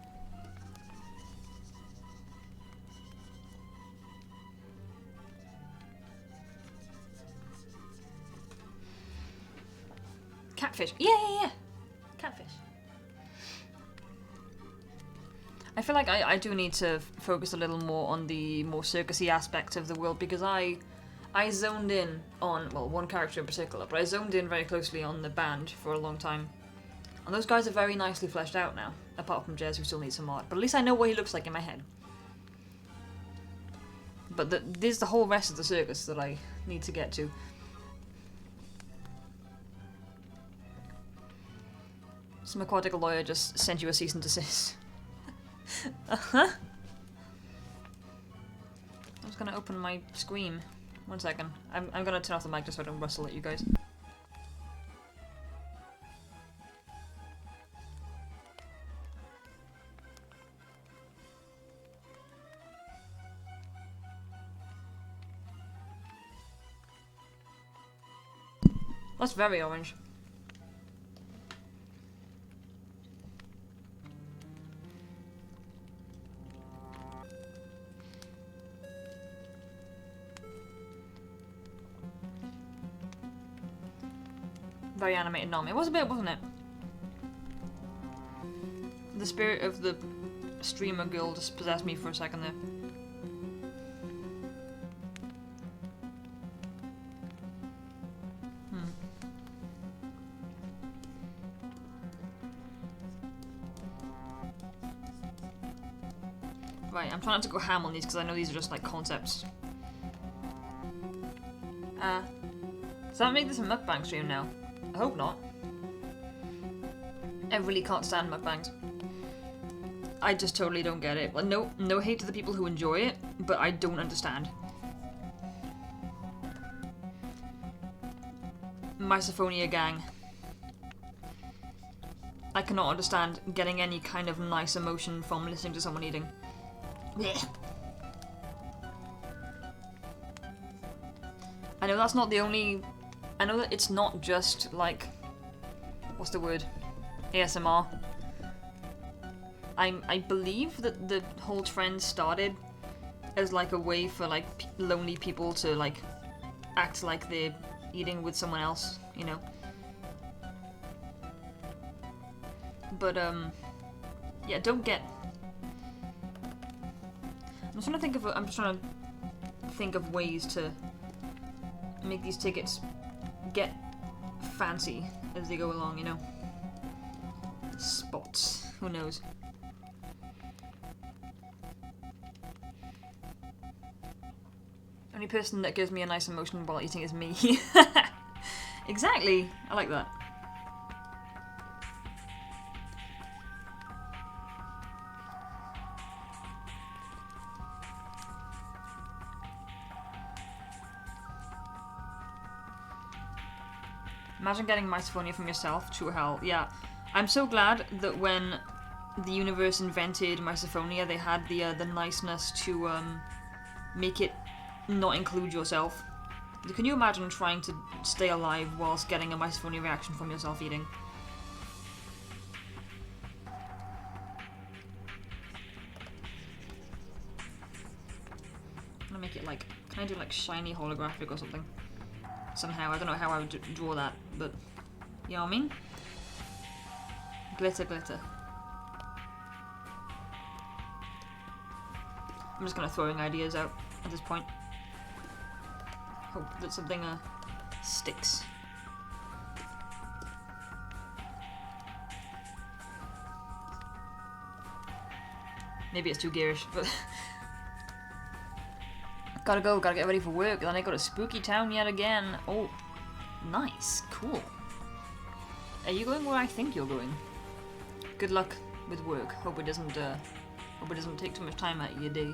Catfish. Yeah. Catfish. I feel like I do need to focus a little more on the more circusy aspect of the world, because I zoned in on, well, one character in particular, but I zoned in very closely on the band for a long time. And those guys are very nicely fleshed out now, apart from Jez, who still needs some art. But at least I know what he looks like in my head. But there's the whole rest of the circus that I need to get to. Some aquatic lawyer just sent you a cease and desist. Uh-huh. I was gonna open my Scream. 1 second. I'm gonna turn off the mic just so I don't rustle at you guys. That's very orange. Very animated nom. It was a bit, wasn't it? The spirit of the streamer girl just possessed me for a second there. Right, I'm trying not to go ham on these because I know these are just like concepts. Does that make this a mukbang stream now? I hope not. I really can't stand mukbangs. I just totally don't get it. Like, no hate to the people who enjoy it, but I don't understand. Misophonia gang. I cannot understand getting any kind of nice emotion from listening to someone eating. Blech. I know that's not the only... I know that it's not just, like... What's the word? ASMR. I believe that the whole trend started as, like, a way for, like, lonely people to, like, act like they're eating with someone else, you know? But, yeah, don't get... I'm just trying to think of ways to make these tickets get fancy as they go along, you know? Spots. Who knows? Only person that gives me a nice emotion while eating is me. Exactly! I like that. Imagine getting misophonia from yourself. True hell. Yeah. I'm so glad that when the universe invented misophonia, they had the niceness to make it not include yourself. Can you imagine trying to stay alive whilst getting a misophonia reaction from yourself eating? I'm gonna make it like, can I do like shiny holographic or something? Somehow, I don't know how I would draw that, but you know what I mean? Glitter, glitter. I'm just kind of throwing ideas out at this point. Hope that something sticks. Maybe it's too garish, but gotta go, gotta get ready for work. Then I go to Spooky Town yet again. Oh, nice, cool. Are you going where I think you're going? Good luck with work. Hope it doesn't take too much time out of your day.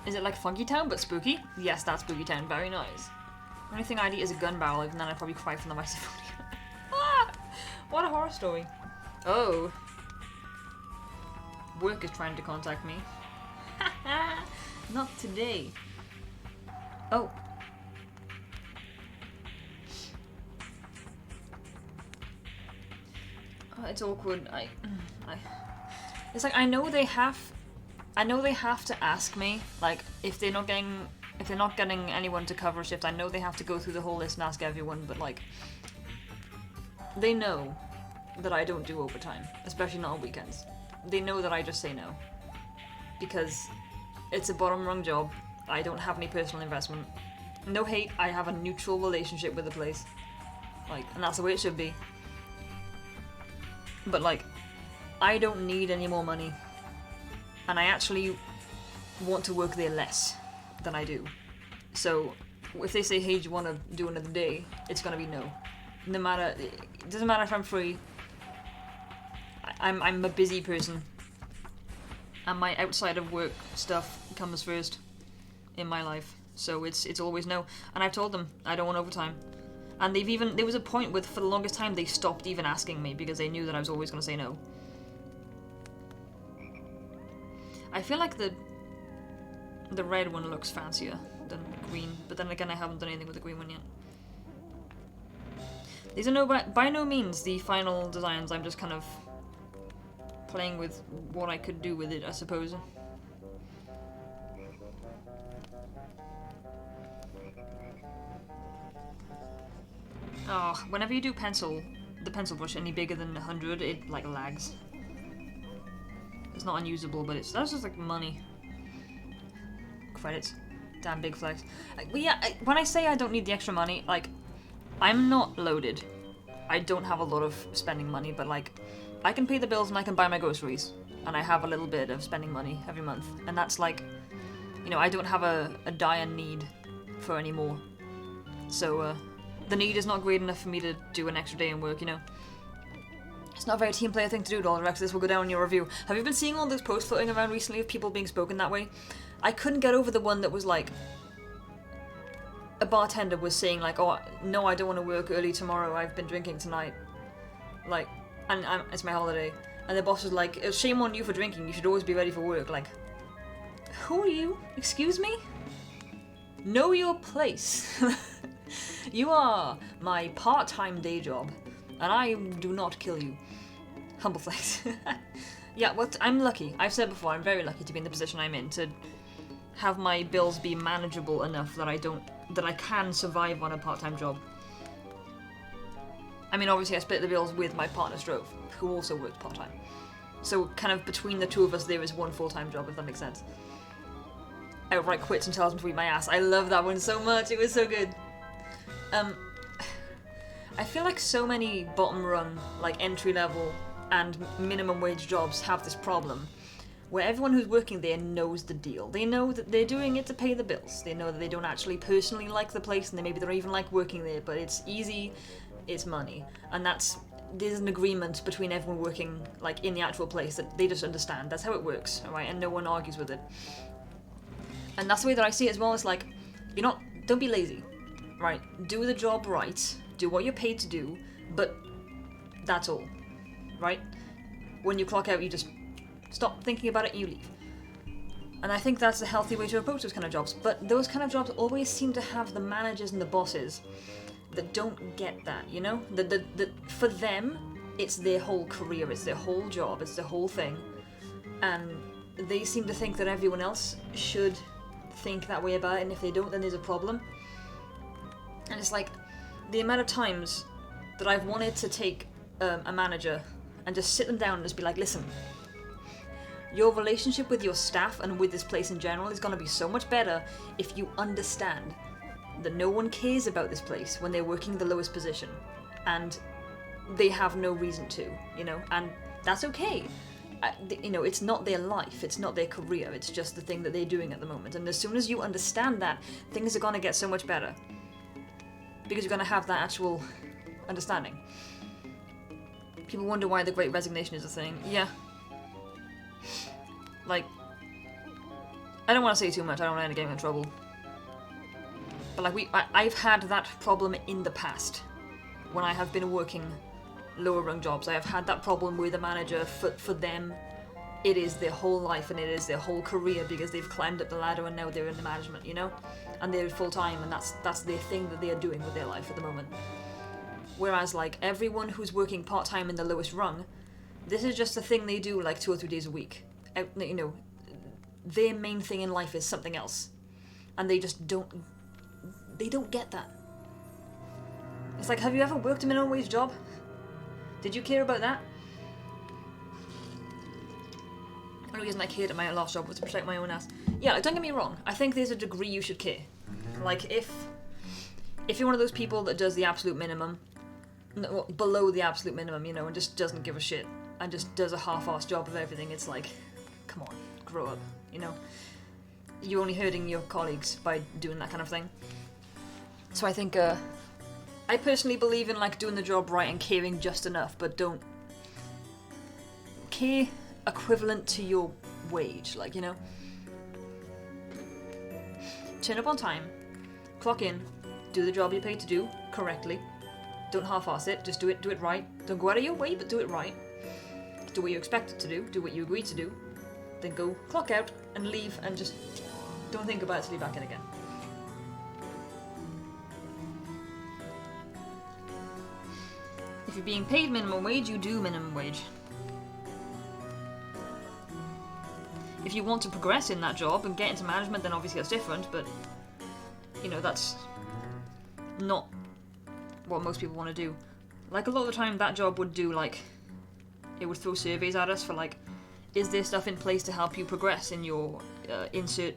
Is it like Funky Town but spooky? Yes, that's Spooky Town. Very nice. The only thing I'd eat is a gun barrel, and then I'd probably cry from the misophonia. Ah! What a horror story. Oh. Work is trying to contact me. Not today. Oh. It's awkward. It's like I know they have to ask me, like, if they're not getting anyone to cover a shift, I know they have to go through the whole list and ask everyone, but like, they know that I don't do overtime, especially not on weekends. They know that I just say no. Because it's a bottom rung job, I don't have any personal investment. No hate, I have a neutral relationship with the place. Like, and that's the way it should be. But like, I don't need any more money. And I actually want to work there less than I do. So if they say, hey, do you want to do another day? It's gonna be no. No matter, it doesn't matter if I'm free. I'm a busy person. And my outside of work stuff comes first in my life. So it's always no. And I've told them I don't want overtime. And there was a point with, for the longest time, they stopped even asking me because they knew that I was always gonna say no. I feel like the red one looks fancier than green, but then again I haven't done anything with the green one yet. These are by no means the final designs, I'm just kind of playing with what I could do with it, I suppose. Oh, whenever you do the pencil brush any bigger than 100, it like lags. It's not unusable, but that's just like money. Credits. Damn big flex. But yeah, when I say I don't need the extra money, like, I'm not loaded. I don't have a lot of spending money, but like, I can pay the bills and I can buy my groceries. And I have a little bit of spending money every month. And that's like, you know, I don't have a dire need for any more. So, the need is not great enough for me to do an extra day in work, you know? It's not a very team player thing to do, DollDirector. This will go down in your review. Have you been seeing all those posts floating around recently of people being spoken that way? I couldn't get over the one that was like, a bartender was saying like, oh, no, I don't want to work early tomorrow, I've been drinking tonight. Like, and it's my holiday. And the boss was like, shame on you for drinking, you should always be ready for work. Like, who are you? Excuse me? Know your place. You are my part-time day job, and I do not kill you. Humble flex. Yeah, well, I'm lucky. I've said before, I'm very lucky to be in the position I'm in, to have my bills be manageable enough that I can survive on a part-time job. I mean, obviously I split the bills with my partner Strove, who also works part-time. So kind of between the two of us there is one full-time job, if that makes sense. outright quits and tells him to eat my ass. I love that one so much. It was so good. I feel like so many bottom rung, like entry level and minimum wage jobs have this problem where everyone who's working there knows the deal. They know that they're doing it to pay the bills. They know that they don't actually personally like the place, and maybe they don't even like working there, but it's easy, it's money. And there's an agreement between everyone working like in the actual place that they just understand. That's how it works, alright? And no one argues with it. And that's the way that I see it as well. It's like, don't be lazy, right? Do the job right, do what you're paid to do, but that's all, right? When you clock out, you just stop thinking about it and you leave. And I think that's a healthy way to approach those kind of jobs. But those kind of jobs always seem to have the managers and the bosses that don't get that, you know? That for them, it's their whole career, it's their whole job, it's their whole thing. And they seem to think that everyone else should think that way about it, and if they don't, then there's a problem. And it's like, the amount of times that I've wanted to take a manager and just sit them down and just be like, listen, your relationship with your staff and with this place in general is going to be so much better if you understand that no one cares about this place when they're working the lowest position, and they have no reason to, you know, and that's okay. You know, it's not their life, it's not their career, it's just the thing that they're doing at the moment. And as soon as you understand that, things are going to get so much better. Because you're going to have that actual understanding. People wonder why the Great Resignation is a thing. Yeah. Like, I don't want to say too much, I don't want to end the game in trouble. But like, I've had that problem in the past. When I have been working lower rung jobs, I have had that problem with a manager. For them, it is their whole life and it is their whole career because they've climbed up the ladder and now they're in the management, you know? And they're full time, and that's their thing that they are doing with their life at the moment. Whereas like everyone who's working part time in the lowest rung, this is just a thing they do like 2 or 3 days a week. You know, their main thing in life is something else, and they just don't get that. It's like, have you ever worked a minimum wage job? Did you care about that? The only reason I cared at my last job was to protect my own ass. Yeah, like, don't get me wrong. I think there's a degree you should care. Like, if you're one of those people that does the absolute minimum, below the absolute minimum, you know, and just doesn't give a shit, and just does a half-assed job of everything, it's like, come on, grow up, you know? You're only hurting your colleagues by doing that kind of thing. So I think, I personally believe in, like, doing the job right and caring just enough, but don't care equivalent to your wage, like, you know? Turn up on time, clock in, do the job you're paid to do correctly. Don't half-ass it, just do it right. Don't go out of your way, but do it right. Do what you're expected to do what you agreed to do, then go clock out and leave, and just don't think about it till you're back in again. If you're being paid minimum wage, you do minimum wage. If you want to progress in that job and get into management, then obviously that's different, but, you know, that's not what most people want to do. Like, a lot of the time, that job would do, like, it would throw surveys at us for, like, is there stuff in place to help you progress in your insert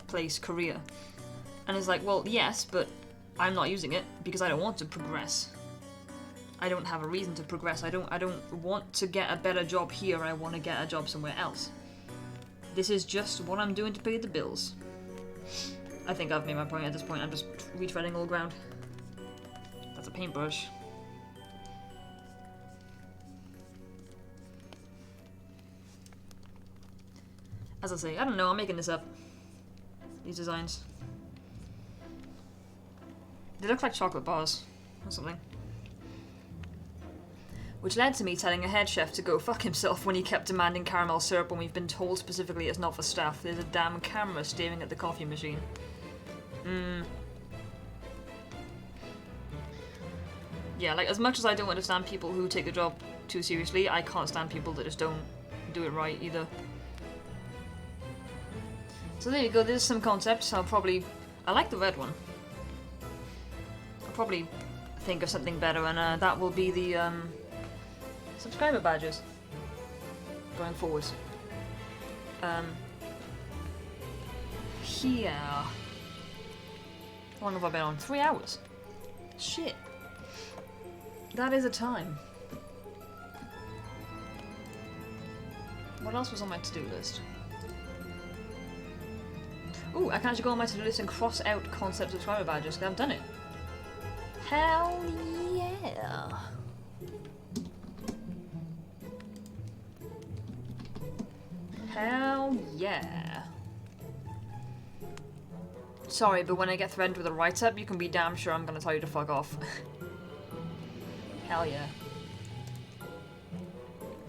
place career? And it's like, well, yes, but I'm not using it because I don't want to progress. I don't have a reason to progress. I don't want to get a better job here. I want to get a job somewhere else. This is just what I'm doing to pay the bills. I think I've made my point at this point. I'm just retreading old ground. That's a paintbrush. As I say, I don't know, I'm making this up. These designs. They look like chocolate bars or something. Which led to me telling a head chef to go fuck himself when he kept demanding caramel syrup when we've been told specifically it's not for staff. There's a damn camera staring at the coffee machine. Yeah, like, as much as I don't understand people who take the job too seriously, I can't stand people that just don't do it right either. So there you go, there's some concepts. I like the red one. I'll probably think of something better, and that will be the subscriber badges going forwards. here. How long have I been on? 3 hours. Shit. That is a time. What else was on my to-do list? Ooh, I can actually go on my to-do list and cross out concept subscriber badges because I've done it. Hell yeah. Hell yeah. Sorry, but when I get threatened with a write-up, you can be damn sure I'm gonna tell you to fuck off. Hell yeah.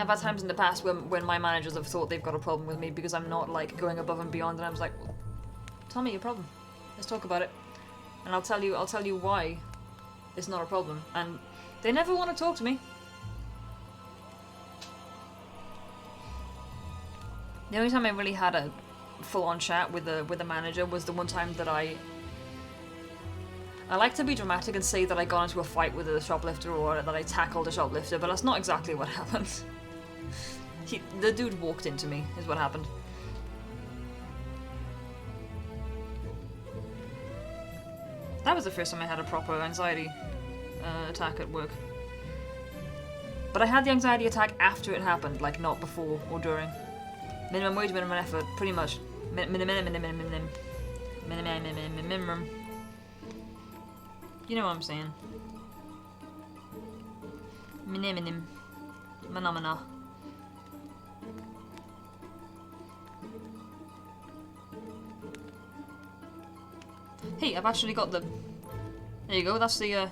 I've had times in the past when my managers have thought they've got a problem with me because I'm not, like, going above and beyond, and I was like, well, tell me your problem. Let's talk about it. And I'll tell you why it's not a problem. And they never want to talk to me. The only time I really had a full-on chat with the manager was the one time that I like to be dramatic and say that I got into a fight with a shoplifter or that I tackled a shoplifter, but that's not exactly what happened. The dude walked into me, is what happened. That was the first time I had a proper anxiety attack at work. But I had the anxiety attack after it happened, like not before or during. Minimum wage, minimum effort, pretty much. Minimum. You know what I'm saying. Minimum. Phenomena. Hey, I've actually got the... There you go, that's the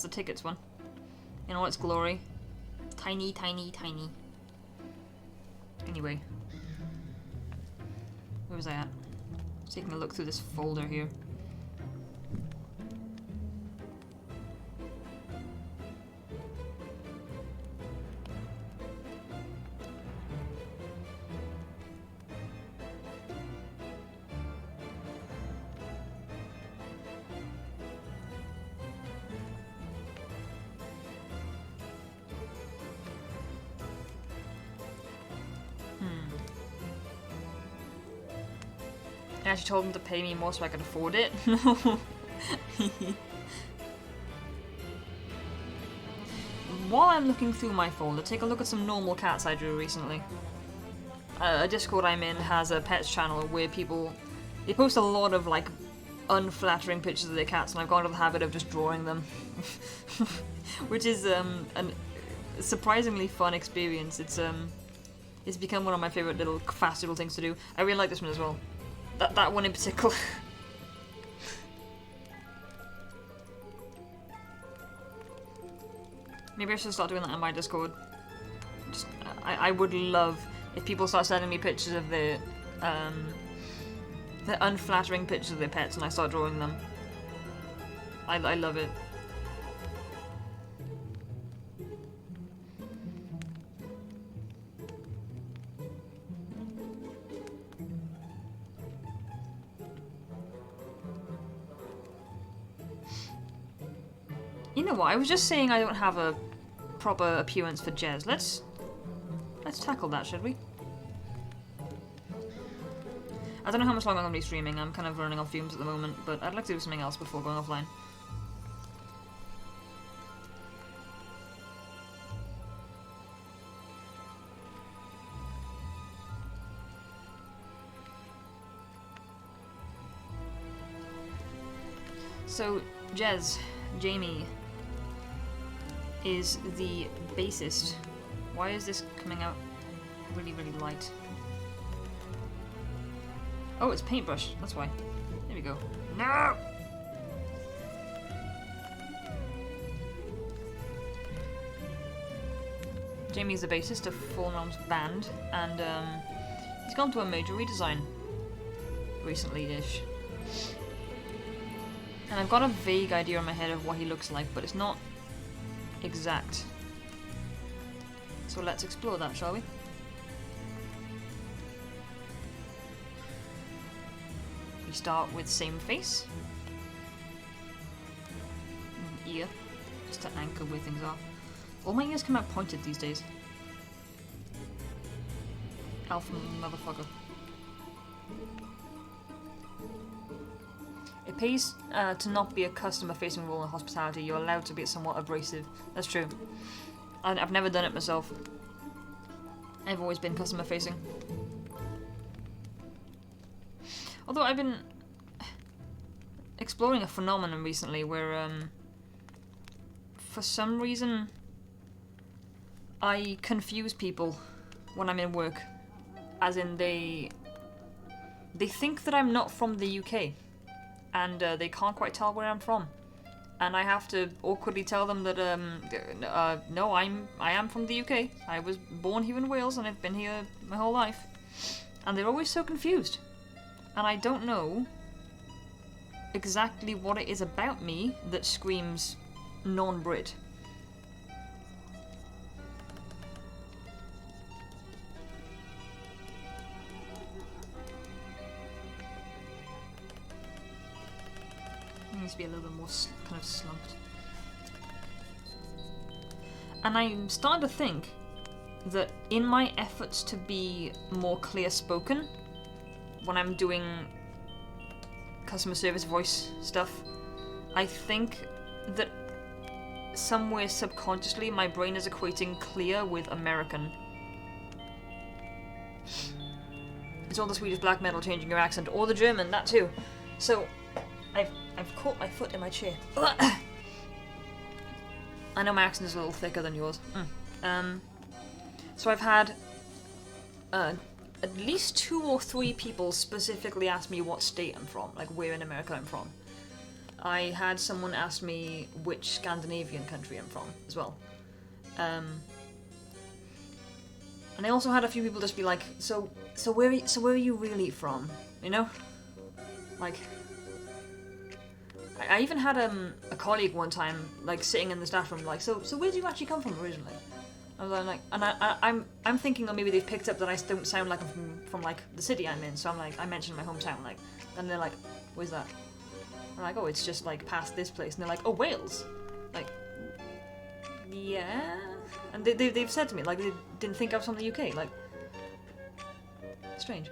tickets one. In all its glory. Tiny, tiny, tiny. Anyway. Where was I at? Just taking a look through this folder here. I actually told them to pay me more so I could afford it. While I'm looking through my folder, take a look at some normal cats I drew recently. A Discord I'm in has a pets channel where they post a lot of like unflattering pictures of their cats, and I've gone into the habit of just drawing them. Which is a surprisingly fun experience. It's become one of my favourite little fast little things to do. I really like this one as well. That one in particular. Maybe I should start doing that on my Discord. I would love if people start sending me pictures of the unflattering pictures of their pets and I start drawing them. I love it. You know what, I was just saying I don't have a proper appearance for Jez. Let's tackle that, should we? I don't know how much longer I'm going to be streaming. I'm kind of running off fumes at the moment, but I'd like to do something else before going offline. So, Jamie is the bassist. Why is this coming out really, really light? Oh, it's paintbrush. That's why. There we go. No! Jamie's the bassist of Fallen Realms band, and he's gone through a major redesign recently-ish. And I've got a vague idea in my head of what he looks like, but it's not exact. So let's explore that, shall we? We start with same face. Ear, just to anchor where things are. All my ears come out pointed these days. Alpha motherfucker. It pays to not be a customer-facing role in hospitality. You're allowed to be somewhat abrasive. That's true. I've never done it myself. I've always been customer-facing. Although I've been exploring a phenomenon recently where, for some reason, I confuse people when I'm in work. As in, they think that I'm not from the UK. And they can't quite tell where I'm from, and I have to awkwardly tell them that no, I am from the UK. I was born here in Wales, and I've been here my whole life. And they're always so confused, and I don't know exactly what it is about me that screams non-Brit. Needs to be a little bit more kind of slumped. And I'm starting to think that in my efforts to be more clear-spoken when I'm doing customer service voice stuff, I think that somewhere subconsciously my brain is equating clear with American. It's all the Swedish black metal changing your accent, or the German, that too. So I've caught my foot in my chair. I know my accent is a little thicker than yours. So I've had at least 2 or 3 people specifically ask me what state I'm from, like where in America I'm from. I had someone ask me which Scandinavian country I'm from as well. And I also had a few people just be like, so where are you really from? You know? Like, I even had a colleague one time, like, sitting in the staff room, like, so where do you actually come from originally? I was like, and I'm thinking, oh, maybe they've picked up that I don't sound like I'm from like the city I'm in, so I'm like, I mentioned my hometown, like, and they're like, where's that? I'm like, oh, it's just like past this place, and they're like, oh, Wales, like, yeah, and they've said to me, like, they didn't think I was from the UK, like, strange.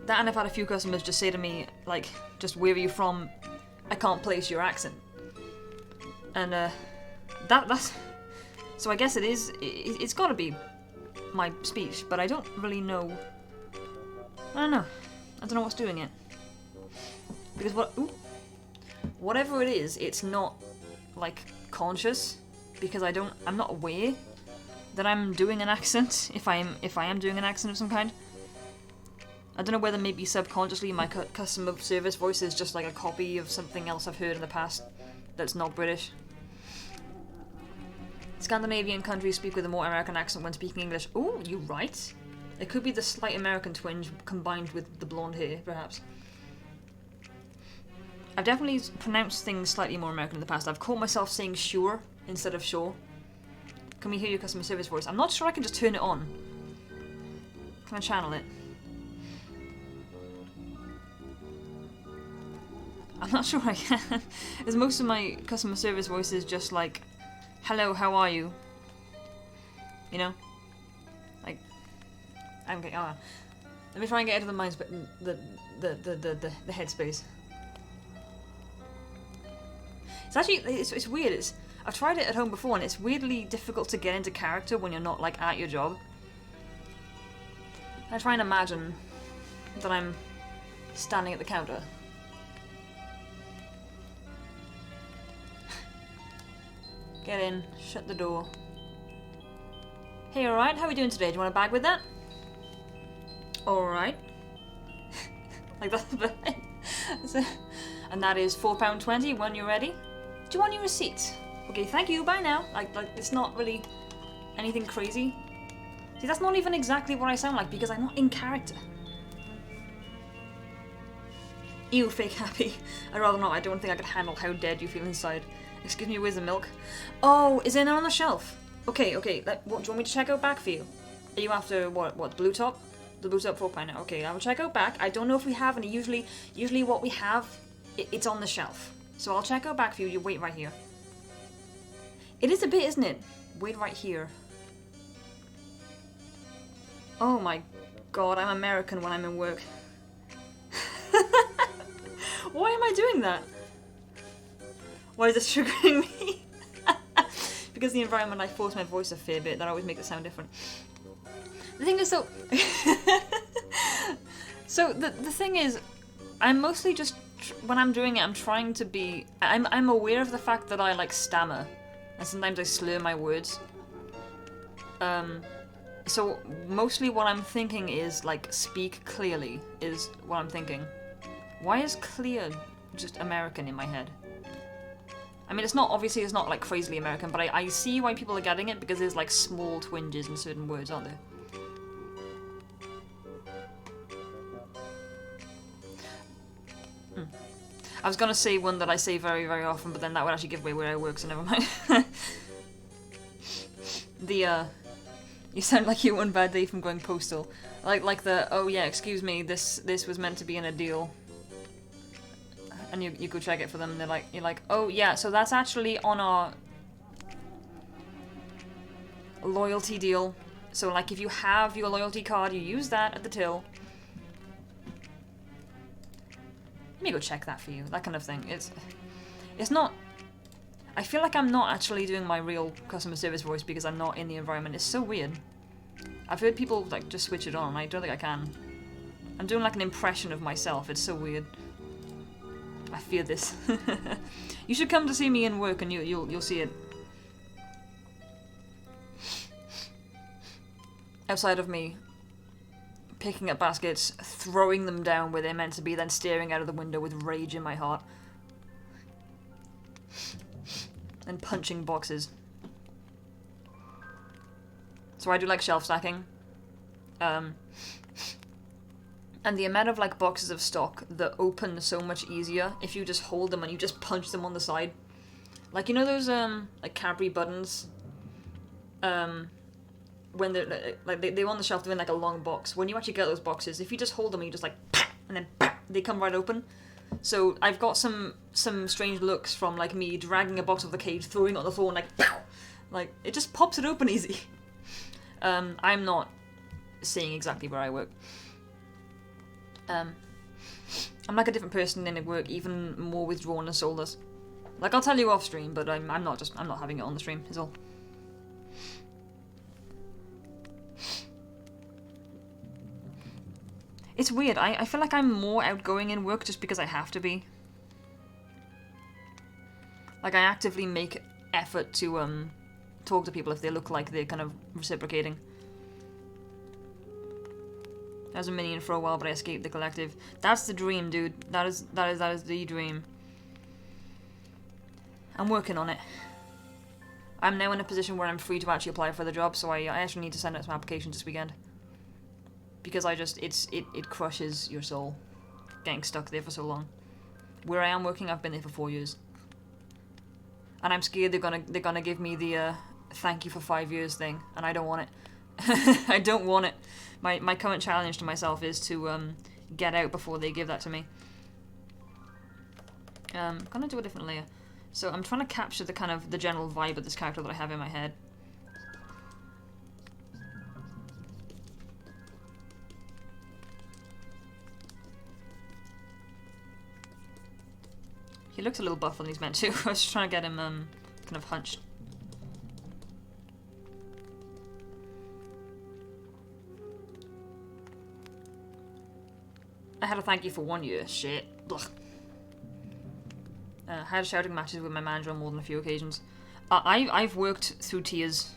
That, and I've had a few customers just say to me, like, just where are you from? I can't place your accent. And that's so I guess it's got to be my speech, but I don't really know. I don't know what's doing it. Because whatever it is, it's not like conscious, because I'm not aware that I'm doing an accent if I am doing an accent of some kind. I don't know whether maybe subconsciously my customer service voice is just like a copy of something else I've heard in the past that's not British. Scandinavian countries speak with a more American accent when speaking English. Ooh, you're right. It could be the slight American twinge combined with the blonde hair, perhaps. I've definitely pronounced things slightly more American in the past. I've caught myself saying sure instead of sure. Can we hear your customer service voice? I'm not sure I can just turn it on. Can I channel it? I'm not sure I can, as most of my customer service voice is just like, hello, how are you? You know? Like, I'm getting, let me try and get out of the mind, the headspace. It's actually, it's weird, I've tried it at home before, and it's weirdly difficult to get into character when you're not, like, at your job. I try and imagine that I'm standing at the counter. Get in, shut the door. Hey, alright, how are we doing today? Do you want a bag with that? Alright. Like that's and that is £4.20 when you're ready. Do you want your receipt? Okay, thank you, bye now. Like it's not really anything crazy. See, that's not even exactly what I sound like because I'm not in character. Ew, fake happy. I'd rather not. I don't think I could handle how dead you feel inside. Excuse me, where's the milk? Oh, is it on the shelf? Okay. What, do you want me to check out back for you? Are you after what, blue top? The blue top £4 now. Okay, I will check out back. I don't know if we have any. Usually what we have, it's on the shelf. So I'll check out back for you. You wait right here. It is a bit, isn't it? Wait right here. Oh my god, I'm American when I'm in work. Why am I doing that? Why is this triggering me? Because the environment, I force my voice a fair bit. That always makes it sound different. The thing is, though... so, the thing is, I'm mostly just... when I'm doing it, I'm trying to be... I'm aware of the fact that I, like, stammer. And sometimes I slur my words. So, mostly what I'm thinking is, like, speak clearly, is what I'm thinking. Why is clear just American in my head? I mean, it's not, obviously it's not, like, crazily American, but I see why people are getting it, because there's, like, small twinges in certain words, aren't there? I was gonna say one that I say very, very often, but then that would actually give away where I work, so never mind. You sound like you one bad day from going postal. Like the, oh yeah, excuse me, this was meant to be in a deal. And you go check it for them, and you're like, oh yeah, so that's actually on our loyalty deal. So like, if you have your loyalty card, you use that at the till. Let me go check that for you, that kind of thing. It's not... I feel like I'm not actually doing my real customer service voice because I'm not in the environment. It's so weird. I've heard people, like, just switch it on, and I don't think I can. I'm doing, like, an impression of myself. It's so weird. I fear this. You should come to see me in work, and you'll see it. Outside of me picking up baskets, throwing them down where they're meant to be, then staring out of the window with rage in my heart. And punching boxes. So I do like shelf stacking. And the amount of like boxes of stock that open so much easier if you just hold them and you just punch them on the side. Like, you know those like Cadbury buttons? When they're like they're on the shelf, they're in like a long box. When you actually get those boxes, if you just hold them and you just like and then they come right open. So I've got some strange looks from like me dragging a box off the cage, throwing it on the floor, and like it just pops it open easy. I'm not saying exactly where I work. I'm like a different person in work, even more withdrawn and soulless. Like, I'll tell you off stream, but I'm not having it on the stream, is all. It's weird, I feel like I'm more outgoing in work just because I have to be. Like, I actively make effort to talk to people if they look like they're kind of reciprocating. I was a minion for a while, but I escaped the collective. That's the dream, dude. That is the dream. I'm working on it. I'm now in a position where I'm free to actually apply for the job, so I actually need to send out some applications this weekend. Because it crushes your soul, getting stuck there for so long. Where I am working, I've been there for 4 years. And I'm scared they're gonna give me the thank you for 5 years thing, and I don't want it. I don't want it. My current challenge to myself is to get out before they give that to me. I'm gonna do a different layer. So I'm trying to capture the kind of the general vibe of this character that I have in my head. He looks a little buffer than he's meant to. I was trying to get him kind of hunched. I had a thank you for 1 year. Shit. Ugh. Had shouting matches with my manager on more than a few occasions. I've worked through tears.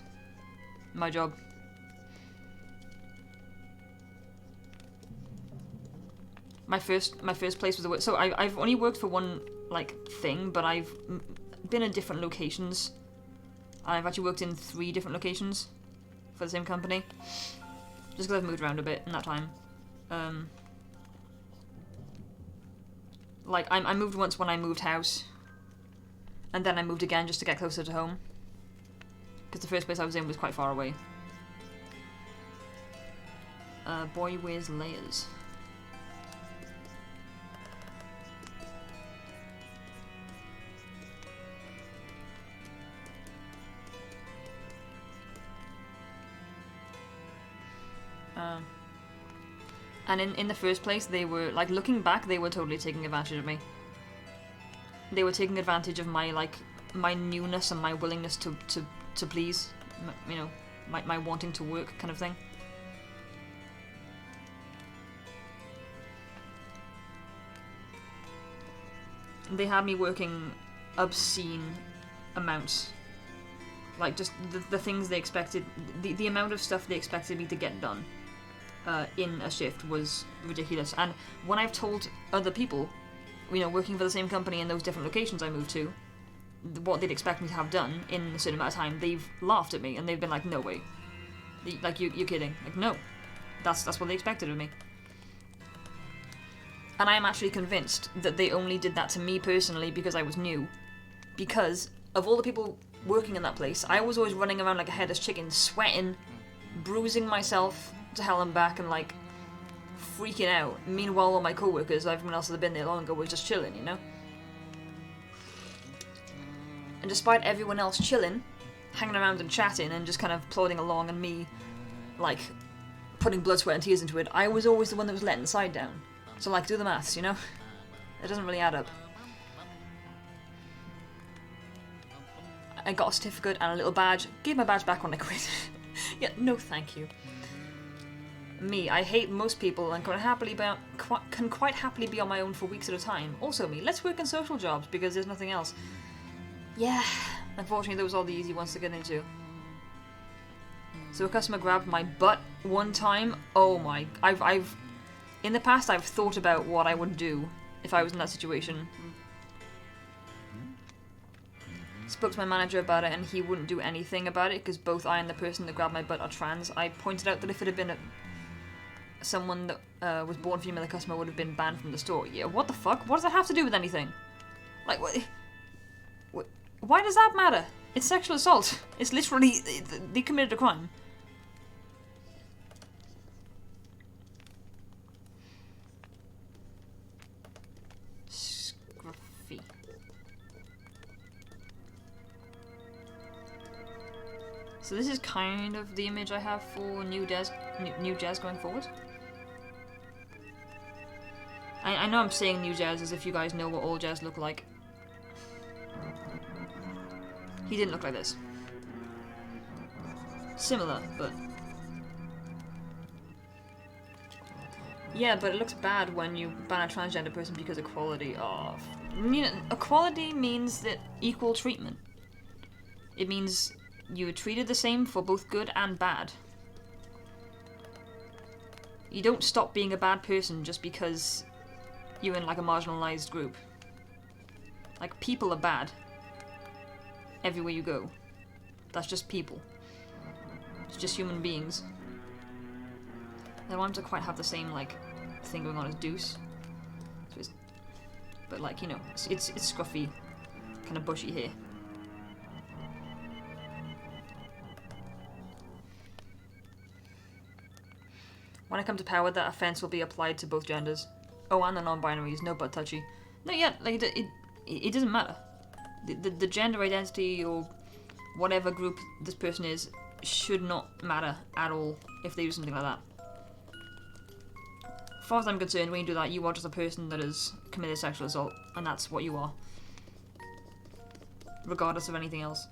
My job. My first place was a work. So I've only worked for one like thing, but I've been in different locations. I've actually worked in 3 different locations for the same company. Just because I've moved around a bit in that time. Like, I moved once when I moved house. And then I moved again just to get closer to home. Because the first place I was in was quite far away. Boy wears layers. And in the first place, they were, like, looking back, they were totally taking advantage of me. they were taking advantage of my, like, my newness and my willingness to please, you know, my wanting to work kind of thing. They had me working obscene amounts. Like, just the things they expected, the amount of stuff they expected me to get done in a shift was ridiculous. And when I've told other people, you know, working for the same company in those different locations I moved to, what they'd expect me to have done in a certain amount of time, they've laughed at me and they've been like, no way. Like, you're kidding. Like, no. That's what they expected of me. And I am actually convinced that they only did that to me personally because I was new. Because of all the people working in that place, I was always running around like a headless chicken, sweating, bruising myself to hell and back, and like freaking out. Meanwhile, all my co-workers, everyone else that had been there longer, was just chilling, you know? And despite everyone else chilling, hanging around and chatting and just kind of plodding along, and me, like, putting blood, sweat and tears into it, I was always the one that was letting the side down. So, like, do the maths, you know? It doesn't really add up. I got a certificate and a little badge. Gave my badge back when I quit. Yeah, no thank you. Me, I hate most people and can quite happily be on my own for weeks at a time. Also me, let's work in social jobs because there's nothing else. Yeah, unfortunately those are all the easy ones to get into. So a customer grabbed my butt one time. Oh my, I've in the past I've thought about what I would do if I was in that situation. Spoke to my manager about it and he wouldn't do anything about it because both I and the person that grabbed my butt are trans. I pointed out that if it had been someone that was born female, the customer would have been banned from the store. Yeah, what the fuck? What does that have to do with anything? Like, what? Why does that matter? It's sexual assault. It's literally, they committed a crime. Scruffy. So this is kind of the image I have for new jazz going forward. I know I'm saying new jazz as if you guys know what old jazz look like. He didn't look like this. Similar, but... Yeah, but it looks bad when you ban a transgender person because equality of... You know, equality means that equal treatment. It means you were treated the same for both good and bad. You don't stop being a bad person just because you're in like a marginalized group. Like, people are bad. Everywhere you go. That's just people. It's just human beings. I don't want to quite have the same, like, thing going on as Deuce. So it's, but, like, you know, it's scruffy, kind of bushy hair. When I come to power, that offense will be applied to both genders. Oh, and the non-binaries, no butt touchy. No, yeah, like, it doesn't matter. The gender identity or whatever group this person is should not matter at all if they do something like that. As far as I'm concerned, when you do that, you are just a person that has committed sexual assault, and that's what you are. Regardless of anything else.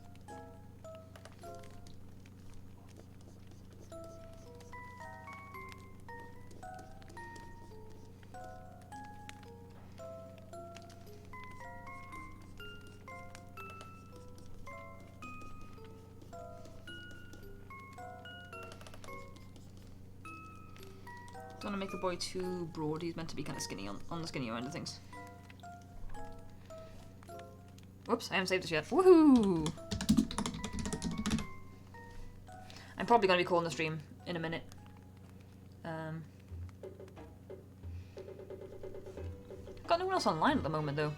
Don't want to make the boy too broad, he's meant to be kind of skinny on the skinnier end of things. Whoops, I haven't saved this yet. Woohoo! I'm probably going to be calling the stream in a minute. Got no one else online at the moment though.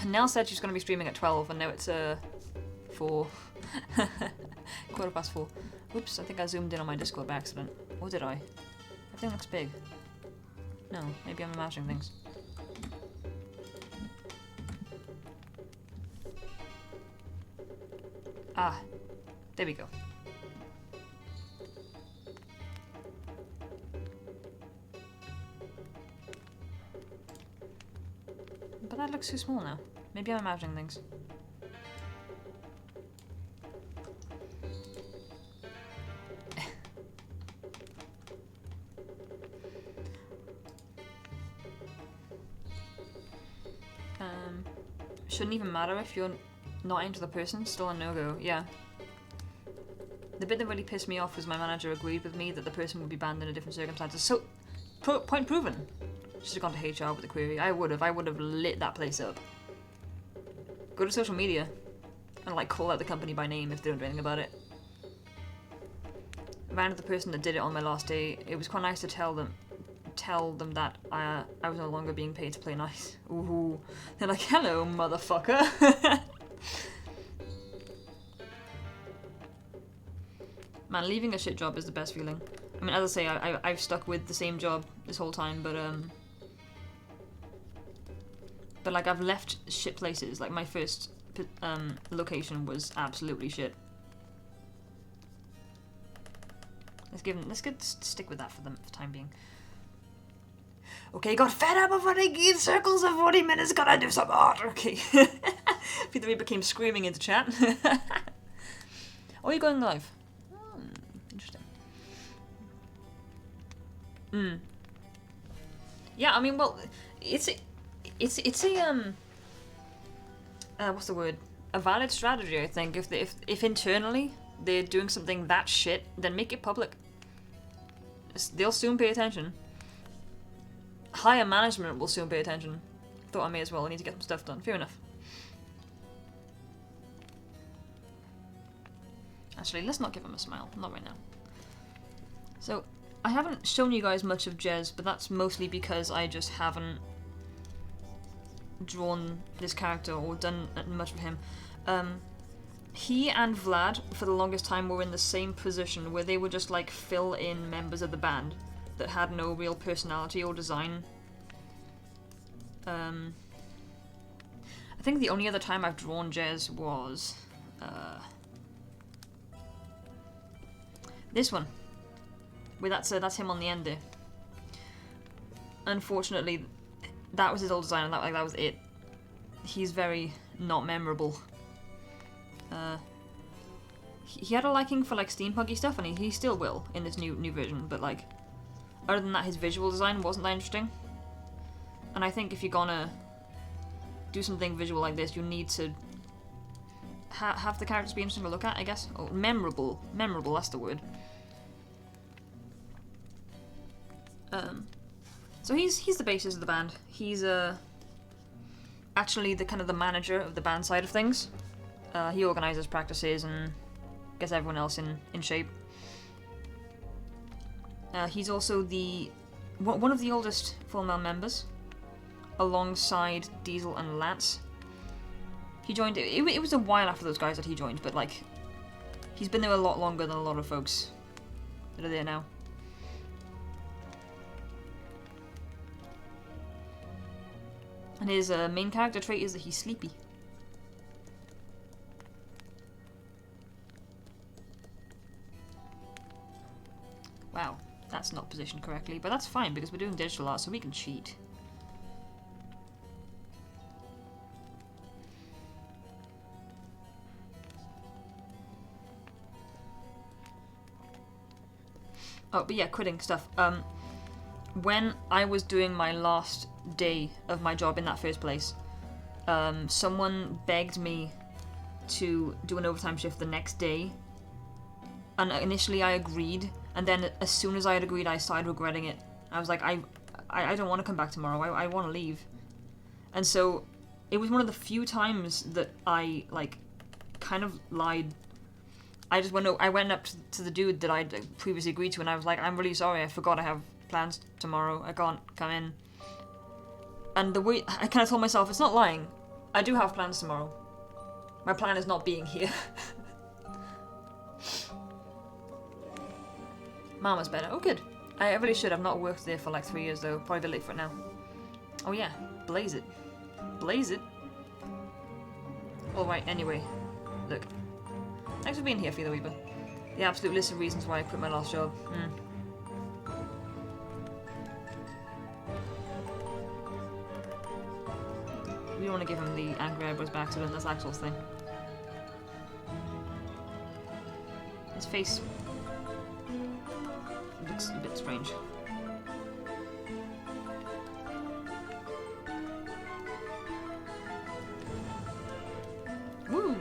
Nell said she's going to be streaming at 12 and now it's 4. 4:15. Whoops, I think I zoomed in on my Discord by accident. Or did I? Everything looks big. No, maybe I'm imagining things. Ah, there we go. But that looks too small now. Maybe I'm imagining things. Shouldn't even matter if you're not into the person, still a no-go, yeah. The bit that really pissed me off was my manager agreed with me that the person would be banned in a different circumstances. So, point proven. Should have gone to HR with the query. I would have lit that place up. Go to social media and like call out the company by name if they don't do anything about it. Ran to the person that did it on my last day. It was quite nice to tell them that I was no longer being paid to play nice. Ooh. They're like, hello, motherfucker. Man, leaving a shit job is the best feeling. I mean, as I say, I've stuck with the same job this whole time, but like I've left shit places. Like my first location was absolutely shit. Let's stick with that for the time being. Okay, got fed up of running in circles of 40 minutes, gotta do some art. Okay. Peter Reaper came screaming into chat. Oh, you're going live. Interesting. Yeah, I mean, well, it's a what's the word? A valid strategy, I think. If internally they're doing something that shit, then make it public. They'll soon pay attention. Higher management will soon pay attention. Thought I may as well. I need to get some stuff done. Fair enough. Actually, let's not give him a smile. Not right now. So, I haven't shown you guys much of Jez, but that's mostly because I just haven't drawn this character or done much of him. He and Vlad, for the longest time, were in the same position where they were just like fill-in members of the band that had no real personality or design. I think the only other time I've drawn Jez was this one. Where that's him on the end there. Unfortunately, that was his old design, and that was it. He's very not memorable. He had a liking for like steampunky stuff, and he still will in this new version. But like, other than that, his visual design wasn't that interesting. And I think if you're gonna do something visual like this, you need to have the characters be interesting to look at, I guess. Oh, memorable. Memorable, that's the word. So he's the basis of the band. He's actually the kind of the manager of the band side of things. He organizes practices and gets everyone else in shape. He's also one of the oldest full-male members, alongside Diesel and Lance. He joined. It was a while after those guys that he joined, but like, he's been there a lot longer than a lot of folks that are there now. And his main character trait is that he's sleepy. Wow, that's not positioned correctly, but that's fine because we're doing digital art, so we can cheat. Oh, but yeah, quitting stuff. When I was doing my last day of my job in that first place, someone begged me to do an overtime shift the next day, and initially I agreed, and then as soon as I had agreed, I started regretting it. I was like, I don't want to come back tomorrow, I want to leave. And so, it was one of the few times that I, like, kind of lied. I went up to the dude that I'd previously agreed to, and I was like, I'm really sorry, I forgot I have plans tomorrow, I can't come in. And the way I kind of told myself, it's not lying, I do have plans tomorrow. My plan is not being here. Mama's better. Oh, good. I really should. I've not worked there for like 3 years though. Probably a bit late for it now. Oh yeah, blaze it. Blaze it. Alright, anyway. Look. Thanks for being here, Feather Weaver. The absolute list of reasons why I quit my last job. We don't want to give him the angry eyebrows by accident, that's Axel's thing. His face looks a bit strange. Woo!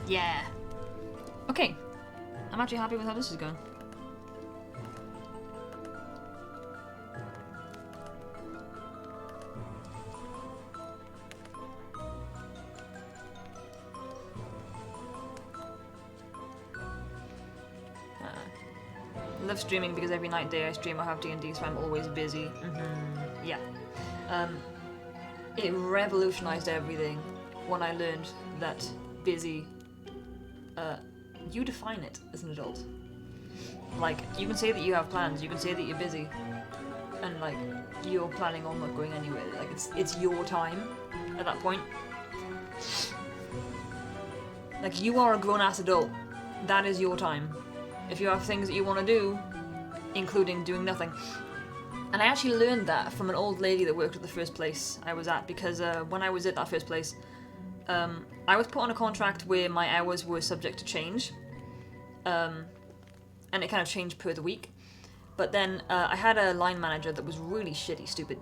Yeah. Okay. I'm actually happy with how this is going. I love streaming because every night day I stream I have D&D, so I'm always busy. Yeah. It revolutionized everything when I learned that busy, you define it as an adult. Like, you can say that you have plans, you can say that you're busy, and like, you're planning on not going anywhere. Like, it's your time at that point. Like, you are a grown-ass adult. That is your time. If you have things that you want to do, including doing nothing. And I actually learned that from an old lady that worked at the first place I was at, because when I was at that first place, I was put on a contract where my hours were subject to change, and it kind of changed per the week. But then I had a line manager that was really shitty, stupid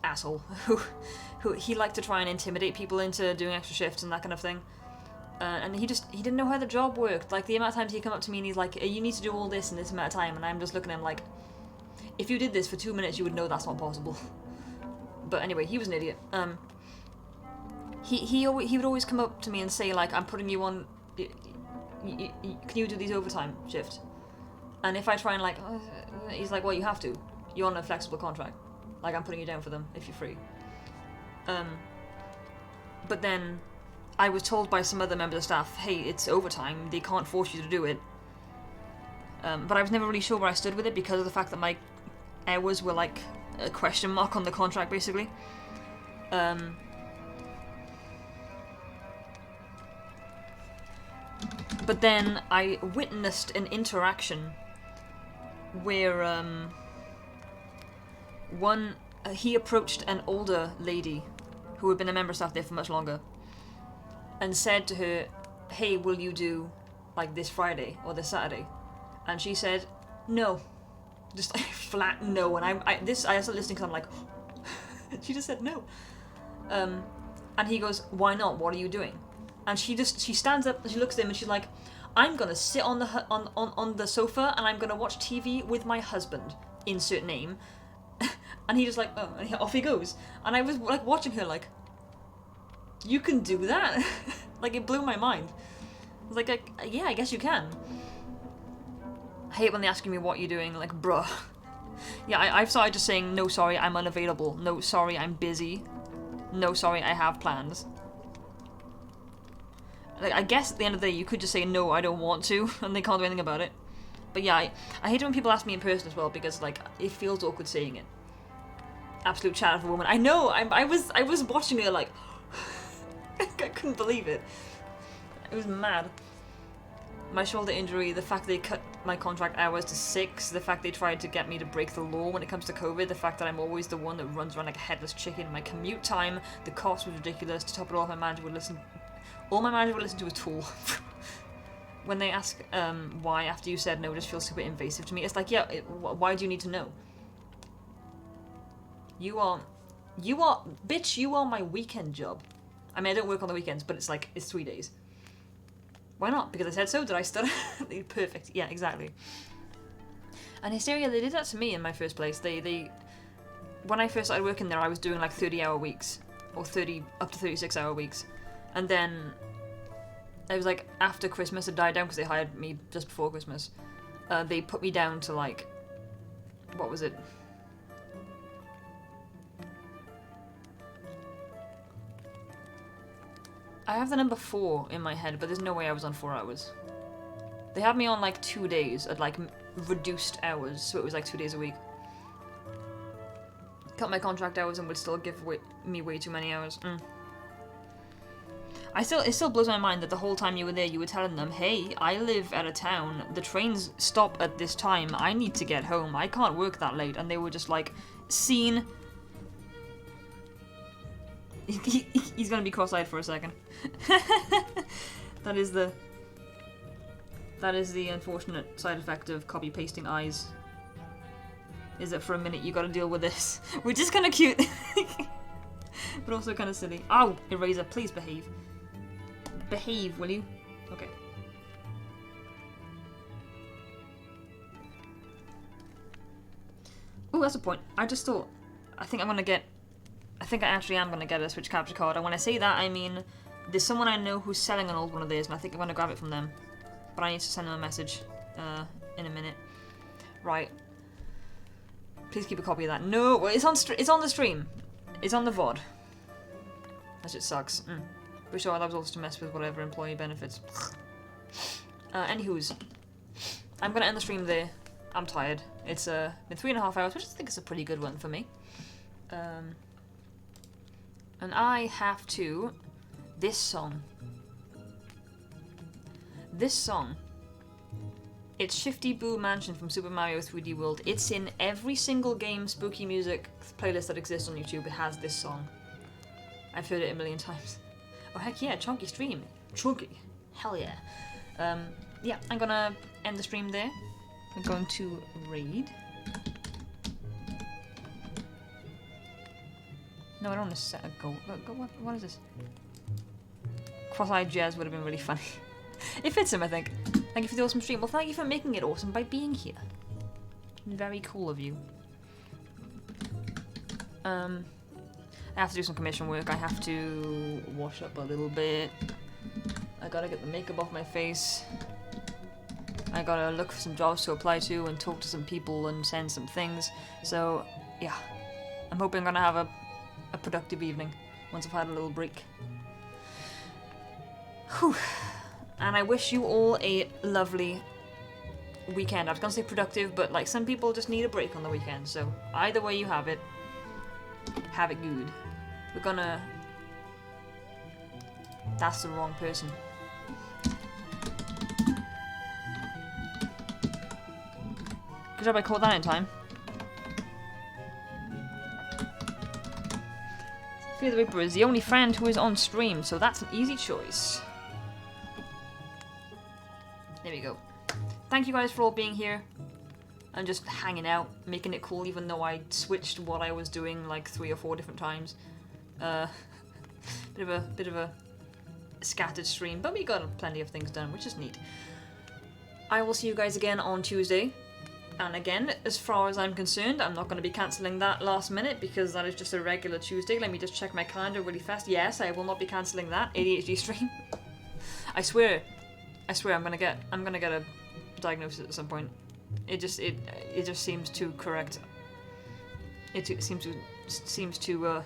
asshole, who he liked to try and intimidate people into doing extra shifts and that kind of thing. And he didn't know how the job worked. Like, the amount of times he'd come up to me and he's like, you need to do all this in this amount of time, and I'm just looking at him like, if you did this for 2 minutes, you would know that's not possible. But anyway, he was an idiot. He would always come up to me and say, like, I'm putting you on, can you do these overtime shifts? And if I try and, like, he's like, well, you have to. You're on a flexible contract. Like, I'm putting you down for them if you're free. But then I was told by some other member of the staff, hey, it's overtime, they can't force you to do it. But I was never really sure where I stood with it because of the fact that my hours were like a question mark on the contract, basically. But then I witnessed an interaction where he approached an older lady who had been a member of staff there for much longer and said to her, hey, will you do like this Friday or this Saturday? And she said, no. Just like flat no. And I started listening because I'm like, she just said no. And he goes, why not? What are you doing? And she stands up and she looks at him and she's like, I'm gonna sit on the sofa and I'm gonna watch TV with my husband. Insert name. And he just like, oh, and off he goes. And I was like watching her like, you can do that? Like, it blew my mind. I was like, yeah, I guess you can. I hate when they ask me what you're doing, like, bruh. Yeah, I've started just saying, no, sorry, I'm unavailable. No, sorry, I'm busy. No, sorry, I have plans. Like, I guess at the end of the day, you could just say, no, I don't want to, and they can't do anything about it. But yeah, I hate it when people ask me in person as well, because, like, it feels awkward saying it. Absolute chat of a woman. I know, I was watching her, like, I couldn't believe it. It was mad. My shoulder injury, the fact they cut my contract hours to 6, the fact they tried to get me to break the law when it comes to COVID, the fact that I'm always the one that runs around like a headless chicken, my commute time, the cost was ridiculous. To top it off, my manager would listen. All my manager would listen to was Tool. When they ask why after you said no, it just feels super invasive to me. It's like, yeah, why do you need to know? You are, bitch, you are my weekend job. I mean, I don't work on the weekends, but it's like, it's 3 days. Why not? Because I said so. Did I stutter? Perfect. Yeah, exactly. And Hysteria, they did that to me in my first place. They when I first started working there, I was doing like 30-hour weeks, or up to 36-hour weeks, and then it was like after Christmas it died down because they hired me just before Christmas. They put me down to like, what was it? I have the number 4 in my head, but there's no way I was on 4 hours. They had me on like 2 days at like reduced hours, so it was like 2 days a week. Cut my contract hours and would still give me way too many hours. It still blows my mind that the whole time you were there, you were telling them, hey, I live out of town, the trains stop at this time, I need to get home, I can't work that late, and they were just like, scene. He's gonna be cross-eyed for a second. That is the unfortunate side effect of copy-pasting eyes. Is that for a minute you gotta deal with this. Which is kinda cute. But also kinda silly. Oh, Eraser, please behave. Behave, will you? Okay. Oh, that's a point. I just thought, I think I actually am gonna get a Switch capture card, and when I say that, I mean, there's someone I know who's selling an old one of theirs, and I think I'm gonna grab it from them. But I need to send them a message, in a minute. Right. Please keep a copy of that. No, it's on the stream. It's on the VOD. That shit sucks. But sure, that was also to mess with whatever employee benefits. Anywho's. I'm gonna end the stream there. I'm tired. It's been 3.5 hours, which I think is a pretty good one for me. And I have to... This song. It's Shifty Boo Mansion from Super Mario 3D World. It's in every single game spooky music playlist that exists on YouTube. It has this song. I've heard it a million times. Oh heck yeah, chunky stream. Chunky. Hell yeah. Yeah, I'm gonna end the stream there. We're going to raid. No, I don't want to set a goal. What is this? Cross-eyed Jazz would have been really funny. It fits him, I think. Thank you for the awesome stream. Well, thank you for making it awesome by being here. Very cool of you. I have to do some commission work. I have to wash up a little bit. I gotta get the makeup off my face. I gotta look for some jobs to apply to and talk to some people and send some things. So, yeah. I'm hoping I'm gonna have a productive evening once I've had a little break. Whew. And I wish you all a lovely weekend. I was gonna say productive, but like some people just need a break on the weekend. So either way you have it good. We're gonna... That's the wrong person. Good job I caught that in time. Fear the Reaper is the only friend who is on stream, so that's an easy choice. There we go. Thank you guys for all being here and just hanging out, making it cool even though I switched what I was doing like 3 or 4 different times. Bit of a scattered stream, but we got plenty of things done, which is neat. I will see you guys again on Tuesday. And again, as far as I'm concerned, I'm not going to be cancelling that last minute because that is just a regular Tuesday. Let me just check my calendar really fast. Yes, I will not be cancelling that ADHD stream. I swear I'm gonna get a diagnosis at some point. It just seems too correct. It seems too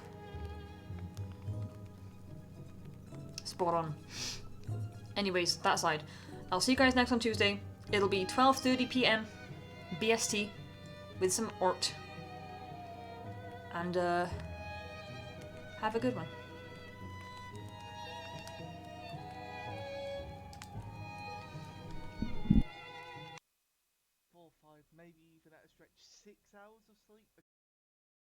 spot on. Anyways, that aside, I'll see you guys next on Tuesday. It'll be 12:30 PM BST with some art. And have a good one.